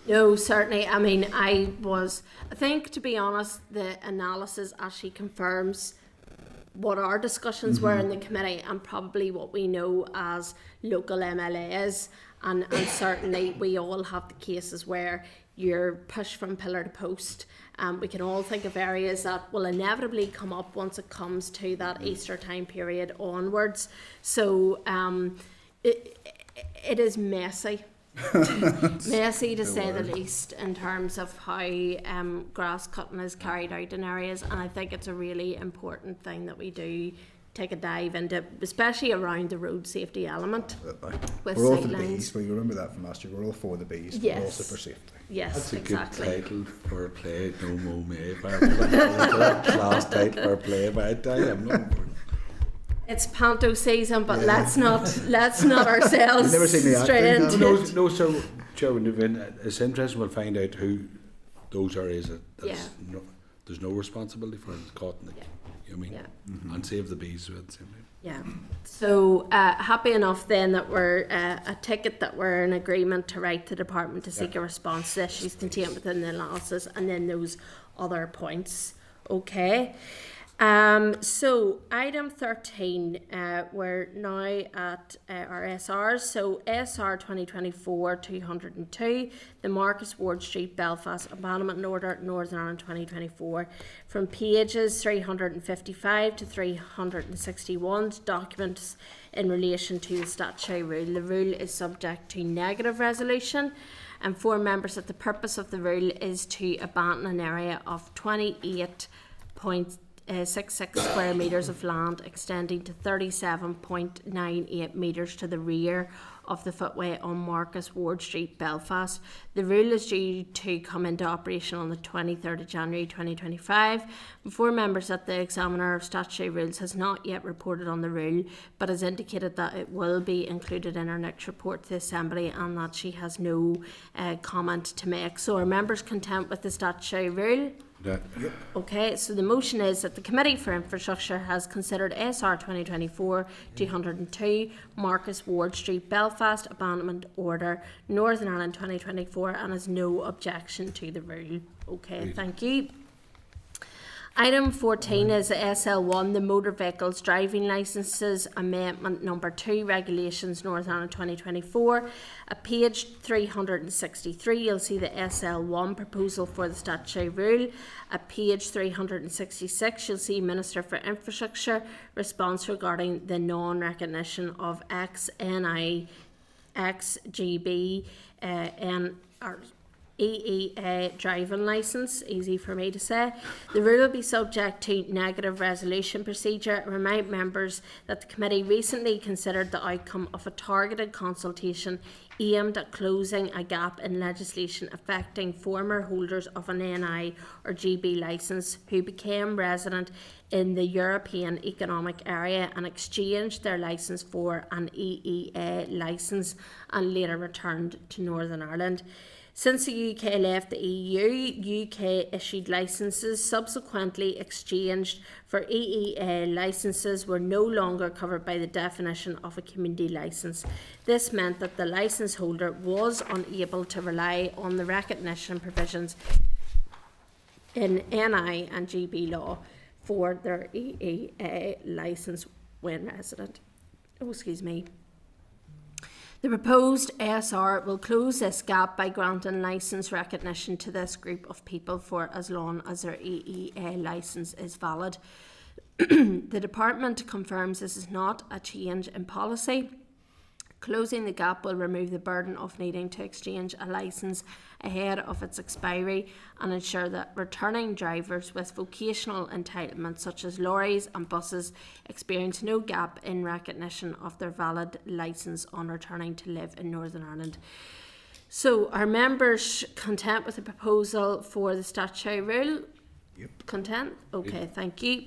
No, certainly. I mean, I think, to be honest, the analysis actually confirms what our discussions were in the committee, and probably what we know as local MLAs, and certainly we all have the cases where you're pushed from pillar to post. We can all think of areas that will inevitably come up once it comes to that Easter time period onwards. So it is messy. Messy to say the least, in terms of how grass cutting is carried out in areas, and I think it's a really important thing that we do take a dive into, especially around the road safety element. We're all for the bees, but you remember that from last year. We're all for the bees, but we're also for safety. Yes, that's a exactly. Good title for a play. No Mow May. Class title for a play, but I am not important. It's panto season, but let's not ourselves never seen me straight into it. No, so Chair, when you've it's interesting, we'll find out who those areas that there's no responsibility for, it's caught in the, you know what I mean? Yeah. And save the bees at the same time. Yeah. So happy enough then that we're a ticket that we're in agreement to write to the department to seek a response to issues contained within the analysis, and then those other points. Okay. So item 13, we're now at our SRs. So SR 2024-202, the Marcus Ward Street, Belfast Abandonment Order, Northern Ireland 2024, from pages 355 to 361, documents in relation to the statutory rule. The rule is subject to negative resolution, and 4 members that the purpose of the rule is to abandon an area of 28.66 square metres of land extending to 37.98 metres to the rear of the footway on Marcus Ward Street, Belfast. The rule is due to come into operation on the 23rd of January 2025. 4 members that the Examiner of Statutory Rules has not yet reported on the rule, but has indicated that it will be included in her next report to the Assembly, and that she has no comment to make. So are members content with the statutory rule? Yep. Okay, so the motion is that the Committee for Infrastructure has considered SR 2024-202, Marcus Ward Street, Belfast Abandonment Order, Northern Ireland 2024, and has no objection to the rule. Okay, thank you. Item 14 is the SL1, the Motor Vehicles Driving Licences Amendment Number 2 Regulations, Northern Ireland 2024. At page 363, you'll see the SL1 proposal for the statutory rule. At page 366, you'll see Minister for Infrastructure response regarding the non-recognition of XNI, XGB, EEA driving licence, easy for me to say. The rule will be subject to negative resolution procedure. I remind members that the committee recently considered the outcome of a targeted consultation aimed at closing a gap in legislation affecting former holders of an NI or GB licence who became resident in the European Economic Area and exchanged their licence for an EEA licence and later returned to Northern Ireland. Since the UK left the EU, UK issued licences subsequently exchanged for EEA licences were no longer covered by the definition of a community licence. This meant that the licence holder was unable to rely on the recognition provisions in NI and GB law for their EEA licence when resident. Oh, excuse me. The proposed ASR will close this gap by granting licence recognition to this group of people for as long as their EEA licence is valid. The Department confirms this is not a change in policy. Closing the gap will remove the burden of needing to exchange a licence ahead of its expiry and ensure that returning drivers with vocational entitlements such as lorries and buses experience no gap in recognition of their valid licence on returning to live in Northern Ireland. So are members content with the proposal for the statutory rule? Yep. Content? Okay, Yep. Thank you.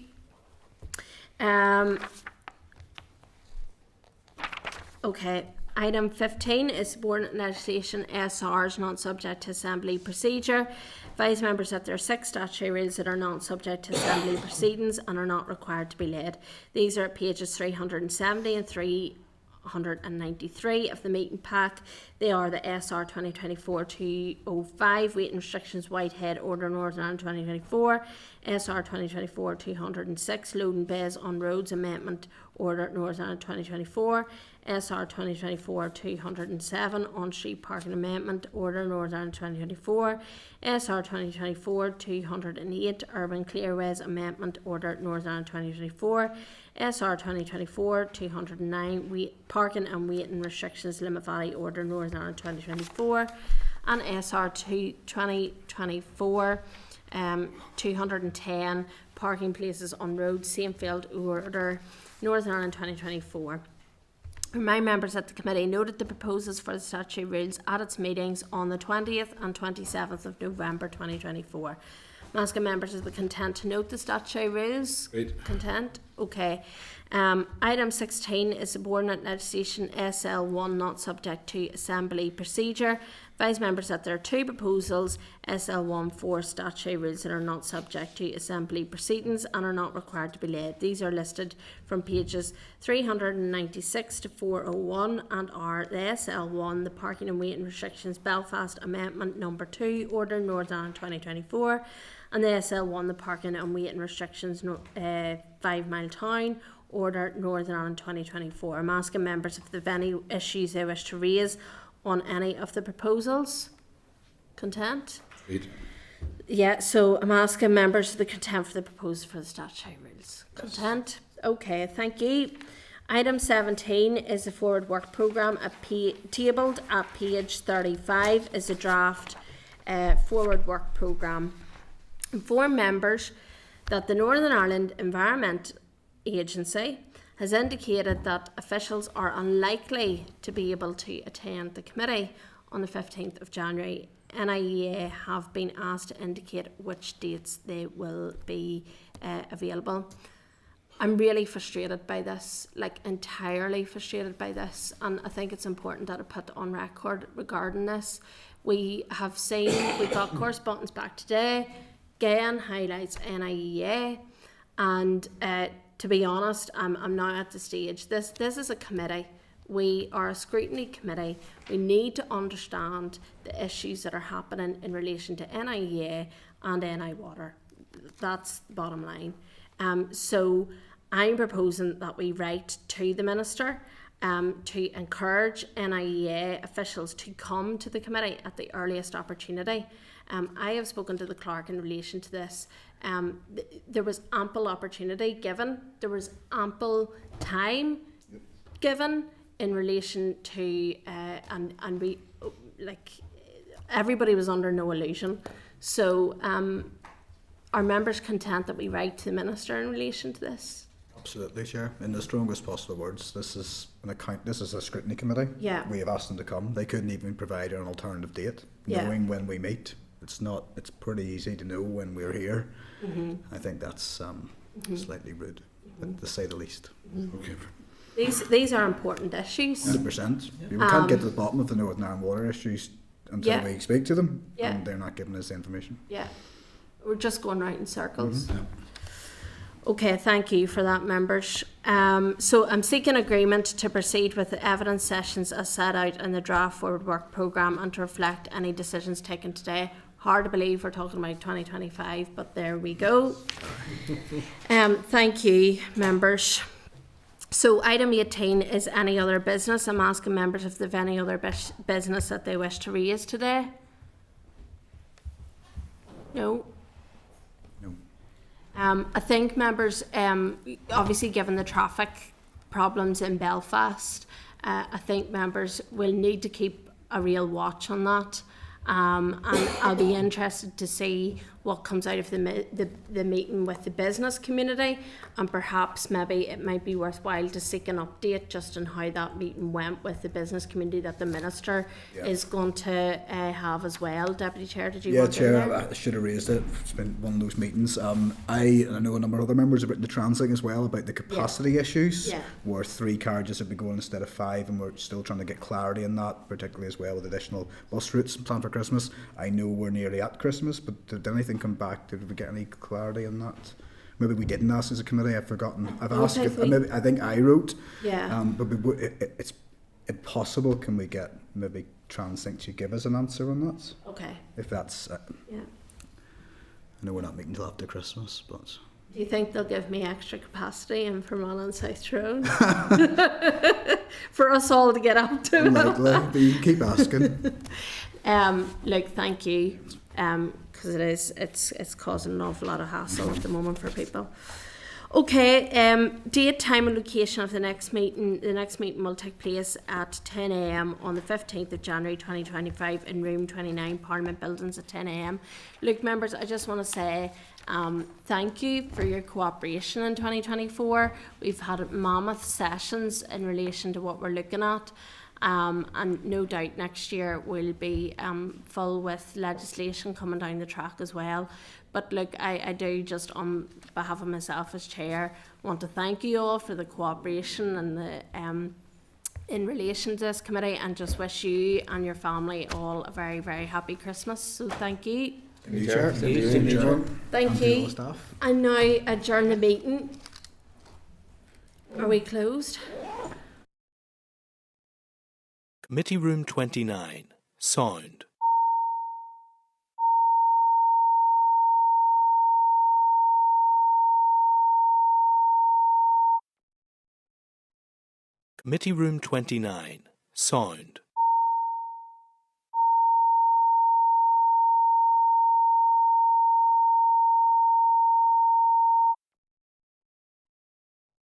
Okay, item 15 is subordinate legislation SRs not subject to Assembly procedure. Advise members that there are 6 statutory rules that are not subject to Assembly proceedings and are not required to be laid. These are at pages 370 and 393 of the meeting pack. They are the SR 2024-205, Weight and Restrictions Whitehead Order Northern Ireland 2024, SR 2024-206, Loading Bays on Roads Amendment Order Northern Ireland 2024, SR 2024-207, On-Street Parking Amendment Order Northern Ireland 2024, SR 2024-208, Urban Clearways Amendment Order Northern Ireland 2024, SR 2024-209, Parking and Waiting Restrictions Limit Valley Order Northern Ireland 2024, and SR 2024-210, Parking Places on Roads, Same Field Order Northern Ireland 2024. Remind members that the committee noted the proposals for the statutory rules at its meetings on the 20th and 27th of November 2024. I'm asking members, is the content to note the statutory rules? Great. Content? Okay. Item 16 is subordinate legislation SL1 not subject to assembly procedure. Advise members that there are two proposals, SL1 for statutory rules that are not subject to assembly proceedings and are not required to be laid. These are listed from pages 396 to 401 and are the SL1, the parking and waiting restrictions Belfast Amendment number 2, Order Northern Ireland 2024, and the SL1, the parking and waiting restrictions 5 Mile Town, Order Northern Ireland 2024. I'm asking members if there are any issues they wish to raise on any of the proposals. Content? Read. Yeah, so I'm asking members of the content for the proposal for the statutory rules. Content? Okay, thank you. Item 17 is the forward work programme tabled at page 35 is a draft forward work programme. Inform members that the Northern Ireland Environment Agency has indicated that officials are unlikely to be able to attend the committee on the 15th of January. NIEA have been asked to indicate which dates they will be available. I'm really frustrated by this, like entirely frustrated by this, and I think it's important that I put on record regarding this. We have seen, we got correspondence back today, again highlights NIEA, and to be honest, I'm now at the stage. This is a committee. We are a scrutiny committee. We need to understand the issues that are happening in relation to NIEA and NI Water. That's the bottom line. So I'm proposing that we write to the Minister to encourage NIEA officials to come to the committee at the earliest opportunity. I have spoken to the clerk in relation to this. There was ample opportunity given, there was ample time given in relation to, and we, like, everybody was under no illusion. So are members content that we write to the Minister in relation to this? Absolutely, Chair. In the strongest possible words, this is an account. This is a scrutiny committee. Yeah. We have asked them to come. They couldn't even provide an alternative date, Yeah. knowing when we meet. It's not. It's pretty easy to know when we're here. Mm-hmm. I think that's slightly rude, to say the least. Okay. These are important issues. 100%. We can't get to the bottom of the Northern Ireland water issues until Yeah. we speak to them, Yeah. and they're not giving us the information. Yeah, we're just going round in circles. Mm-hmm. Okay, thank you for that, members. So I'm seeking agreement to proceed with the evidence sessions as set out in the draft forward work programme and to reflect any decisions taken today. Hard to believe we're talking about 2025, but there we go. Thank you, members. So item 18 is any other business. I'm asking members if they have any other business that they wish to raise today. No? I think members, obviously given the traffic problems in Belfast, I think members will need to keep a real watch on that. And I'll be interested to see what comes out of the meeting with the business community, and perhaps maybe it might be worthwhile to seek an update just on how that meeting went with the business community that the Minister is going to have as well. Deputy Chair, did you want to? Yeah, Chair, I should have raised it. It's been one of those meetings. I know a number of other members have written the Transit as well about the capacity issues, where 3 carriages would be going instead of 5, and we're still trying to get clarity in that, particularly as well with additional bus routes planned for Christmas. I know we're nearly at Christmas, but did anything come back? Did we get any clarity on that? Maybe we didn't ask as a committee. I've forgotten. I've asked. Maybe I think I wrote. Yeah. But it's impossible. Can we get maybe Translink to give us an answer on that? Okay. If that's. Yeah. I know we're not meeting till after Christmas, but. Do you think they'll give me extra capacity in Fermanagh and South Tyrone for us all to get up to? Unlikely, but you can keep asking. Look, thank you, because it's causing an awful lot of hassle at the moment for people. Okay, date, time and location of the next meeting. The next meeting will take place at 10 a.m. on the 15th of January 2025 in room 29, Parliament Buildings at 10 a.m. Look, members, I just want to say thank you for your cooperation in 2024. We've had mammoth sessions in relation to what we're looking at. and no doubt next year will be full with legislation coming down the track as well. But look, I do just on behalf of myself as chair want to thank you all for the cooperation and the in relation to this committee, and just wish you and your family all a very, very happy Christmas. So thank you. Thank you, Chair. Thank you. And now adjourn the meeting. Are we closed? Committee Room 29, Sound. Committee Room 29, Sound.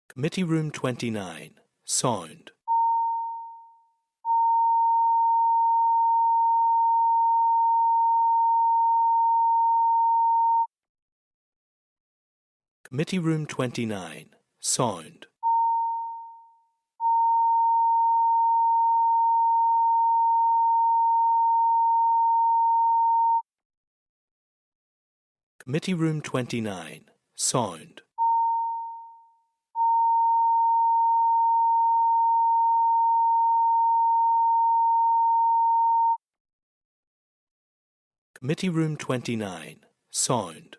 Committee Room 29, Sound. Committee Room 29, Sound. Committee Room 29, Sound. Committee Room 29, Sound.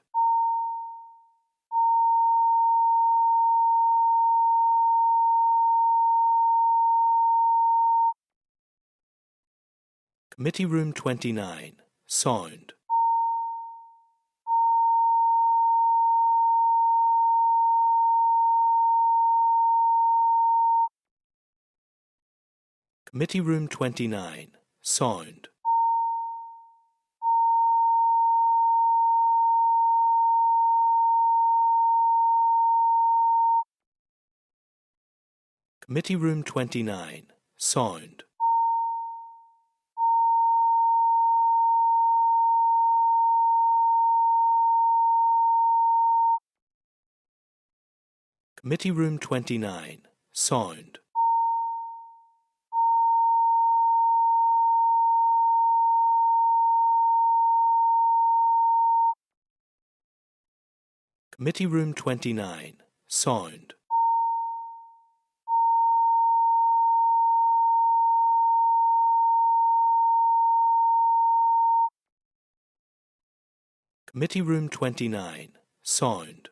Committee Room 29, Sound. Committee Room 29, Sound. Committee Room 29, Sound. Committee Room 29, Sound. Committee Room 29, Sound. Committee Room 29, Sound.